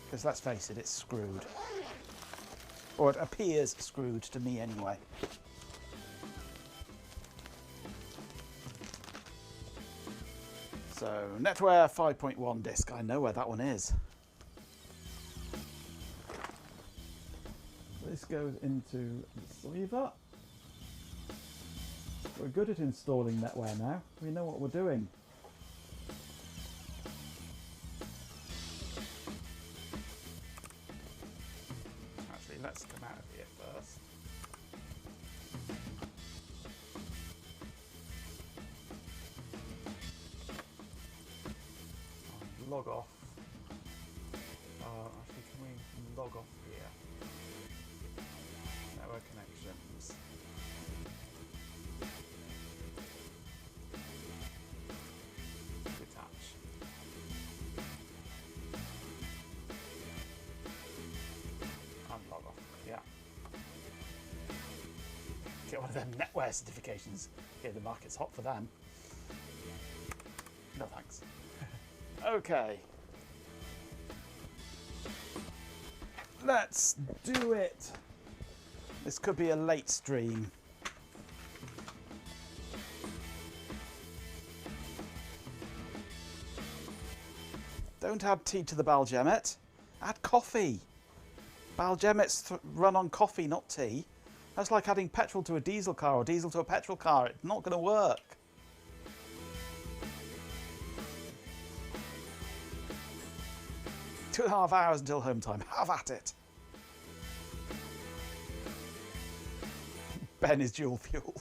Because let's face it, it's screwed. Or it appears screwed to me anyway. So, NetWare 5.1 disk. I know where that one is. This goes into the sleever. We're good at installing NetWare now. We know what we're doing. Actually, let's come out of here first. Log off. Actually, can we log off here? Network connections. Get one of them NetWare certifications. Okay, the market's hot for them. No thanks. Okay. Let's do it. This could be a late stream. Don't add tea to the Balgemet. Add coffee. Balgemets run on coffee, not tea. That's like adding petrol to a diesel car or diesel to a petrol car. It's not going to work. Two and a half hours until home time. Have at it. Ben is dual fuel.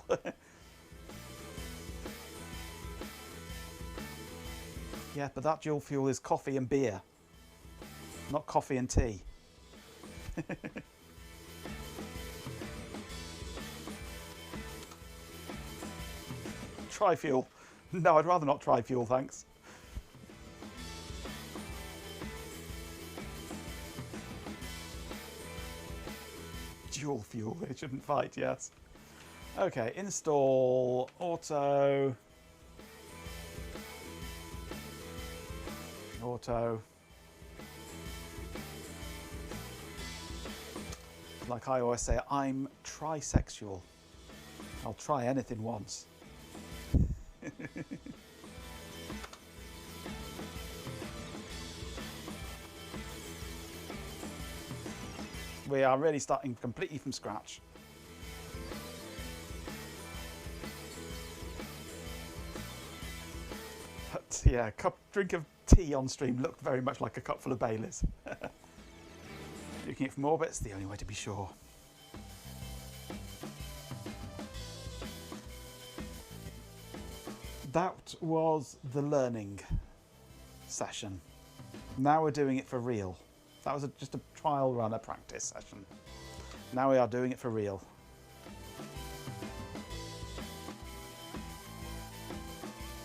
Yeah, but that dual fuel is coffee and beer, not coffee and tea. Tri-fuel. No, I'd rather not tri-fuel, thanks. Dual fuel, they shouldn't fight, yes. Okay, install auto. Auto. Like I always say, I'm trisexual. I'll try anything once. We are really starting completely from scratch. But yeah, drink of tea on stream looked very much like a cup full of Baileys. Looking it from orbit's the only way to be sure. That was the learning session. Now we're doing it for real. That was just a trial run, a practice session. Now we are doing it for real.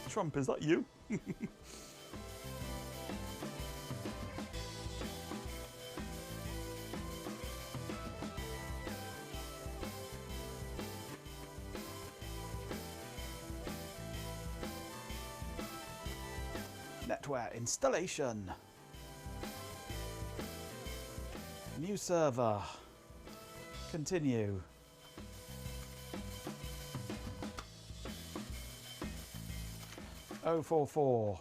Trump, is that you? Netware installation. New server. Continue. .044.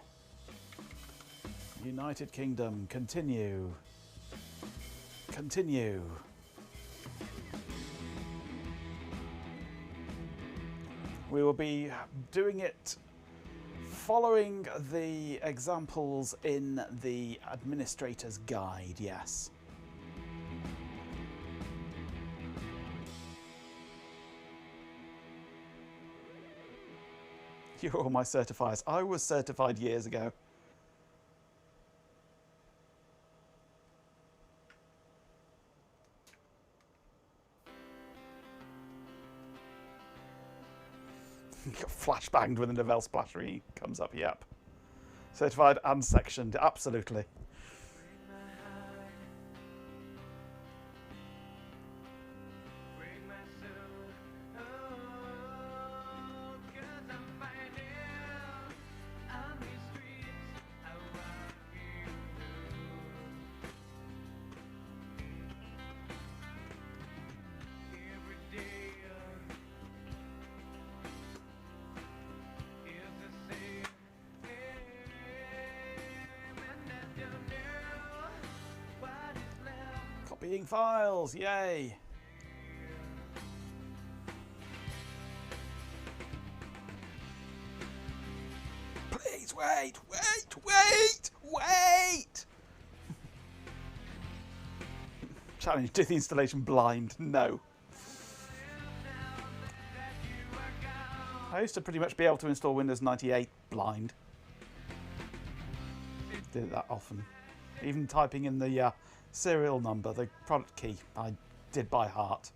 United Kingdom. Continue. Continue. We will be doing it following the examples in the administrator's guide, yes. You're all my certifiers. I was certified years ago. You got flashbanged when the Novell splattery comes up, yep. Certified and sectioned, absolutely. Copying files, yay! Please wait, wait! Challenge, do the installation blind. No. I used to pretty much be able to install Windows 98 blind. Did it that often. Even typing in the serial number, the product key, I did by heart.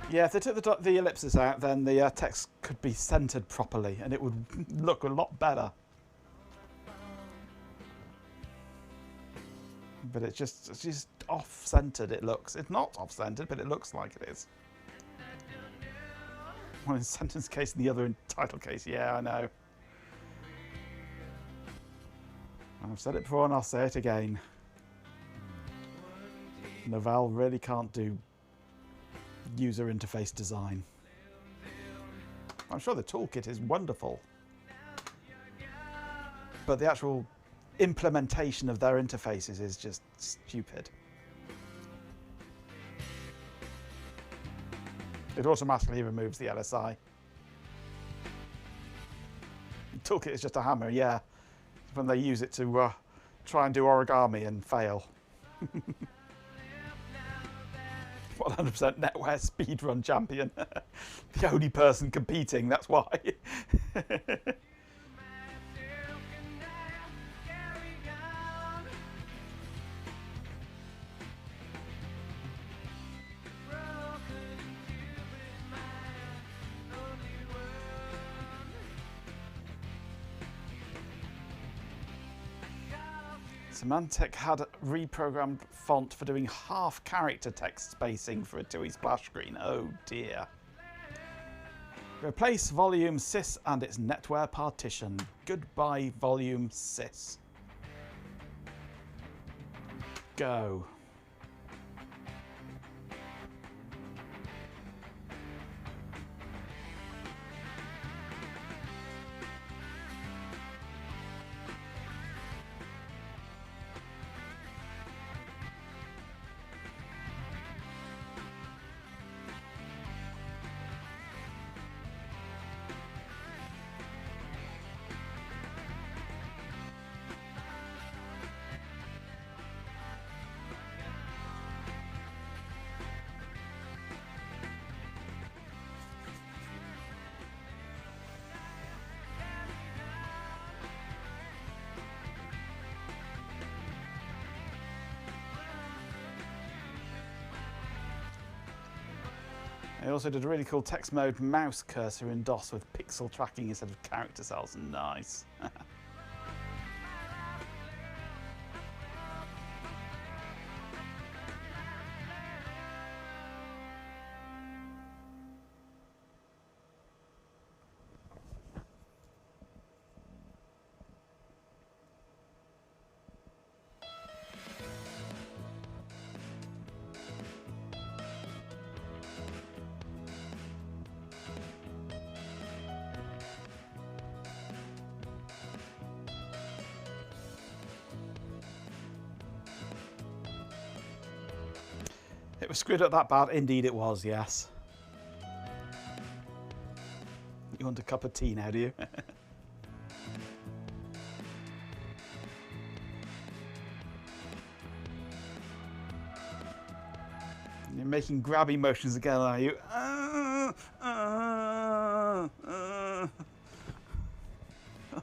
Yeah, if they took the ellipses out, then the text could be centered properly and it would look a lot better. But it's just off-centered, it looks. It's not off-centered, but it looks like it is. One in sentence case and the other in title case. Yeah, I know. I've said it before and I'll say it again. Novell really can't do user interface design. I'm sure the toolkit is wonderful, but the actual implementation of their interfaces is just stupid. It automatically removes the LSI. The toolkit is just a hammer, yeah, when they use it to try and do origami and fail. 100% Netware speedrun champion. The only person competing, that's why. Symantec had reprogrammed font for doing half character text spacing for a TUI splash screen. Oh dear. Replace volume sys and its netware partition. Goodbye volume sys. Go. I also did a really cool text mode mouse cursor in DOS with pixel tracking instead of character cells. Nice. It was screwed up that bad. Indeed it was, yes. You want a cup of tea now, do you? You're making grabby motions again, are you? I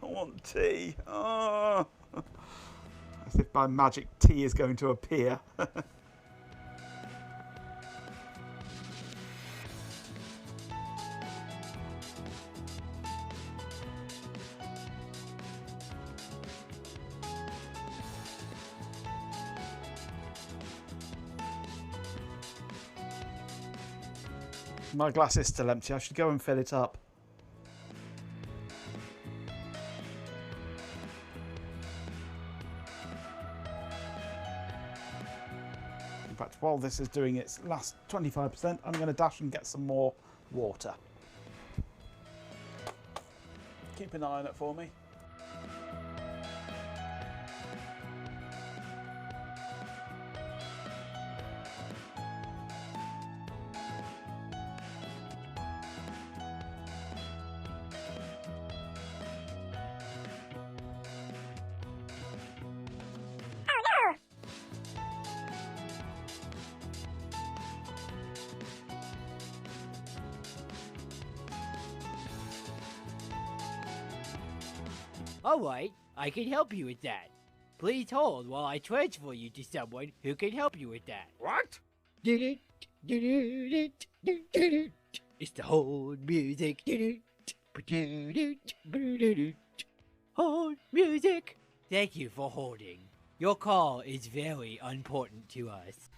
want tea. As if by magic tea is going to appear. My glass is still empty. I should go and fill it up. In fact, while this is doing its last 25%, I'm going to dash and get some more water. Keep an eye on it for me. Alright, I can help you with that. Please hold while I transfer you to someone who can help you with that. What? It's the hold music. Hold music. Thank you for holding. Your call is very important to us.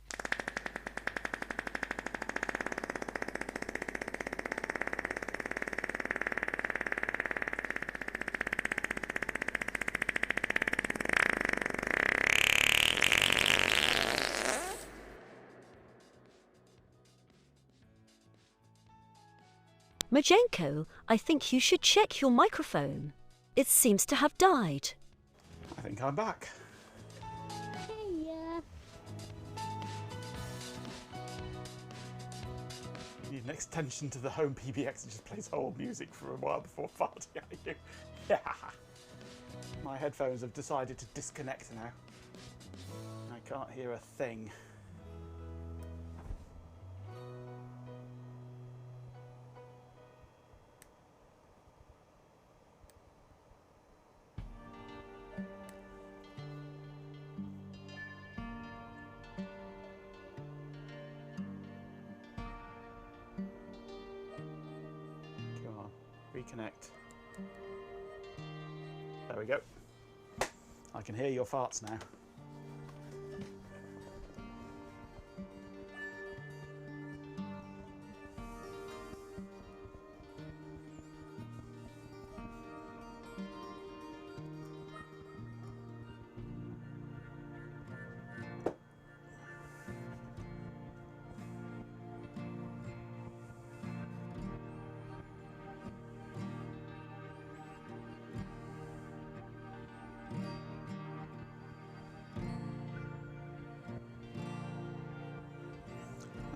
Majenko, I think you should check your microphone. It seems to have died. I think I'm back. You need an extension to the home PBX that just plays hold music for a while before farting at you. Yeah. My headphones have decided to disconnect now. I can't hear a thing. Reconnect. There we go. I can hear your farts now.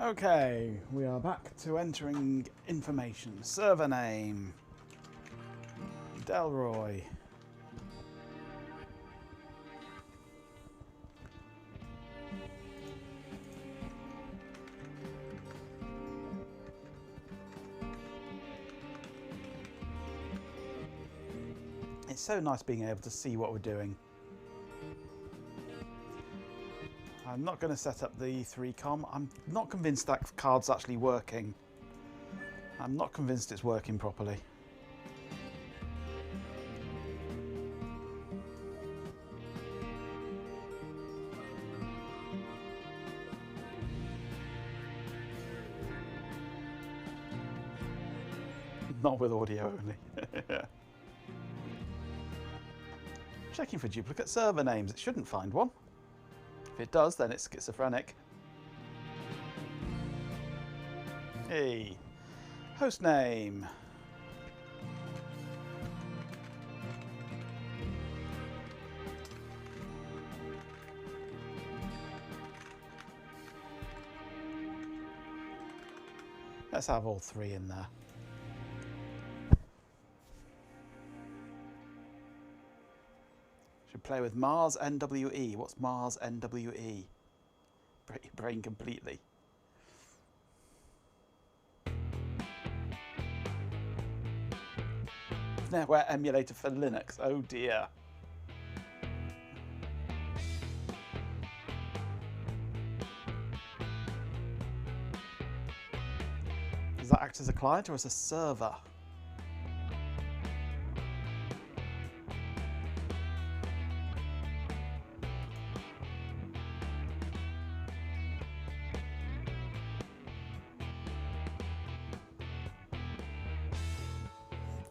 Okay, we are back to entering information. Server name, Delroy. It's so nice being able to see what we're doing. I'm not going to set up the 3Com. I'm not convinced that card's actually working. I'm not convinced it's working properly. Not with audio only. Checking for duplicate server names. It shouldn't find one. If it does, then it's schizophrenic. Hey, host name. Let's have all three in there. Should play with Mars NWE. What's Mars NWE? Brain completely. Netware emulator for Linux. Oh dear. Does that act as a client or as a server?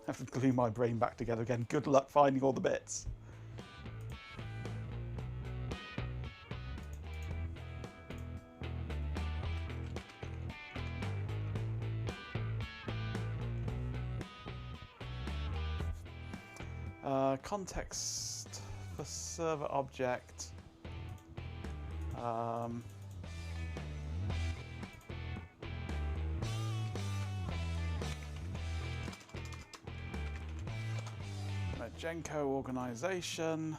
I have to glue my brain back together again. Good luck finding all the bits. Context for server object. Genco organization.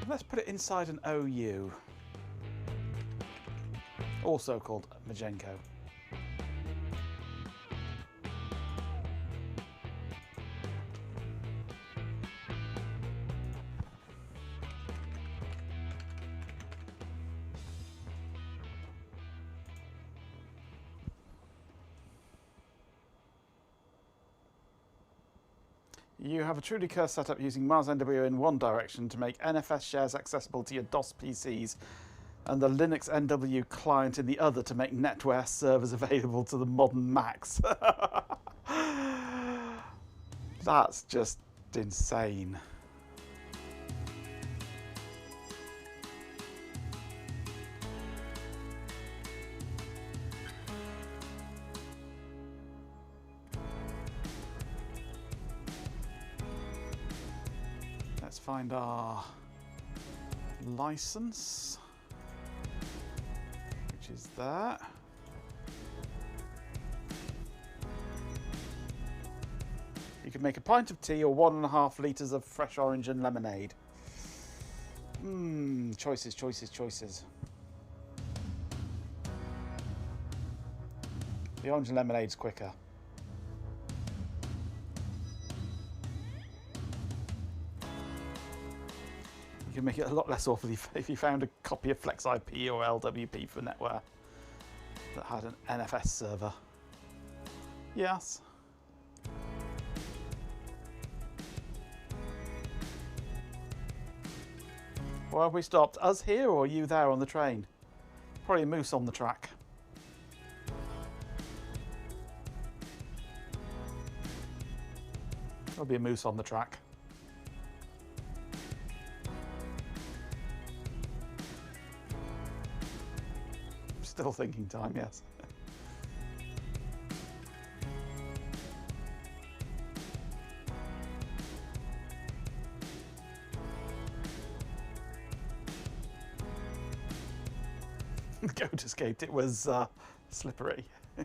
Let's put it inside an OU, also called Magenco. You have a truly cursed setup using Mars NW in one direction to make NFS shares accessible to your DOS PCs and the Linux NW client in the other to make NetWare servers available to the modern Macs. That's just insane. Let's find our license, which is there. You can make a pint of tea or 1.5 litres of fresh orange and lemonade. Choices, choices, choices. The orange and lemonade's quicker. You can make it a lot less awful if you found a copy of Flex IP or LWP for NetWare that had an NFS server. Yes. Where have we stopped? Us here or you there on the train? Probably a moose on the track. There'll be a moose on the track. Still thinking time, yes. Goat escaped. It was slippery. A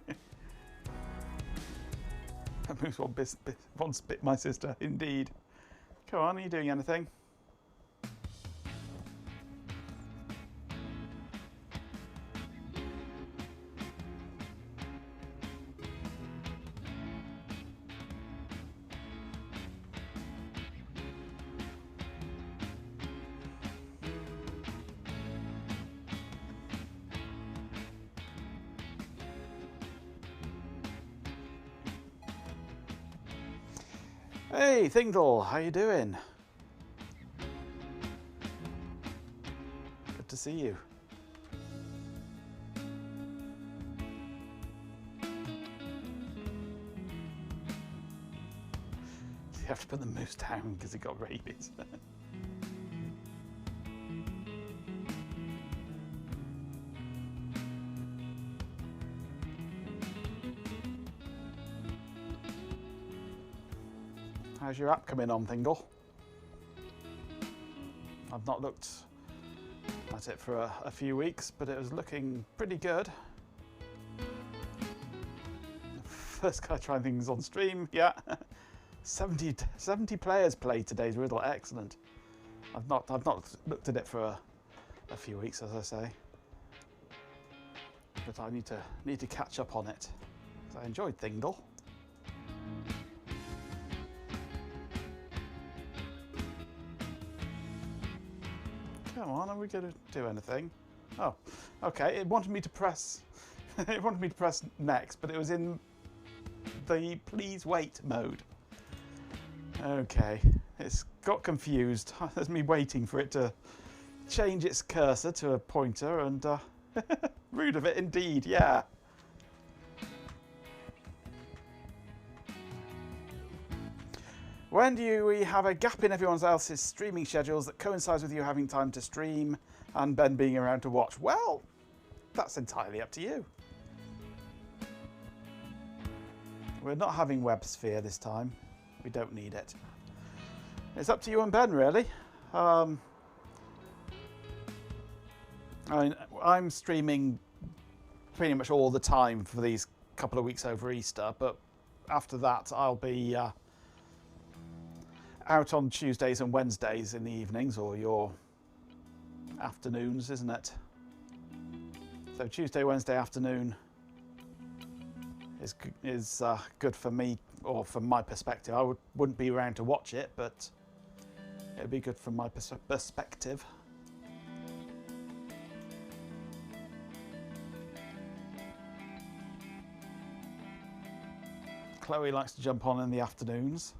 moose once bit my sister, indeed. Come on, are you doing anything? Hey, Thingdall, how you doing? Good to see you. You have to put the moose down because he got rabies. How's your app coming on, Thingdall? I've not looked at it for a few weeks, but it was looking pretty good. First guy trying things on stream, yeah. 70 players played today's riddle, excellent. I've not looked at it for a few weeks, as I say, but I need to catch up on it. So I enjoyed Thingdall. Come on, are we going to do anything? Oh, okay. It wanted me to press. It wanted me to press next, but it was in the please wait mode. Okay, it's got confused. There's me waiting for it to change its cursor to a pointer, and rude of it indeed. Yeah. When do we have a gap in everyone else's streaming schedules that coincides with you having time to stream and Ben being around to watch? Well, that's entirely up to you. We're not having WebSphere this time. We don't need it. It's up to you and Ben, really. I mean, I'm streaming pretty much all the time for these couple of weeks over Easter, but after that I'll be out on Tuesdays and Wednesdays in the evenings, or your afternoons, isn't it? So Tuesday, Wednesday afternoon is good for me, or from my perspective. I wouldn't be around to watch it, but it'd be good from my perspective. Chloe likes to jump on in the afternoons.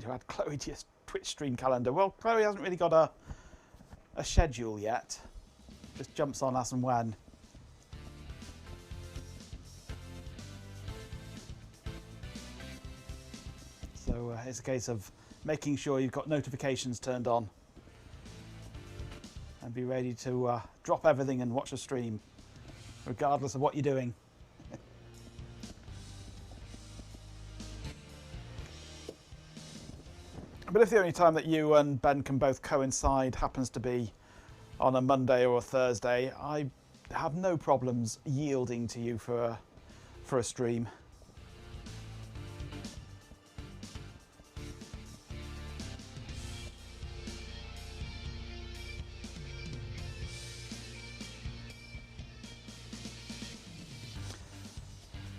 To add Chloe to your Twitch stream calendar. Well, Chloe hasn't really got a schedule yet. Just jumps on as and when. So it's a case of making sure you've got notifications turned on and be ready to drop everything and watch a stream, regardless of what you're doing. But if the only time that you and Ben can both coincide happens to be on a Monday or a Thursday, I have no problems yielding to you for a stream.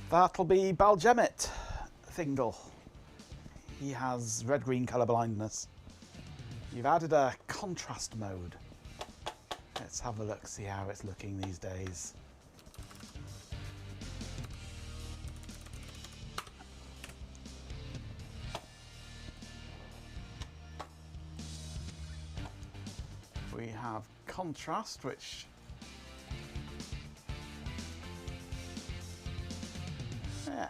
That'll be Balgemit Thingdall. He has red-green colour blindness. You've added a contrast mode. Let's have a look, see how it's looking these days. We have contrast, which yeah.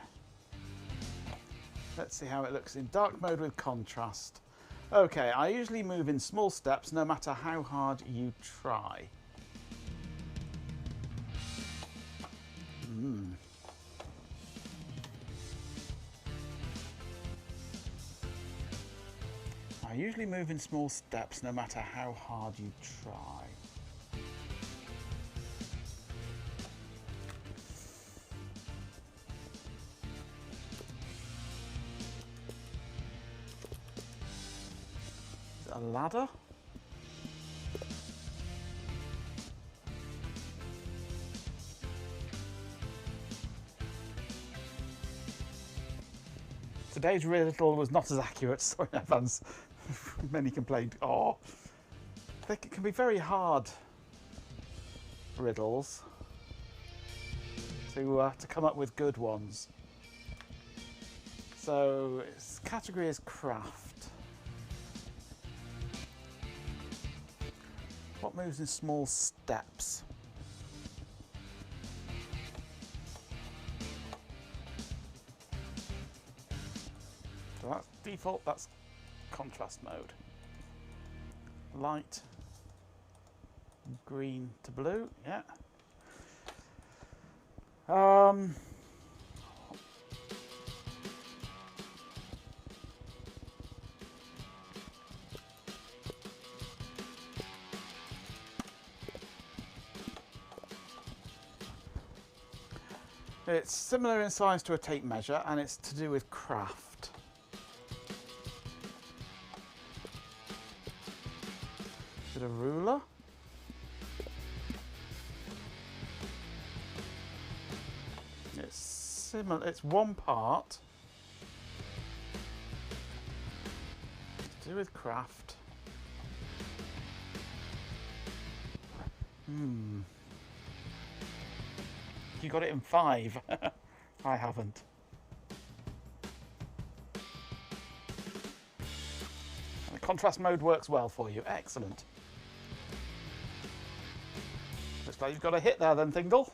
Let's see how it looks in dark mode with contrast. Okay, I usually move in small steps no matter how hard you try. I usually move in small steps no matter how hard you try. Is it a ladder? Today's riddle was not as accurate. Sorry, Evans. Many complained. Oh, they can be very hard riddles to come up with good ones. So its category is craft. What moves in small steps? So that's default, that's contrast mode. Light, green to blue, yeah. It's similar in size to a tape measure, and it's to do with craft. Is it a ruler? It's similar. It's one part. It's to do with craft. You got it in 5. I haven't. And the contrast mode works well for you. Excellent. Looks like you've got a hit there then, Thingle.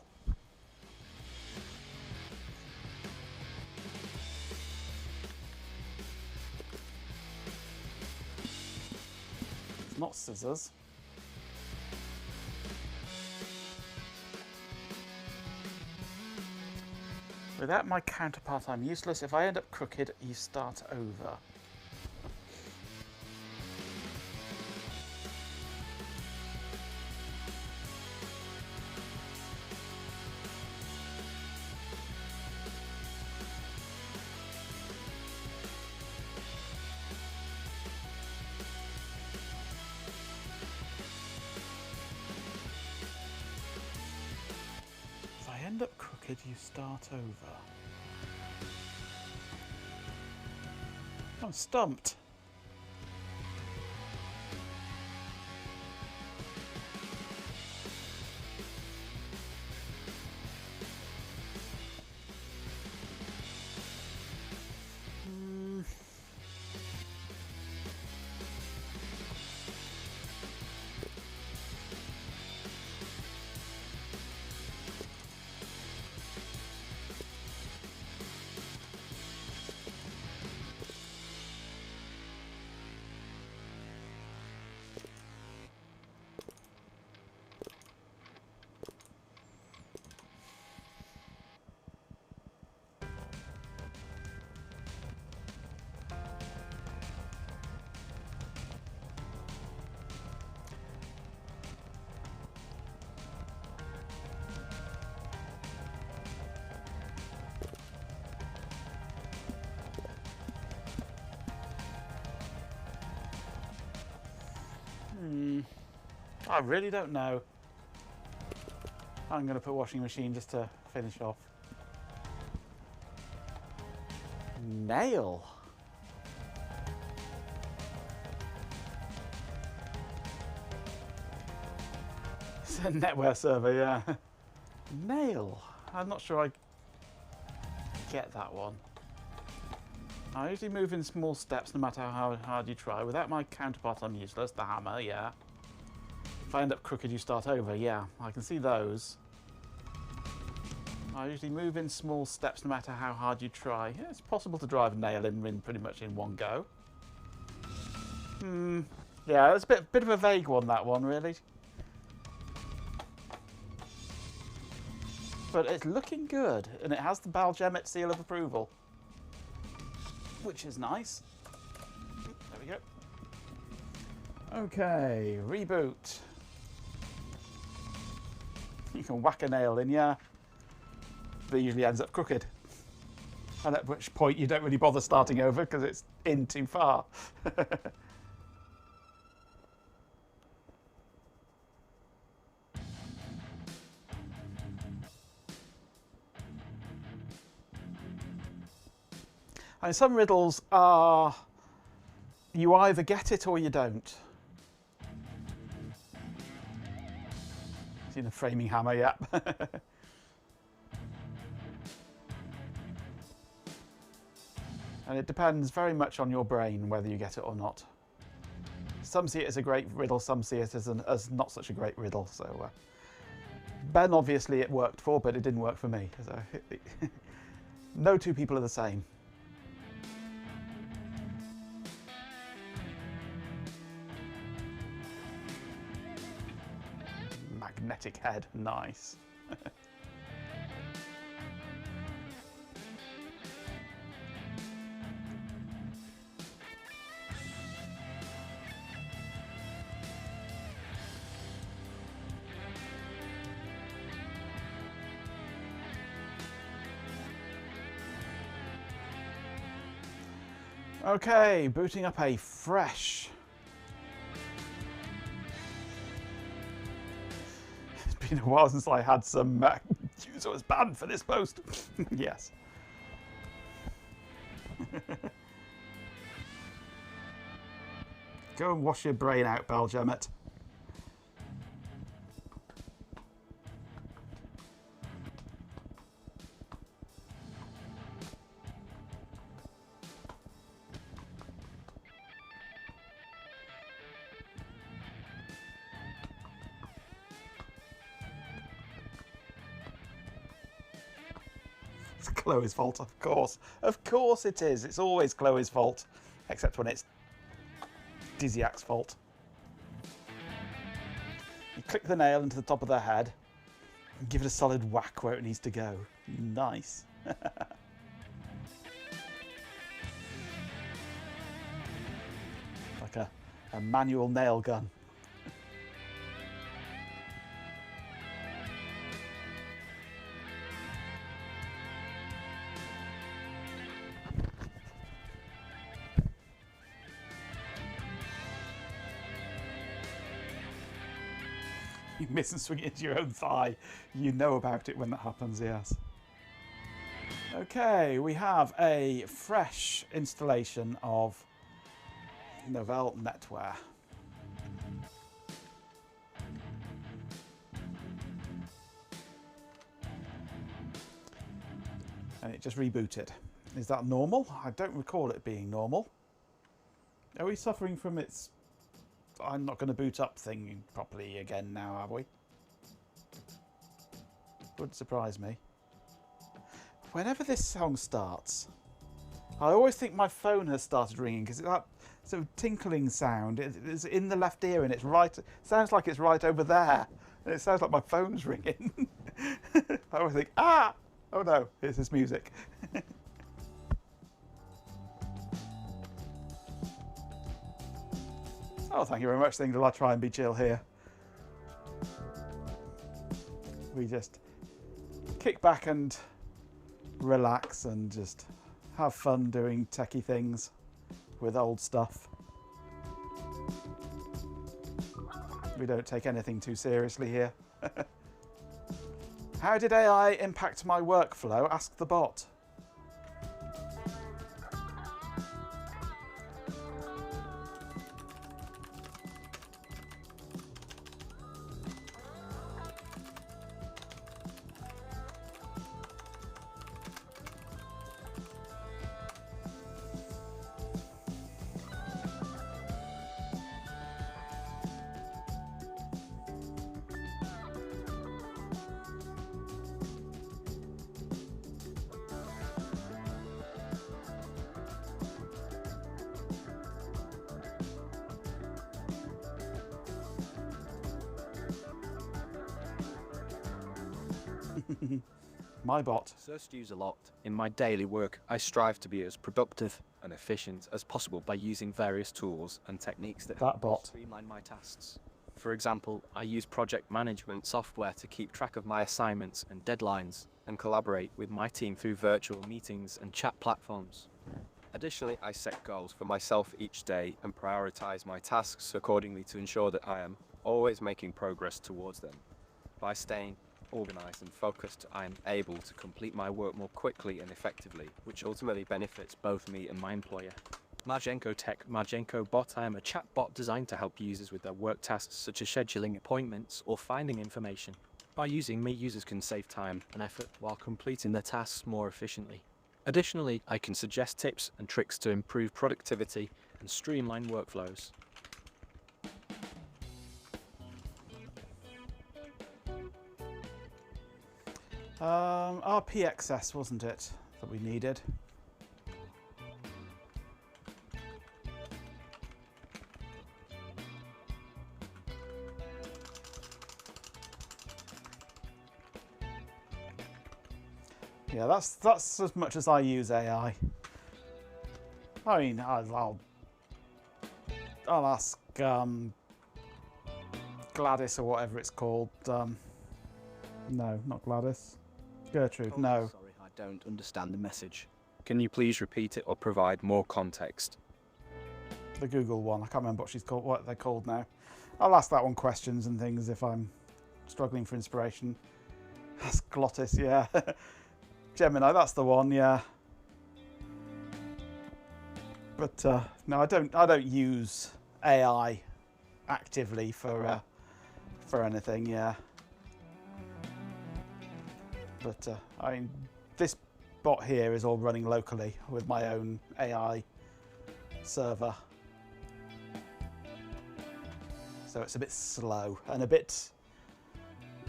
It's not scissors. Without my counterpart, I'm useless. If I end up crooked, you start over. If I end up crooked, you start over. I'm stumped. I really don't know. I'm going to put washing machine just to finish off. Nail. It's a netware server, yeah. Nail. I'm not sure I get that one. I usually move in small steps no matter how hard you try. Without my counterpart, I'm useless. The hammer, yeah. If I end up crooked, you start over. Yeah, I can see those. I usually move in small steps no matter how hard you try. Yeah, it's possible to drive a nail in pretty much in one go. Yeah, it's a bit of a vague one, that one, really. But it's looking good, and it has the Balgemet seal of approval, which is nice. There we go. Okay, reboot. You can whack a nail in, yeah, but it usually ends up crooked. And at which point you don't really bother starting over because it's in too far. And some riddles are, you either get it or you don't. Seen a framing hammer, yeah. And it depends very much on your brain whether you get it or not. Some see it as a great riddle, some see it as not such a great riddle. So Ben, obviously it worked for, but it didn't work for me. So no two people are the same. Magnetic head, nice. Okay, booting up a fresh. It's been a while since I had some user was banned for this post. Yes. Go and wash your brain out, Belgemmet. It's Chloe's fault, of course. Of course it is. It's always Chloe's fault. Except when it's Dizzyak's fault. You click the nail into the top of their head and give it a solid whack where it needs to go. Nice. Like a manual nail gun. You miss and swing it into your own thigh. You know about it when that happens, yes. Okay, we have a fresh installation of Novell NetWare. And it just rebooted. Is that normal? I don't recall it being normal. Are we suffering from its I'm not going to boot up thing properly again now, are we? Wouldn't surprise me. Whenever this song starts, I always think my phone has started ringing because it's that sort of tinkling sound. It's in the left ear and it's right. Sounds like it's right over there. And it sounds like my phone's ringing. I always think, ah! Oh no, here's this music. Oh, thank you very much. I'll try and be chill here. We just kick back and relax and just have fun doing techie things with old stuff. We don't take anything too seriously here. How did AI impact my workflow? Ask the bot. My bot. Search use a lot. In my daily work, I strive to be as productive and efficient as possible by using various tools and techniques that That help bot. streamline my tasks. For example, I use project management software to keep track of my assignments and deadlines and collaborate with my team through virtual meetings and chat platforms. Additionally, I set goals for myself each day and prioritize my tasks accordingly to ensure that I am always making progress towards them. By staying organized and focused, I am able to complete my work more quickly and effectively, which ultimately benefits both me and my employer. Margenko Tech Margenko Bot. I am a chat bot designed to help users with their work tasks such as scheduling appointments or finding information. By using me, users can save time and effort while completing their tasks more efficiently. Additionally, I can suggest tips and tricks to improve productivity and streamline workflows. RPXS, wasn't it, that we needed? Yeah, that's as much as I use AI. I mean, I'll ask Gladys or whatever it's called. No, not Gladys. Gertrude. No. Sorry, I don't understand the message. Can you please repeat it or provide more context? The Google one. I can't remember what she's called. What they're called now. I'll ask that one questions and things if I'm struggling for inspiration. Ask Glottis. Yeah. Gemini, that's the one, yeah. But no, I don't use AI actively for anything, yeah. But I mean, this bot here is all running locally with my own AI server, so it's a bit slow and a bit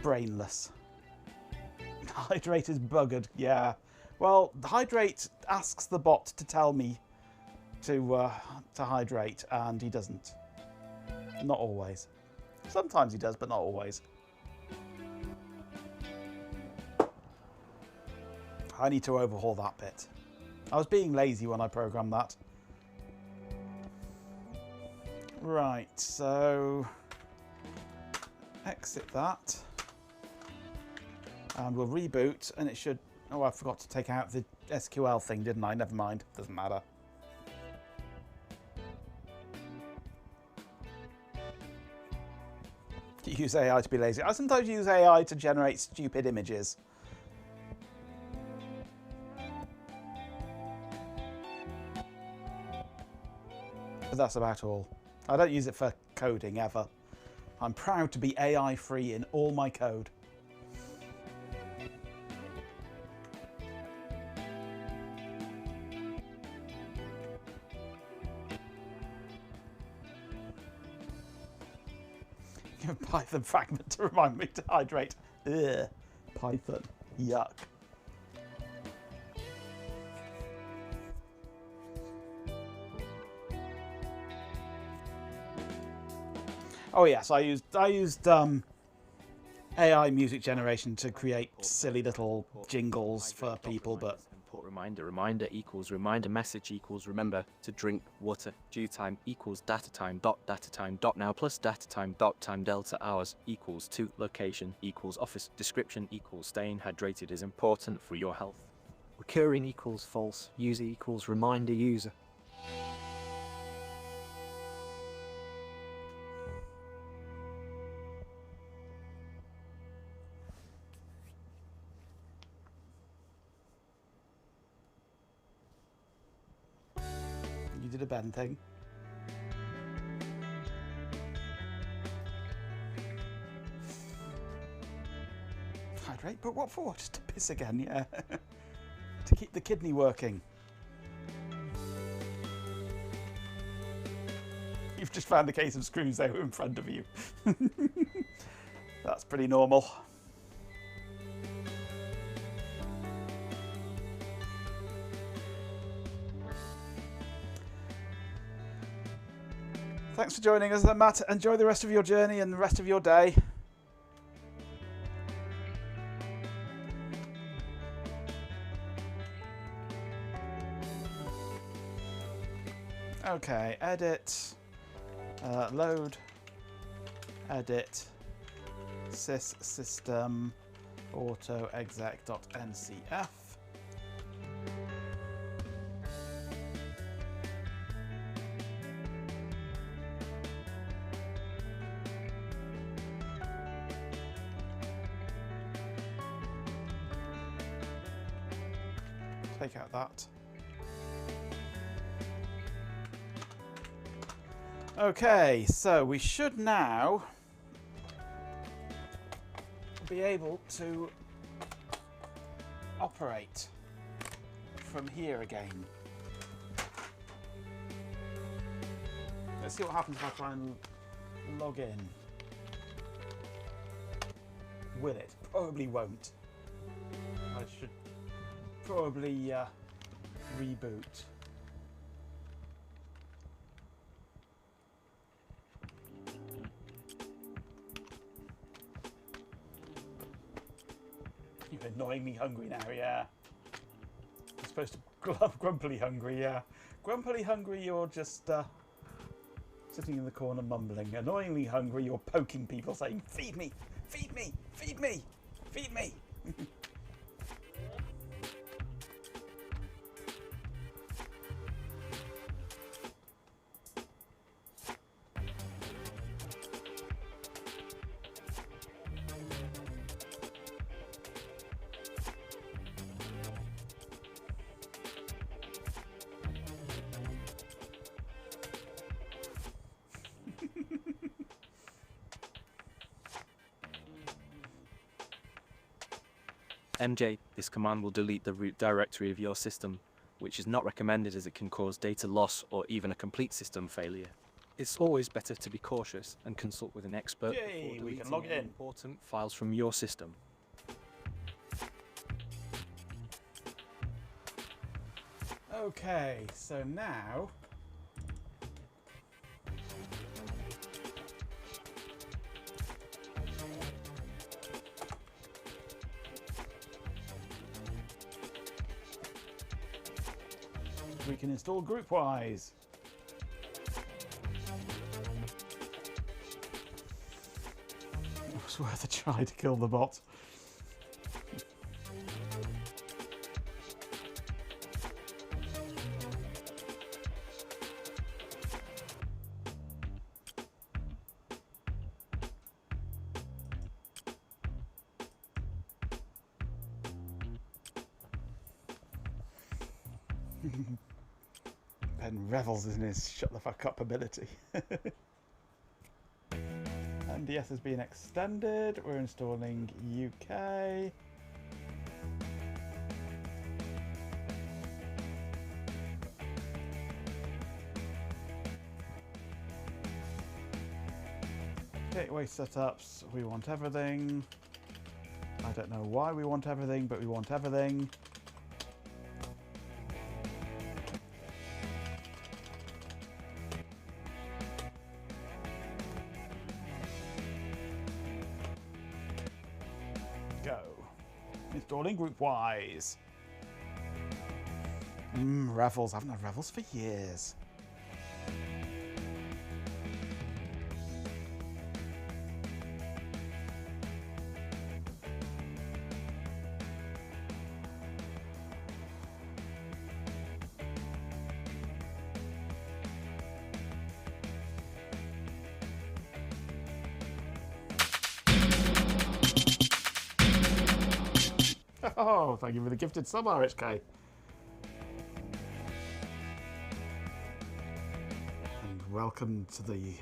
brainless. Hydrate is buggered, yeah. Well, Hydrate asks the bot to tell me to hydrate, and he doesn't. Not always. Sometimes he does, but not always. I need to overhaul that bit. I was being lazy when I programmed that. Right, so exit that. And we'll reboot, and it should... Oh, I forgot to take out the SQL thing, didn't I? Never mind. Doesn't matter. You use AI to be lazy. I sometimes use AI to generate stupid images. But that's about all. I don't use it for coding, ever. I'm proud to be AI-free in all my code. Give a Python fragment to remind me to hydrate. Ugh. Python. Yuck. Oh yes, I used AI music generation to create silly little jingles for people, but Input reminder equals reminder message equals remember to drink water. Due time equals data time dot now plus data time dot time delta hours equals to location equals office description equals staying hydrated is important for your health. Recurring equals false. User equals reminder user. you did a Ben thing. Hydrate, but what for? Just to piss again, yeah. To keep the kidney working. You've just found a case of screws there in front of you. That's pretty normal. Thanks for joining us, Matt. Enjoy the rest of your journey and the rest of your day. Okay, edit, load, edit, sys system, auto exec.ncf. Take out that. Okay, so we should now be able to operate from here again. Let's see what happens if I try and log in. Will it? Probably won't. I should probably reboot. You're annoyingly hungry now, yeah. You're supposed to grumpily hungry, yeah. Grumpily hungry, you're just sitting in the corner mumbling. Annoyingly hungry, you're poking people saying, feed me, feed me, feed me, feed me. MJ, this command will delete the root directory of your system, which is not recommended as it can cause data loss or even a complete system failure. It's always better to be cautious and consult with an expert before we can deleting log any in. important files from your system. Okay, so now we can install GroupWise. It was worth a try to kill the bot. Ben revels in his shut the fuck up ability. NDS has been extended. We're installing UK. Gateway setups. We want everything. I don't know why we want everything, but we want everything. Go. Installing GroupWise. Revels. I haven't had Revels for years. Oh, thank you for the gifted sub, RHK. And welcome to the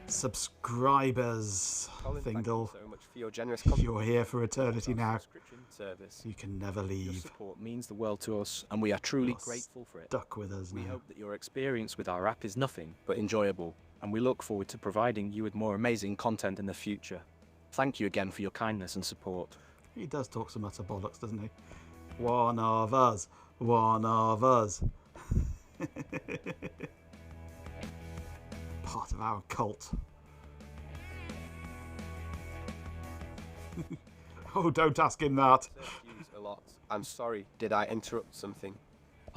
subscribers Colin, Thingle. thank you so much for your generous You're here for eternity now. subscription service. You can never Your leave. support means the world to us, and we are truly You're grateful for it. Stuck with us We now. hope that your experience with our app is nothing but enjoyable, and we look forward to providing you with more amazing content in the future. Thank you again for your kindness and support. He does talk some utter bollocks, doesn't he? One of us. One of us. Part of our cult. Oh, don't ask him that. A lot. I'm sorry. Did I interrupt something?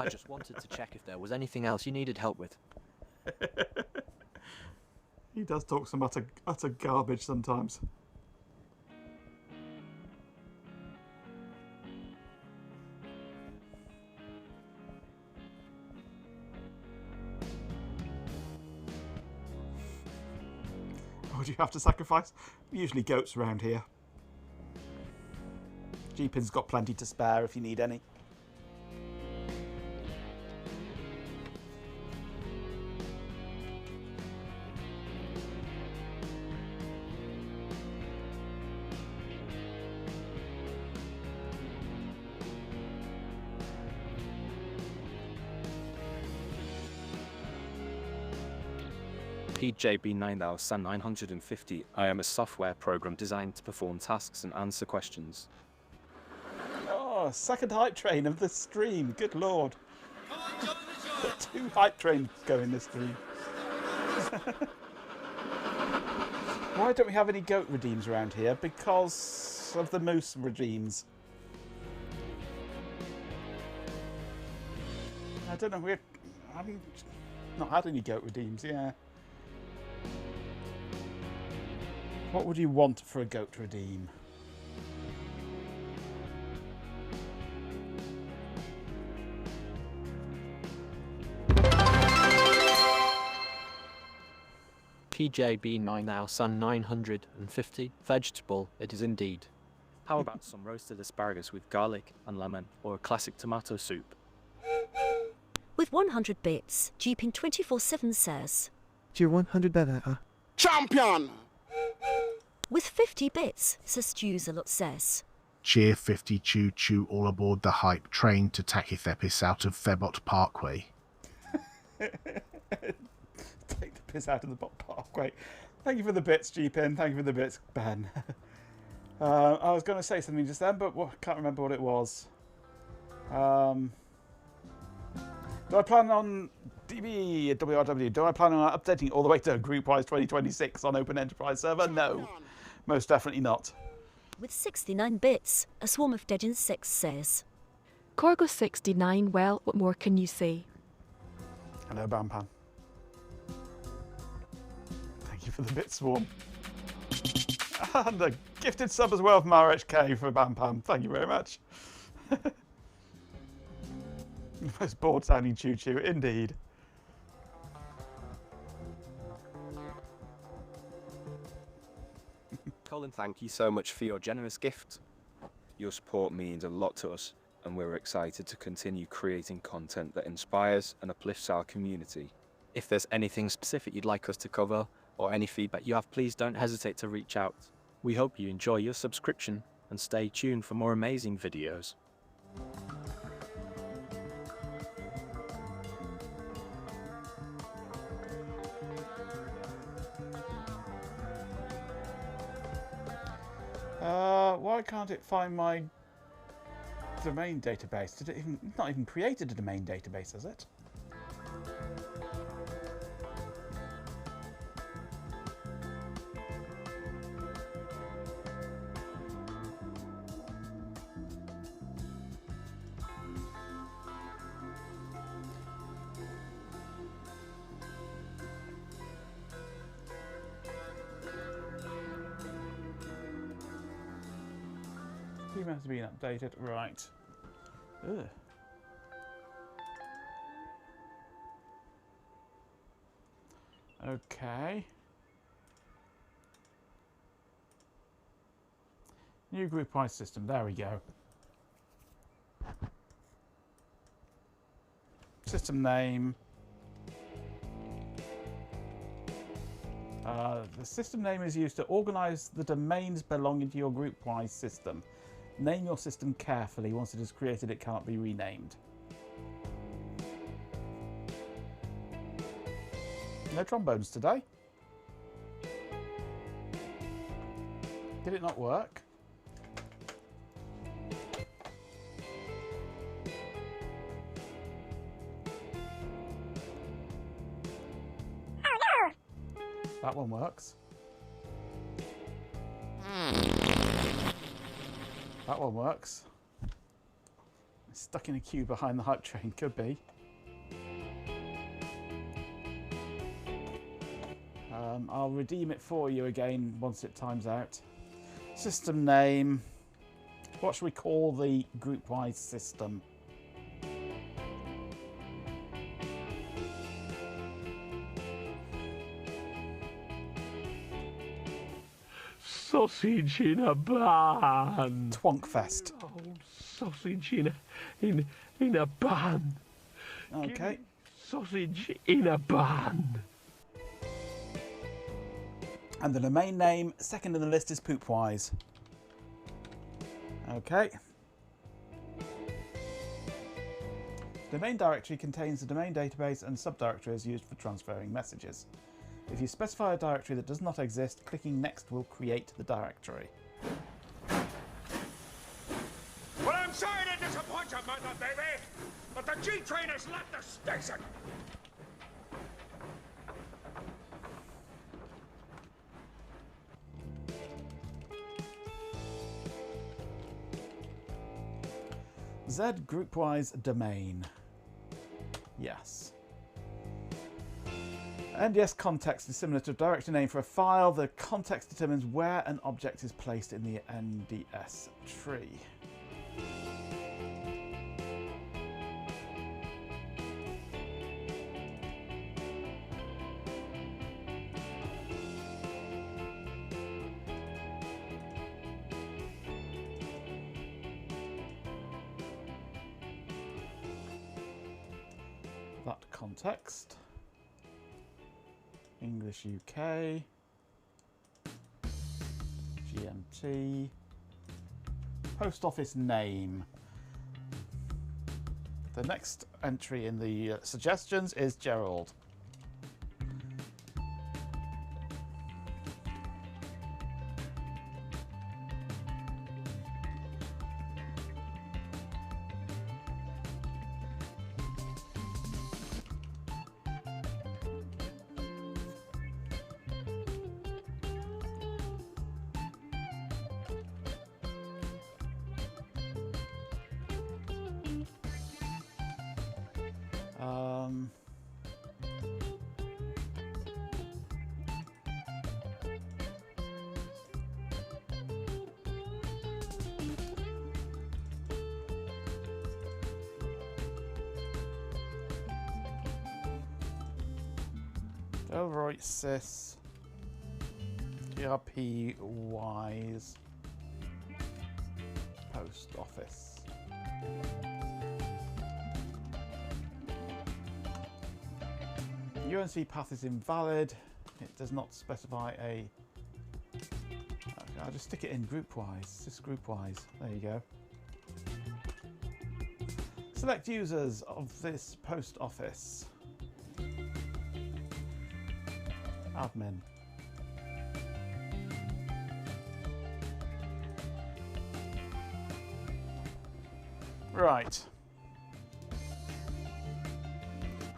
I just wanted to check if there was anything else you needed help with. He does talk some utter garbage sometimes. What do you have to sacrifice? Usually goats around here. G-Pin's got plenty to spare if you need any. PJB9000-950. I am a software program designed to perform tasks and answer questions. Oh, second hype train of the stream. Good lord. Got 2 hype trains going this stream. Why don't we have any goat redeems around here? Because of the moose redeems. I don't know. I haven't not had any goat redeems. Yeah. What would you want for a goat to redeem? PJB9000-950. Vegetable, it is indeed. How about some roasted asparagus with garlic and lemon, or a classic tomato soup? With 100 bits, Jeepin 24/7 says. Tier 100 better. Champion! With 50 bits, Sestuzalot says. Cheer 50 choo choo all aboard the hype train to Tachythepis out of Thebot Parkway. Take the piss out of the bot parkway. Thank you for the bits, G-Pin. Thank you for the bits, Ben. I was going to say something just then, but I can't remember what it was. Do I plan on DB WRW? Do I plan on updating all the way to GroupWise 2026 on Open Enterprise server? No, most definitely not. With 69 bits, a swarm of dead insects says. Corgo 69, well, what more can you say? Hello, Bampan. Thank you for the bit swarm. And a gifted sub as well from RHK for Bampan. Thank you very much. Most bored sounding choo choo, indeed. Colin, thank you so much for your generous gift. Your support means a lot to us, and we're excited to continue creating content that inspires and uplifts our community. If there's anything specific you'd like us to cover, or any feedback you have, please don't hesitate to reach out. We hope you enjoy your subscription, and stay tuned for more amazing videos. Why can't it find my domain database? Did it even not even created a domain database, has it? Has been updated, right? Ugh. Okay. New GroupWise system. There we go. System name. The system name is used to organize the domains belonging to your GroupWise system. Name your system carefully. Once it is created, it cannot be renamed. No trombones today. Did it not work? That one works. That one works. Stuck in a queue behind the hype train, could be. I'll redeem it for you again once it times out. System name. What should we call the GroupWise system? Sausage in a bun. Twonkfest. Oh, sausage in a bun. Okay. Sausage in a bun. And the domain name, second in the list, is PoopWise. Okay. The domain directory contains the domain database and subdirectories used for transferring messages. If you specify a directory that does not exist, clicking next will create the directory. Well, I'm sorry to disappoint you, mother baby, but the G train has left the station. Z GroupWise domain. Yes. NDS context is similar to a directory name for a file. The context determines where an object is placed in the NDS tree. That context. English UK, GMT, post office name. The next entry in the suggestions is Gerald. Delroy Sys GRPWise Post Office. UNC path is invalid. It does not specify a... Okay, I'll just stick it in GroupWise. Just GroupWise. There you go. Select users of this post office. Admin. Right.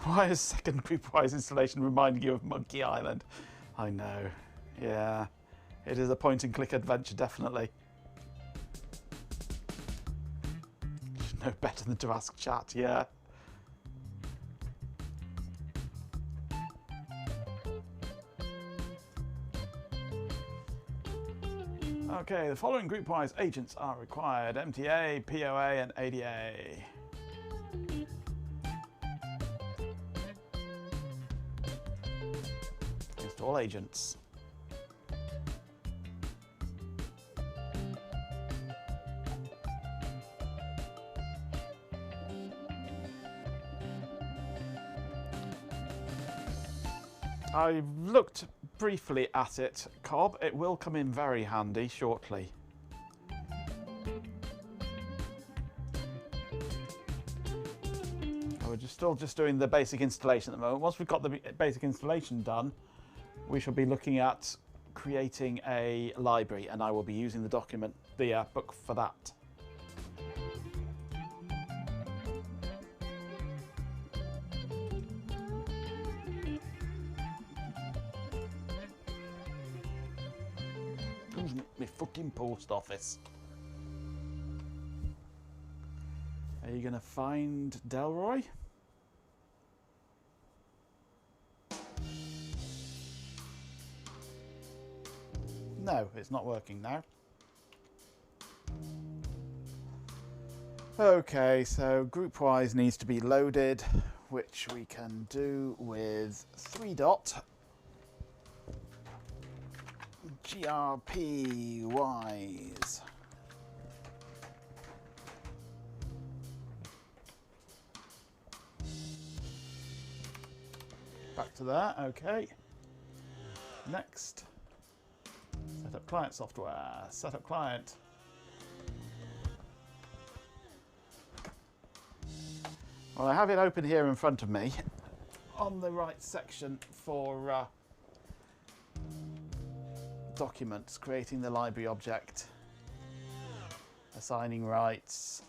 Why is second GroupWise installation reminding you of Monkey Island? I know. Yeah. It is a point and click adventure, definitely. Should know better than to ask chat, yeah. Okay, the following GroupWise agents are required: MTA, POA, and ADA. Install agents. I've looked briefly at it, Cobb. It will come in very handy shortly. We're still just doing the basic installation at the moment. Once we've got the basic installation done, we shall be looking at creating a library, and I will be using the document, the book for that. Who's my fucking post office? Are you going to find Delroy? No, it's not working now. Okay, so GroupWise needs to be loaded, which we can do with 3-dot GRPWise. Back to that, okay. Next, set up client software, set up client. Well, I have it open here in front of me on the right section for documents, creating the library object, assigning rights,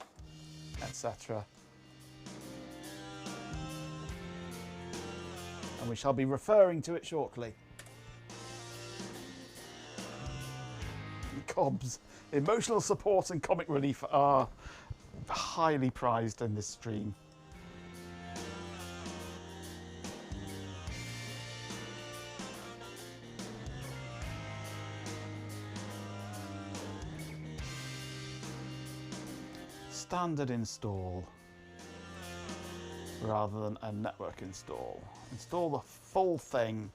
etc. And we shall be referring to it shortly. COBS, emotional support and comic relief are highly prized in this stream. Standard install rather than a network install. Install the full thing.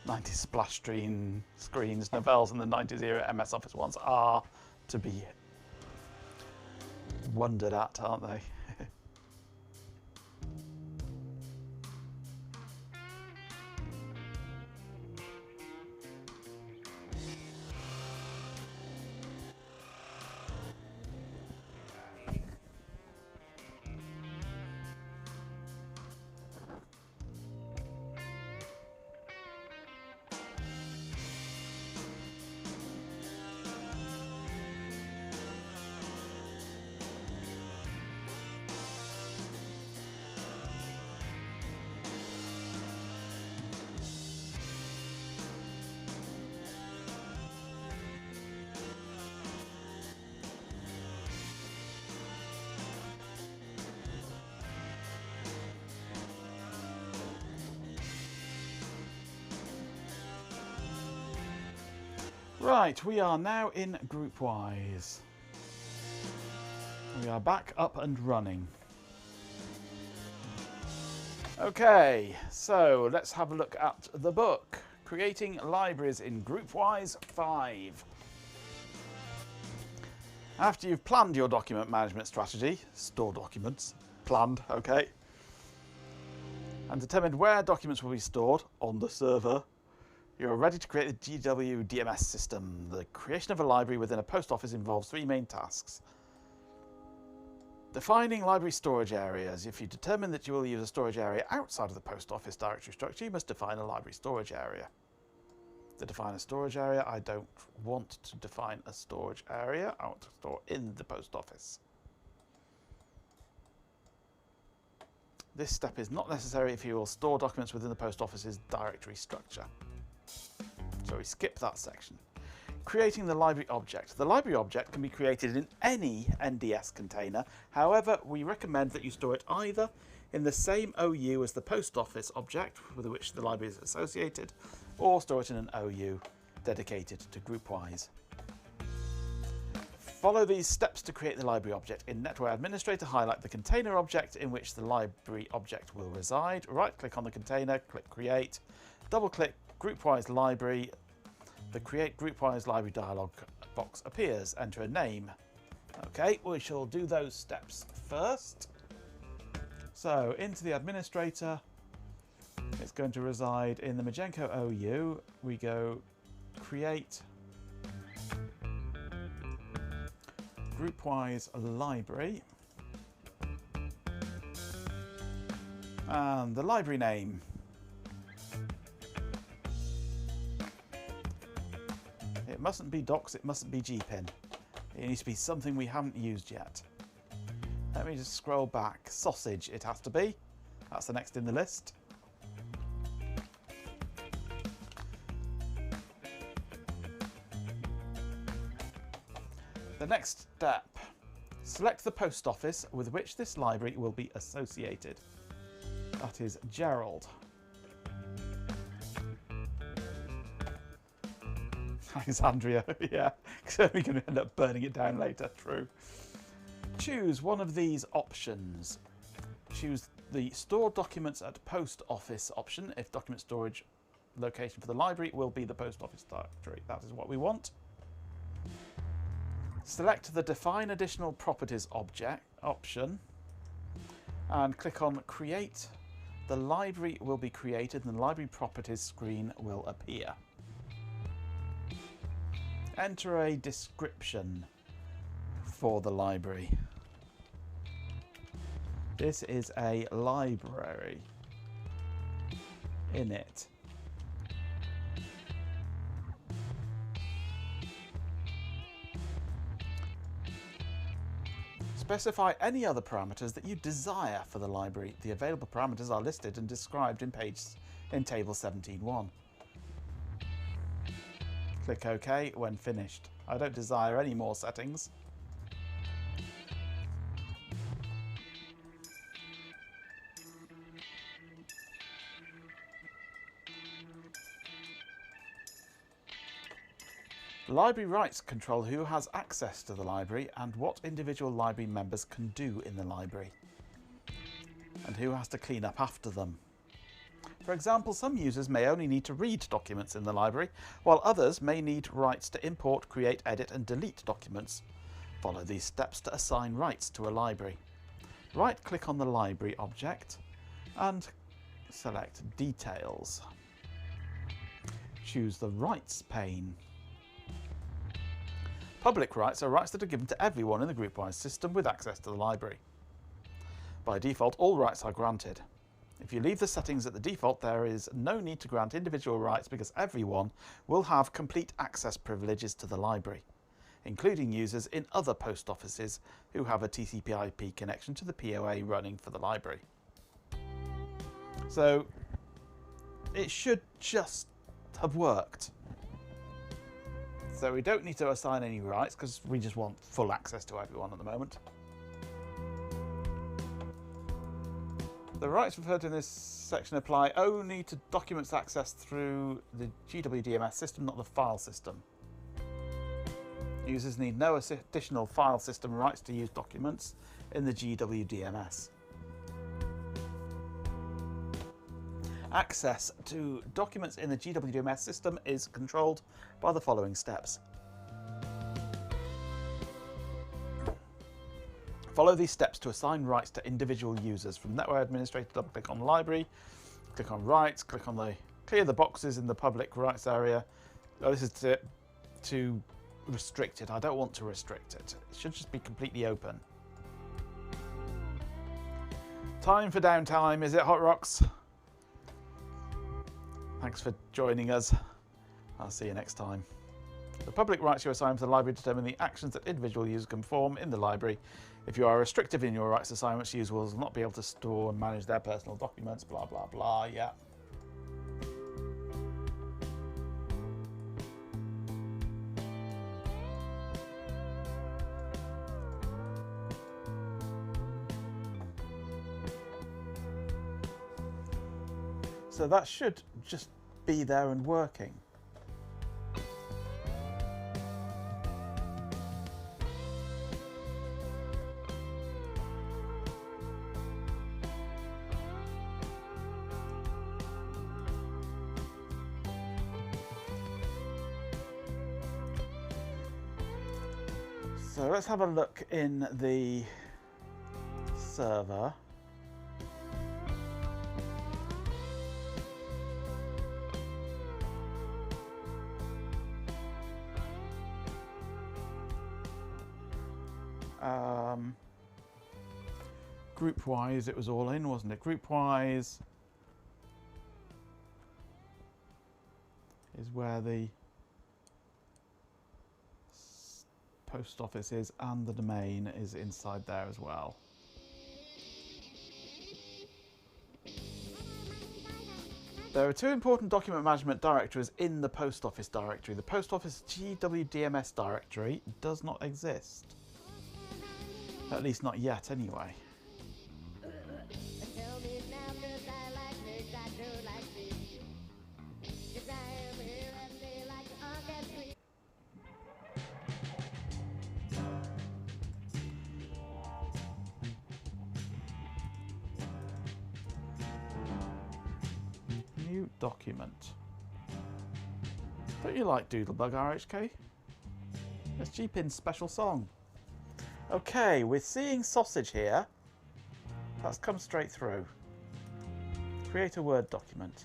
'90s splash screens, novels, and the '90s era MS Office ones are to be wondered at, aren't they? Right, we are now in GroupWise. We are back up and running. Okay, so let's have a look at the book. Creating Libraries in GroupWise 5. After you've planned your document management strategy, store documents, planned, okay, and determined where documents will be stored on the server, you're ready to create the GW DMS system. The creation of a library within a post office involves 3 main tasks. Defining library storage areas. If you determine that you will use a storage area outside of the post office directory structure, you must define a library storage area. To define a storage area, I don't want to define a storage area. I want to store in the post office. This step is not necessary if you will store documents within the post office's directory structure. So we skip that section. Creating the library object. The library object can be created in any NDS container. However, we recommend that you store it either in the same OU as the post office object with which the library is associated, or store it in an OU dedicated to GroupWise. Follow these steps to create the library object. In Network Administrator, highlight the container object in which the library object will reside. Right-click on the container, click Create, double-click GroupWise Library. The Create GroupWise Library dialog box appears. Enter a name. Okay, we shall do those steps first. So, into the administrator, it's going to reside in the Magenco OU. We go Create GroupWise Library. And the library name. It mustn't be docs, it mustn't be gpin. It needs to be something we haven't used yet. Let me just scroll back. Sausage it has to be. That's the next in the list. The next step. Select the post office with which this library will be associated. That is Gerald. Alexandria, yeah. So we're going to end up burning it down later, true. Choose one of these options. Choose the Store Documents at Post Office option if document storage location for the library will be the post office directory. That is what we want. Select the Define Additional Properties object option and click on Create. The library will be created and the library properties screen will appear. Enter a description for the library. This is a library in it. Specify any other parameters that you desire for the library. The available parameters are listed and described in table 17.1. Click OK when finished. I don't desire any more settings. Library rights control who has access to the library and what individual library members can do in the library, and who has to clean up after them. For example, some users may only need to read documents in the library, while others may need rights to import, create, edit and delete documents. Follow these steps to assign rights to a library. Right-click on the library object and select Details. Choose the Rights pane. Public rights are rights that are given to everyone in the GroupWise system with access to the library. By default, all rights are granted. If you leave the settings at the default, there is no need to grant individual rights because everyone will have complete access privileges to the library, including users in other post offices who have a TCP/IP connection to the POA running for the library. So it should just have worked. So we don't need to assign any rights because we just want full access to everyone at the moment. The rights referred to in this section apply only to documents accessed through the GWDMS system, not the file system. Users need no additional file system rights to use documents in the GWDMS. Access to documents in the GWDMS system is controlled by the following steps. Follow these steps to assign rights to individual users. From Network Administrator, double-click on Library, click on Rights, click on the clear the boxes in the public rights area. Oh, this is to restrict it. I don't want to restrict it. It should just be completely open. Time for downtime, is it, Hot Rocks? Thanks for joining us. I'll see you next time. The public rights you assign to the library determine the actions that individual users can perform in the library. If you are restrictive in your rights assignments, users will not be able to store and manage their personal documents, blah, blah, blah, yeah. So that should just be there and working. So let's have a look in the server. GroupWise, it was all in, wasn't it? GroupWise is where the post office is, and the domain is inside there as well. There are two important document management directories in the post office directory. The post office GWDMS directory does not exist. At least not yet, anyway. New document. Don't you like Doodlebug, RHK? It's G-Pin's special song. Okay, we're seeing sausage here. That's come straight through. Create a Word document.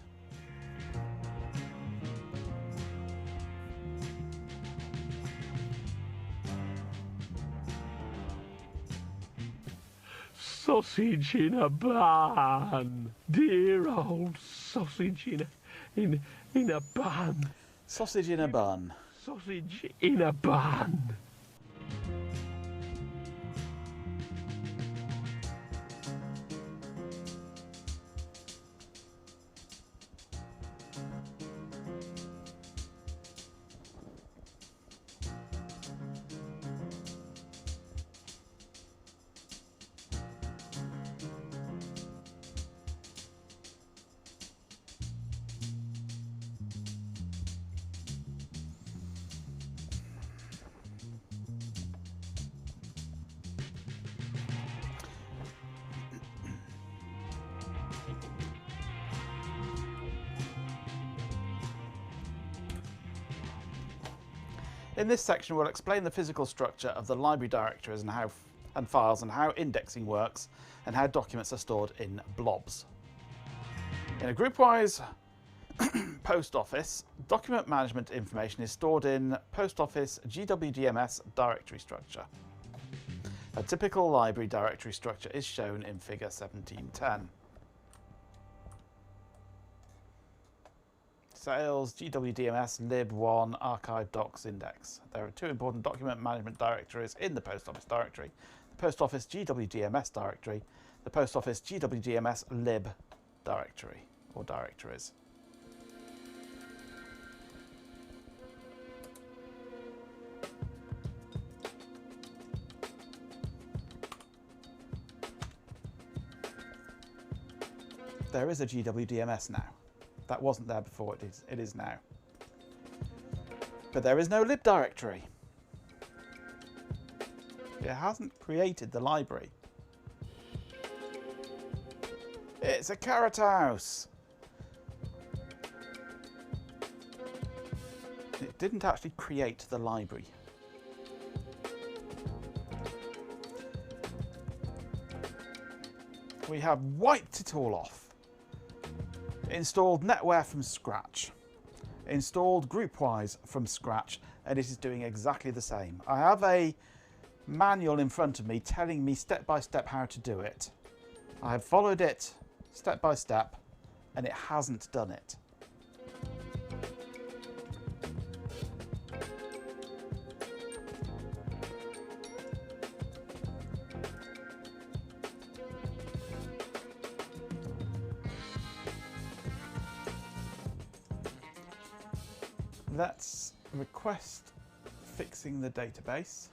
Sausage in a bun. Dear old sausage in a bun. Sausage in a bun. Sausage in a bun. In this section, we'll explain the physical structure of the library directories and files and how indexing works and how documents are stored in blobs. In a GroupWise post office, document management information is stored in post office GWDMS directory structure. A typical library directory structure is shown in figure 1710. Sales, GWDMS, lib1, archive, docs, index. There are two important document management directories in the post office directory. The post office GWDMS directory, the post office GWDMS lib directory, or directories. There is a GWDMS now. That wasn't there before, it is now. But there is no lib directory. It hasn't created the library. It's a carrot house. It didn't actually create the library. We have wiped it all off. Installed NetWare from scratch, installed GroupWise from scratch, and it is doing exactly the same. I have a manual in front of me telling me step by step how to do it. I have followed it step by step, and it hasn't done it. Let's request fixing the database.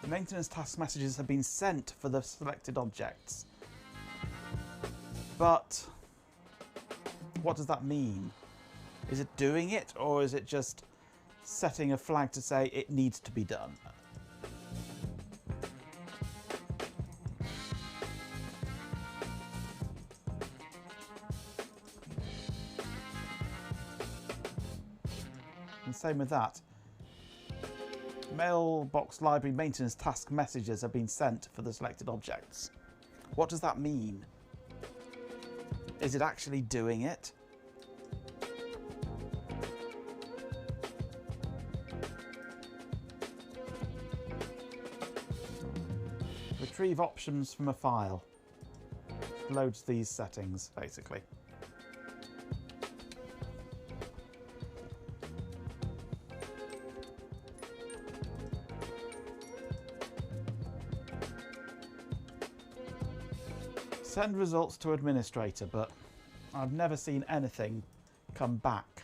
The maintenance task messages have been sent for the selected objects. But what does that mean? Is it doing it, or is it just setting a flag to say it needs to be done? And same with that. Mailbox library maintenance task messages have been sent for the selected objects. What does that mean? Is it actually doing it? Retrieve options from a file. Loads these settings, basically. Send results to administrator, but I've never seen anything come back.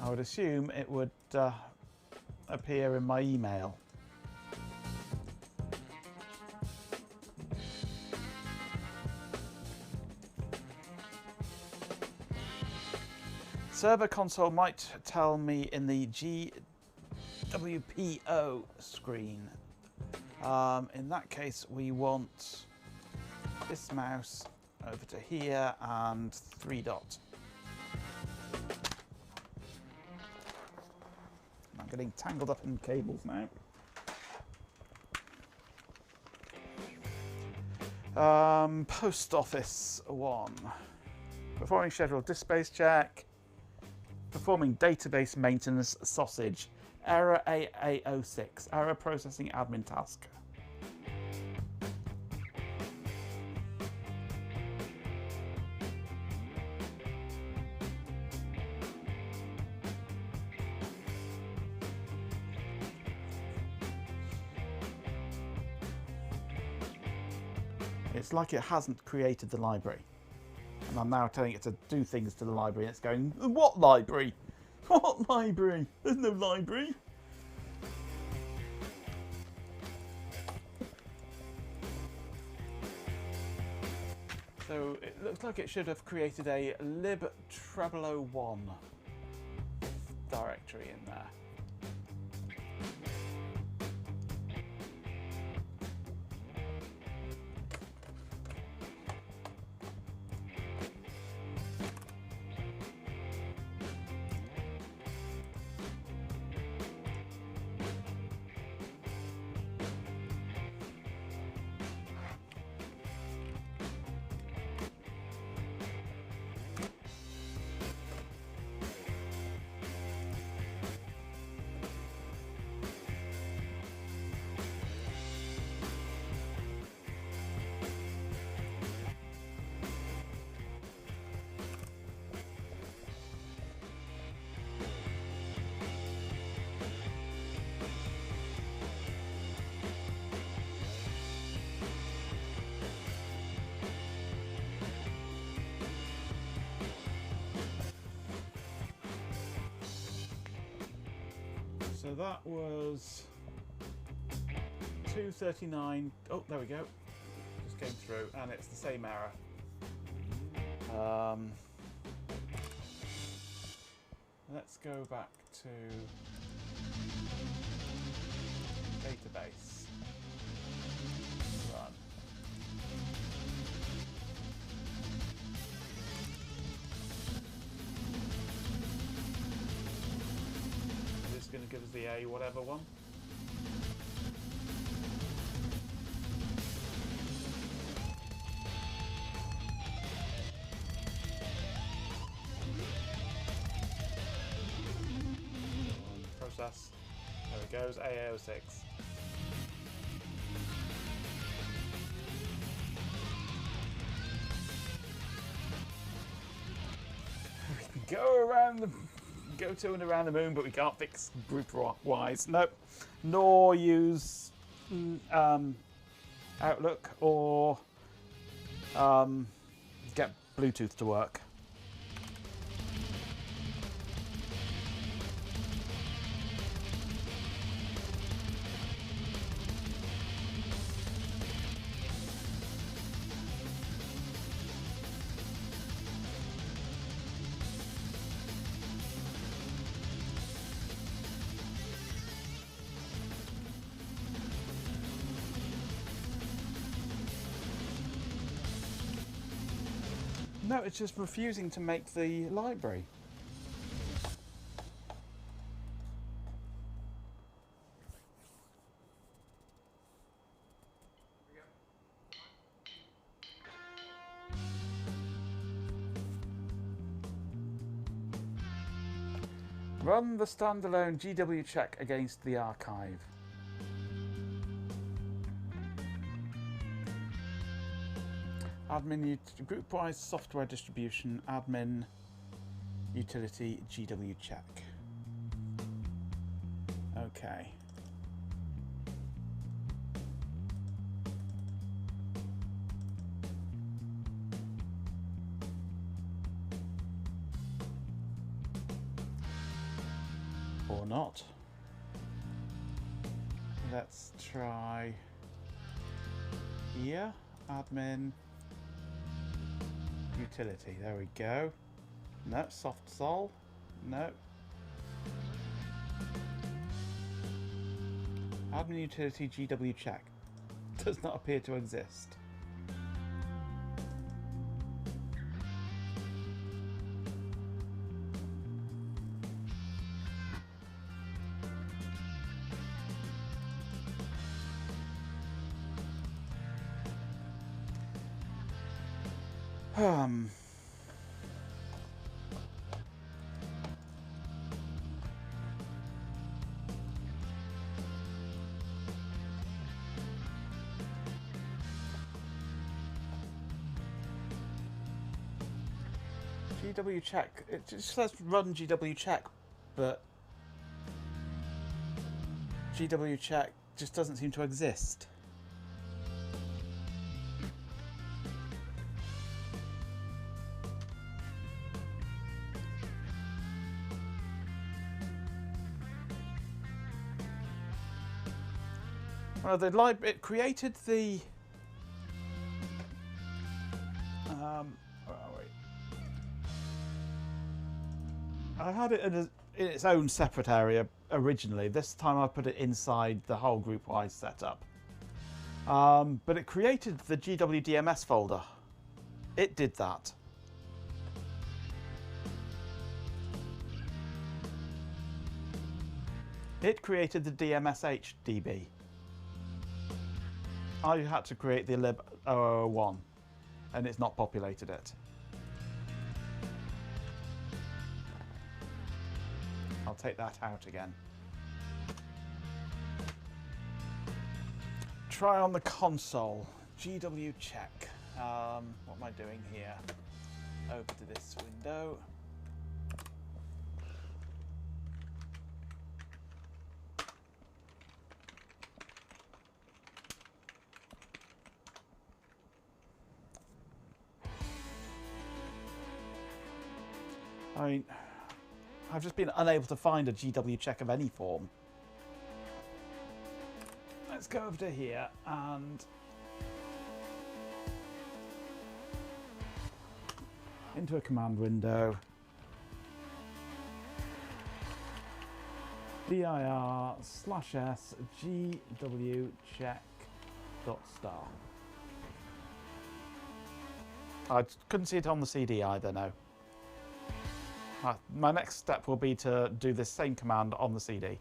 I would assume it would appear in my email. Server console might tell me in the GWPO screen. In that case, we want this mouse over to here and 3 dot. I'm getting tangled up in cables now. Post office 1. Performing scheduled disk space check. Performing database maintenance sausage. Error AA06. Error processing admin task. It's like it hasn't created the library. And I'm now telling it to do things to the library, and it's going, what library? What library? There's no library. So it looks like it should have created a libtreble1 directory in there. So that was 239. Oh, there we go. Just came through, and it's the same error. Let's go back to database. Run. Going to give us the A whatever one. Process. There it goes, AA06. We can go around the go to and around the moon, but we can't fix GroupWise. Nope. Nor use Outlook or get Bluetooth to work. No, it's just refusing to make the library. Run the standalone GW check against the archive. Admin GroupWise software distribution, admin utility GW check. Okay. not. Let's try here. Admin. Utility. There we go. No. Soft sol. No. Admin utility GW check. Does not appear to exist. GW check. It just says run GW check, but GW check just doesn't seem to exist. Well, it created the where are we? I had it in its own separate area originally. This time I put it inside the whole GroupWise setup. But it created the GWDMS folder. It did that. It created the DMSH DB. I had to create the lib 001 and it's not populated it. I'll take that out again. Try on the console. GW check. What am I doing here? Over to this window. I mean, I've just been unable to find a GW check of any form. Let's go over to here and into a command window. dir/s GW check.star. I couldn't see it on the CD either, no. My next step will be to do this same command on the CD.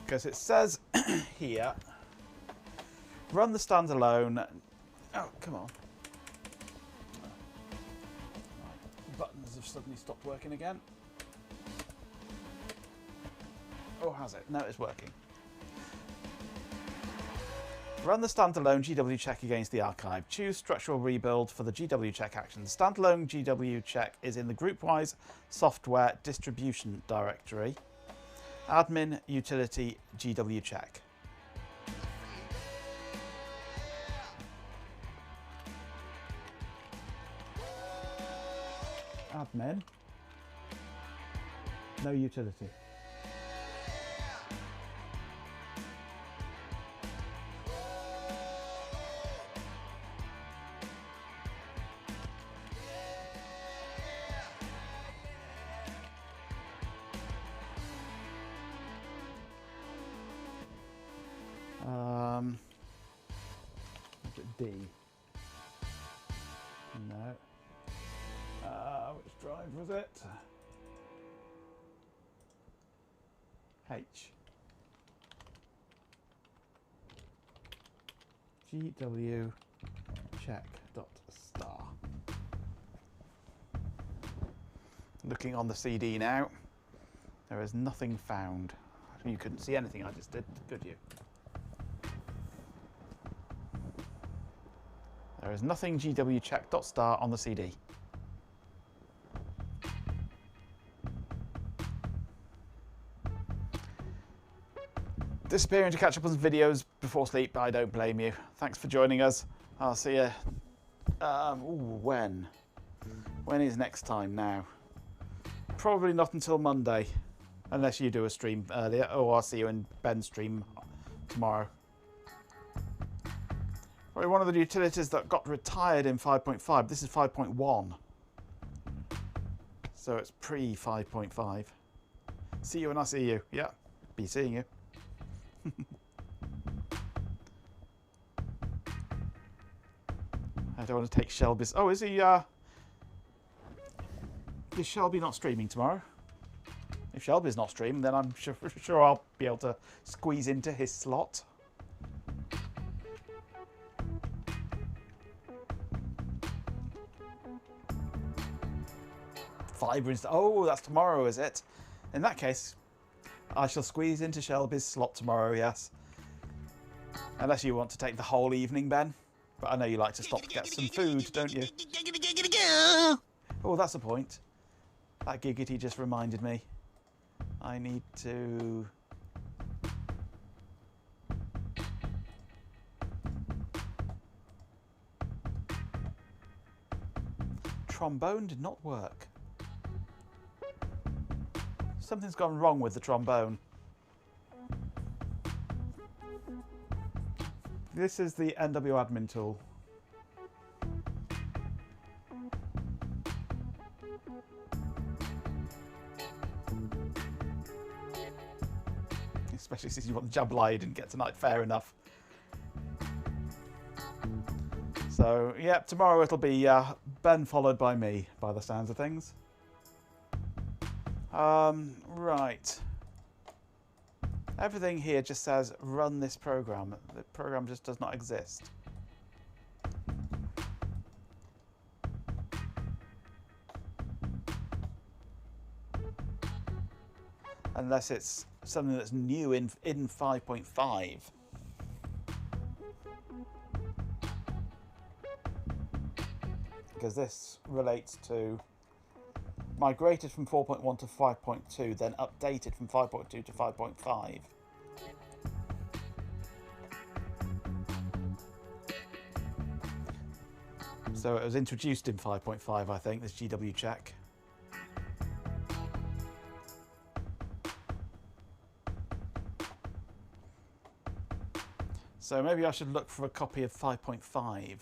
Because it says here, run the standalone. Oh, come on. Buttons have suddenly stopped working again. Oh, has it? No, it's working. Run the standalone GW check against the archive. Choose structural rebuild for the GW check action. The standalone GW check is in the GroupWise software distribution directory. Admin utility GW check. Admin. No utility. D. No. Which drive was it? H. GW check.star. Looking on the CD now, there is nothing found. You couldn't see anything I just did, could you? There is nothing GW check.star on the CD. Disappearing to catch up on videos before sleep, I don't blame you. Thanks for joining us. I'll see you when? When is next time now? Probably not until Monday. Unless you do a stream earlier. Oh, I'll see you in Ben's stream tomorrow. Probably one of the utilities that got retired in 5.5. This is 5.1. So it's pre 5.5. See you when I see you. Yeah, be seeing you. I don't want to take Shelby's. Oh, is he? Is Shelby not streaming tomorrow? If Shelby's not streaming, then I'm sure I'll be able to squeeze into his slot. Fibre instead. Oh, that's tomorrow, is it? In that case, I shall squeeze into Shelby's slot tomorrow, yes. Unless you want to take the whole evening, Ben. But I know you like to stop to get some food, don't you? Oh, that's a point. That giggity just reminded me. I need to... Trombone did not work. Something's gone wrong with the trombone. This is the NW admin tool. Especially since you want the jambalaya, you didn't get tonight, fair enough. So, yeah, tomorrow it'll be Ben followed by me, by the sounds of things. Right. Everything here just says run this program. The program just does not exist. Unless it's something that's new in 5.5. Because this relates to migrated from 4.1 to 5.2, then updated from 5.2 to 5.5. So it was introduced in 5.5, I think, this GW check. So maybe I should look for a copy of 5.5.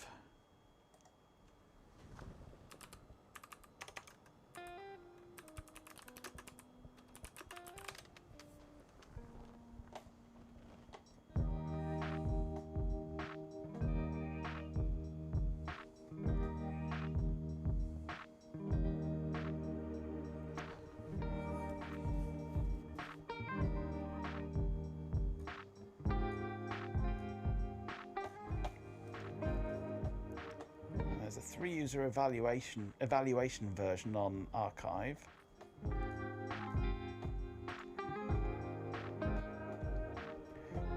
There's a 3-user evaluation version on archive.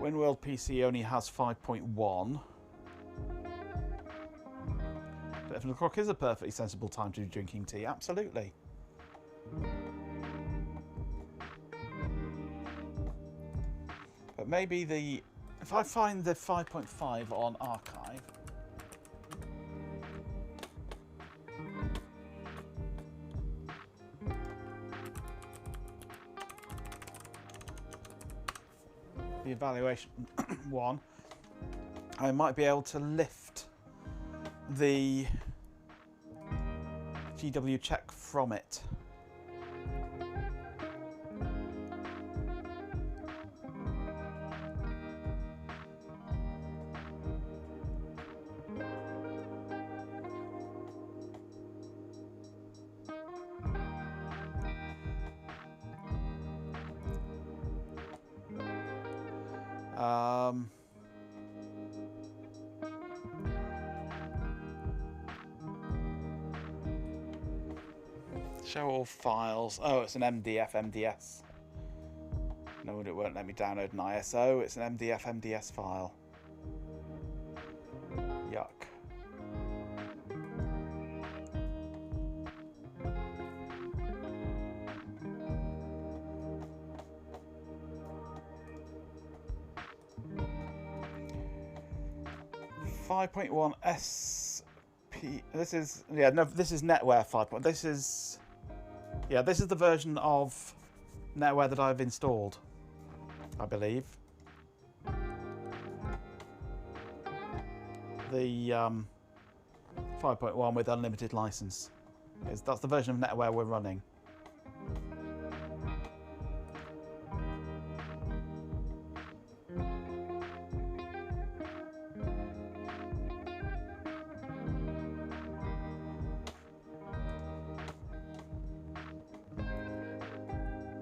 WinWorld PC only has 5.1. But 11 o'clock is a perfectly sensible time to be drinking tea, absolutely. But maybe if I find the 5.5 on archive, the evaluation one, I might be able to lift the GW check from it. Show all files. Oh, it's an MDF MDS. No, it won't let me download an ISO. It's an MDF MDS file. Yuck. .1 SP This is no. This is NetWare 5. This is the version of NetWare that I've installed, I believe. The 5.1 with unlimited license. That's the version of NetWare we're running.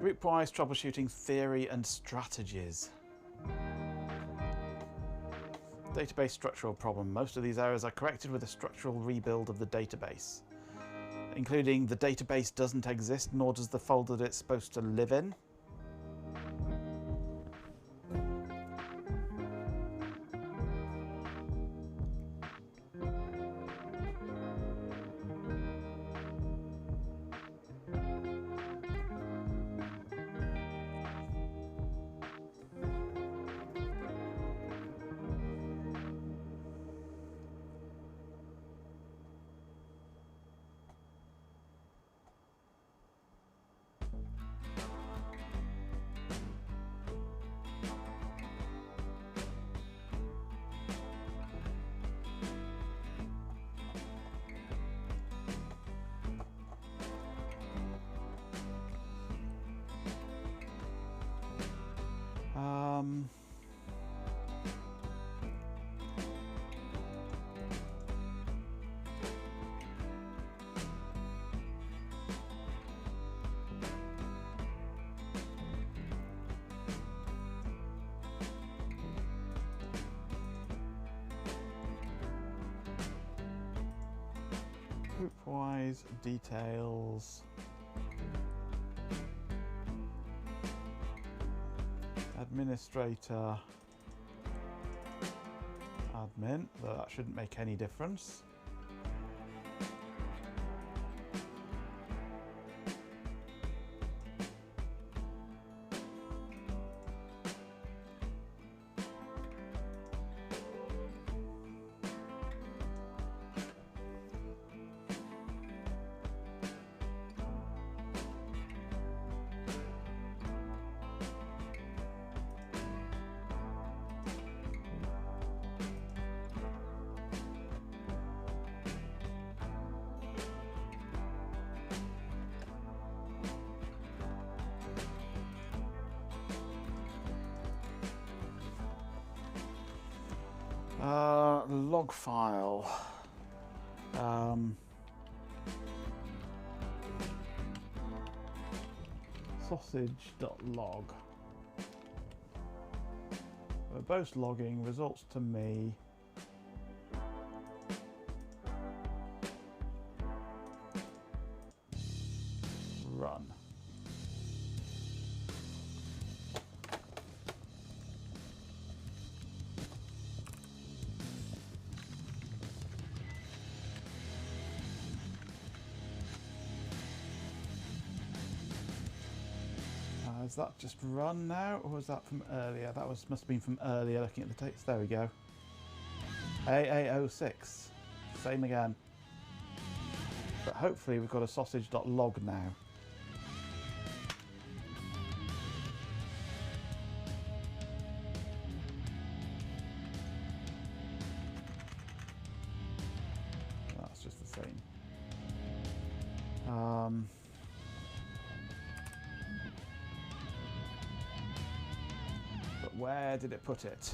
GroupWise troubleshooting theory and strategies. Database structural problem. Most of these errors are corrected with a structural rebuild of the database, including the database doesn't exist, nor does the folder that it's supposed to live in. GroupWise details. Administrator. Admin. Though that shouldn't make any difference. Log file. Sausage.log. Verbose logging results to me. Run. Is that just run now, or was that from earlier? That must have been from earlier, looking at the text. There we go. AA06. Same again. But hopefully we've got a sausage.log now. That's just the same. Where did it put it?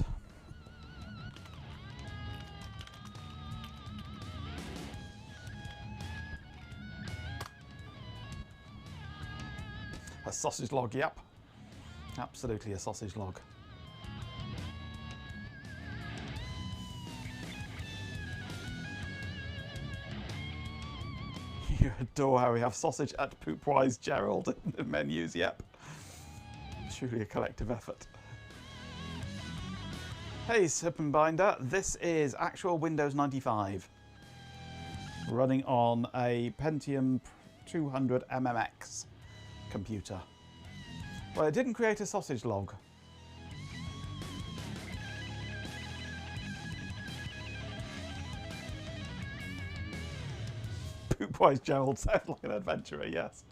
A sausage log, yep. Absolutely a sausage log. You adore how we have sausage at GroupWise Gerald in the menus, yep. Truly a collective effort. Hey Binder, this is actual Windows 95 running on a Pentium 200 MMX computer. Well, it didn't create a sausage log. GroupWise Gerald sounds like an adventurer, yes.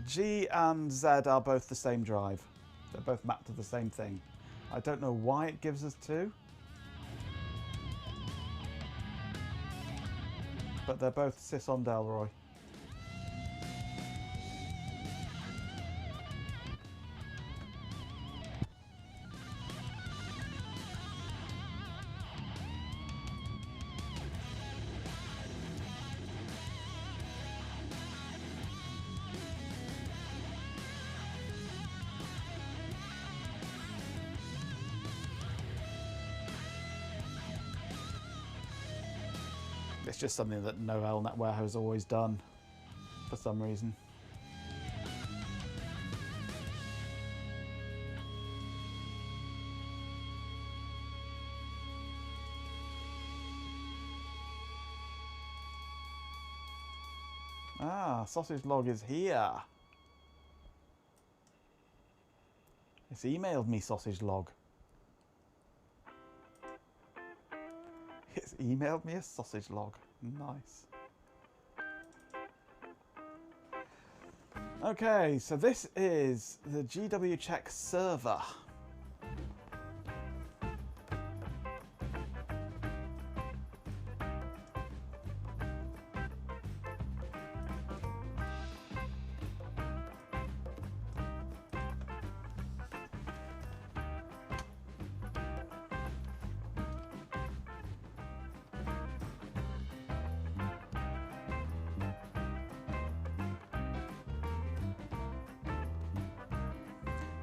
G and Z are both the same drive. They're both mapped to the same thing. I don't know why it gives us two. But they're both Sis on Delroy. It's just something that Novell NetWare has always done for some reason. Ah, sausage log is here. It's emailed me sausage log. It's emailed me a sausage log. Nice. Okay, so this is the GW check server.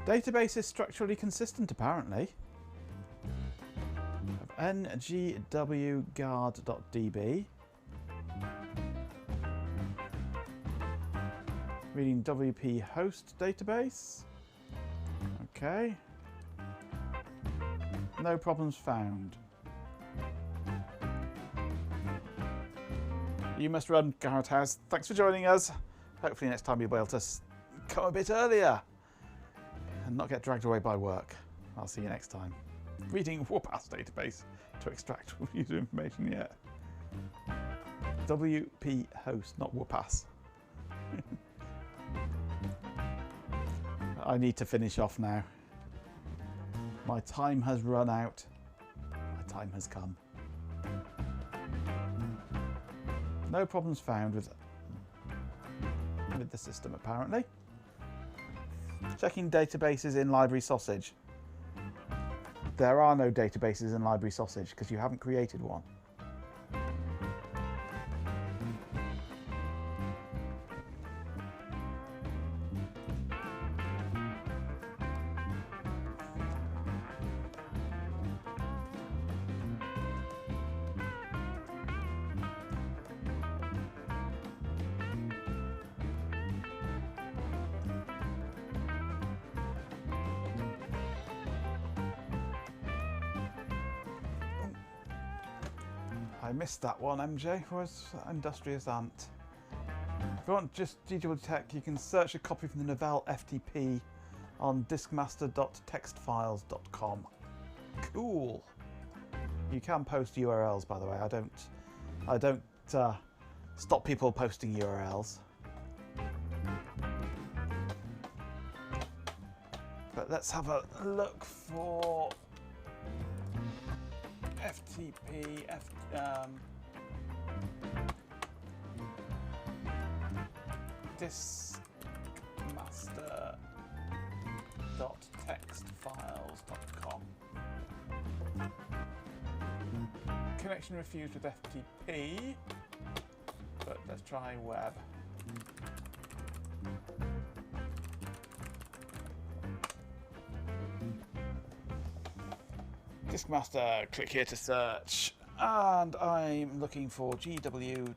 Database is structurally consistent, apparently. ngwguard.db. Reading WP host database. Okay. No problems found. You must run, Garrett House. Thanks for joining us. Hopefully next time you'll be able to come a bit earlier and not get dragged away by work. I'll see you next time. Reading WPAS database to extract user information yet. WP host, not WPAS. I need to finish off now. My time has run out. My time has come. No problems found with the system, apparently. Checking databases in Library Sausage. There are no databases in Library Sausage because you haven't created one. I missed that one, MJ. Was Industrious Ant. If you want just GW Tech, you can search a copy from the Novell FTP on diskmaster.textfiles.com. Cool. You can post URLs, by the way. I don't stop people posting URLs. But let's have a look for FTP, diskmaster.textfiles.com. Connection refused with FTP, but let's try web. Diskmaster, click here to search, and I'm looking for gwcheck.exe.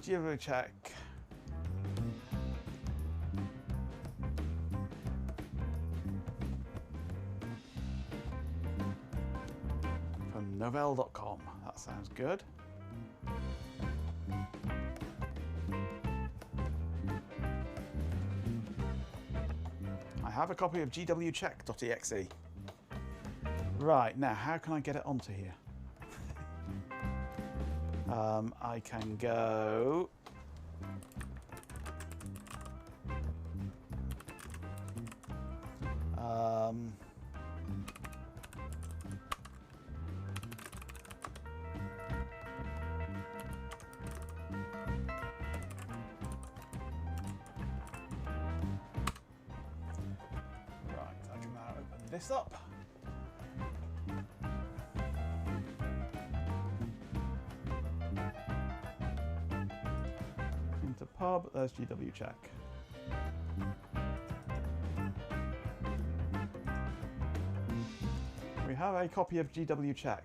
GWCheck. From novell.com. That sounds good. have a copy of gwcheck.exe. Right, now how can I get it onto here? I can go... Right, I can now open this up. Into pub, there's GWCheck. We have a copy of GWCheck.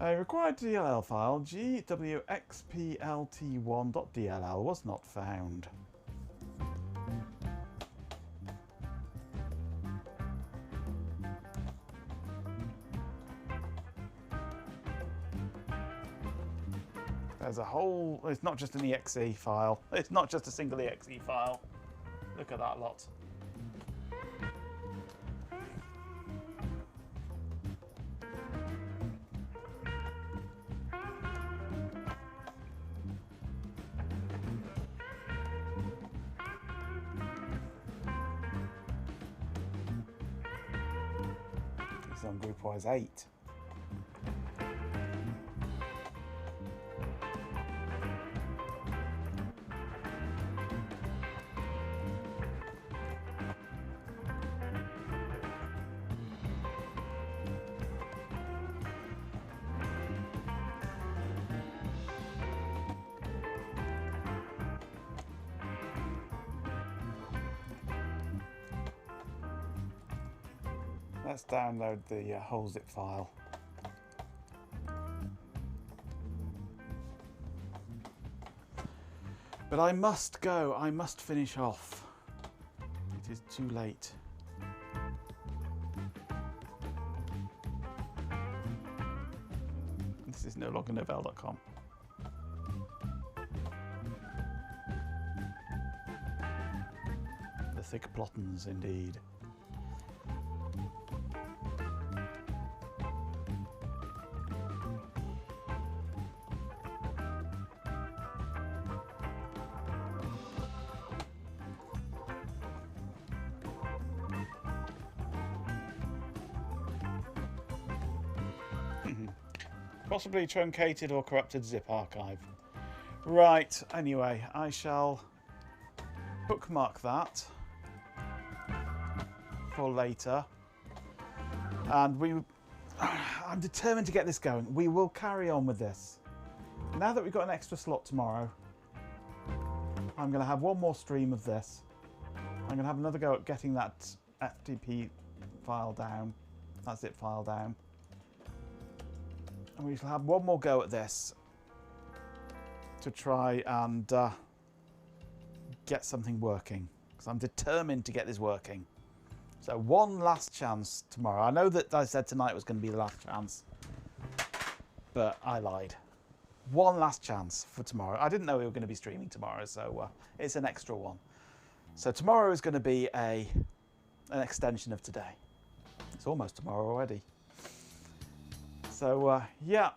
A required DLL file, gwxplt1.dll, was not found. There's a whole... It's not just an exe file. It's not just a single exe file. Look at that lot. It's on GroupWise 8. Let's download the whole zip file. But I must go. I must finish off. It is too late. This is no longer novell.com. The thick plottons, indeed. Possibly truncated or corrupted zip archive. Right, anyway, I shall bookmark that for later. And I'm determined to get this going. We will carry on with this. Now that we've got an extra slot tomorrow, I'm going to have one more stream of this. I'm going to have another go at getting that FTP file down, that zip file down. And we shall have one more go at this to try and get something working. Because I'm determined to get this working. So one last chance tomorrow. I know that I said tonight was going to be the last chance. But I lied. One last chance for tomorrow. I didn't know we were going to be streaming tomorrow, so it's an extra one. So tomorrow is going to be an extension of today. It's almost tomorrow already. So, yeah,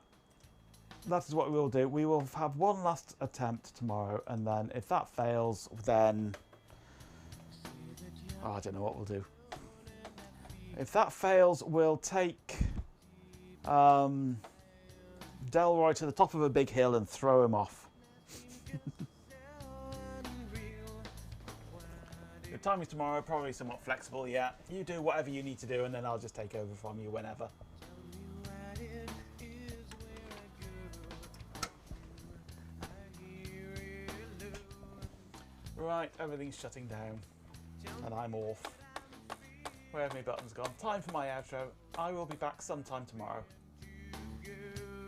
that is what we will do. We will have one last attempt tomorrow, and then if that fails, then... Oh, I don't know what we'll do. If that fails, we'll take Delroy to the top of a big hill and throw him off. The timing tomorrow, probably somewhat flexible, yeah. You do whatever you need to do, and then I'll just take over from you whenever. Right, everything's shutting down, and I'm off. Where have my buttons gone? Time for my outro. I will be back sometime tomorrow.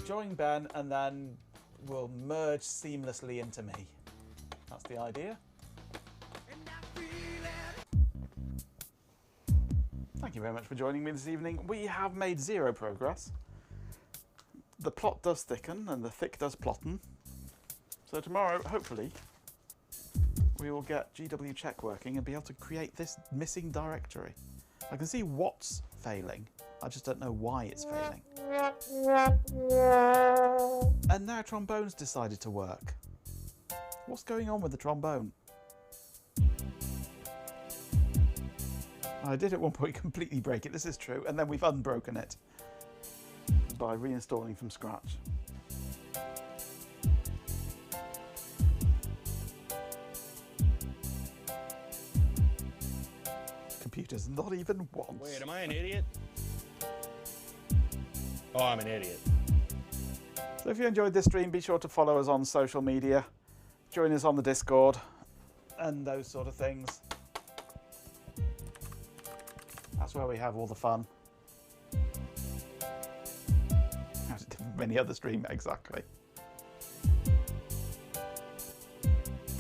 Join Ben, and then we'll merge seamlessly into me. That's the idea. Thank you very much for joining me this evening. We have made zero progress. The plot does thicken and the thick does plotten. So tomorrow, hopefully, we will get GW check working and be able to create this missing directory. I can see what's failing. I just don't know why it's failing. And now trombone's decided to work. What's going on with the trombone? I did at one point completely break it, this is true, and then we've unbroken it by reinstalling from scratch. Computers, not even once. Wait, am I an idiot? Oh, I'm an idiot. So if you enjoyed this stream, be sure to follow us on social media, join us on the Discord, and those sort of things. That's where we have all the fun. As it did with many other streams, exactly.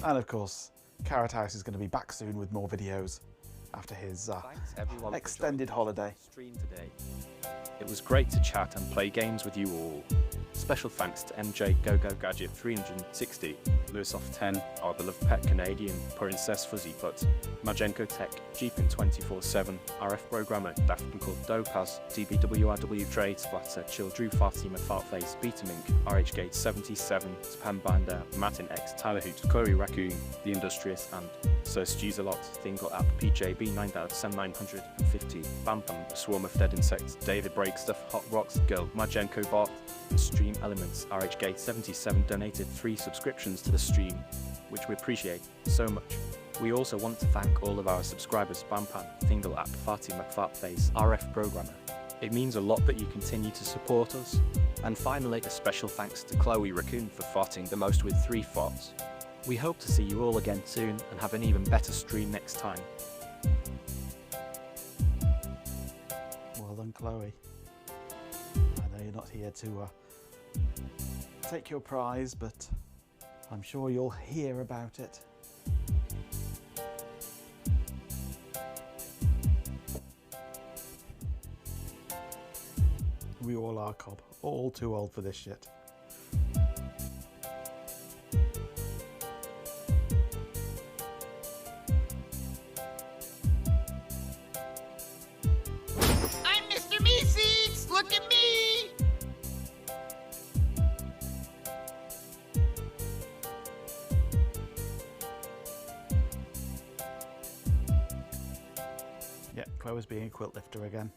And of course, Carrot House is going to be back soon with more videos after his extended holiday. Stream today. It was great to chat and play games with you all. Special thanks to MJ GoGo Gadget 360, Lewisoff10, our beloved pet Canadian, Princess Fuzzy Putt, Majenko Tech, Jeepin 24/7, RF Programmer, Daft Called Dopaz, DBWRW Trade, Splatter, Chill Drew, Fatima, Fartface, Betamink, RHGate 77, Spam Binder, Martin X, Tyler Hoot, Chloe Raccoon, The Industrious, and Sir Stews a Lot, Thingle App, PJB 9,950, Bam Bam, A Swarm of Dead Insects, David Breakstuff, Hot Rocks, Girl, Majenko Bot, and Stream Elements. RHGate 77 donated 3 subscriptions to the stream, which we appreciate so much. We also want to thank all of our subscribers, Bampan, Thingle App, Fatima, Fartface, RF Programmer. It means a lot that you continue to support us. And finally, a special thanks to Chloe Raccoon for farting the most with 3 farts. We hope to see you all again soon and have an even better stream next time. Well done, Chloe. I know you're not here to take your prize, but I'm sure you'll hear about it. We all are, Cobb. All too old for this shit. I'm Mr. Meeseeks! Look at me! Yeah, Chloe's being a quilt lifter again.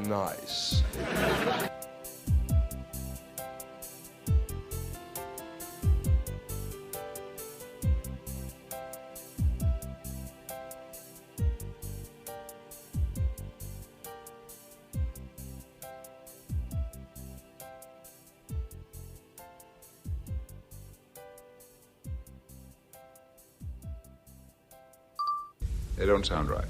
Nice. They don't sound right.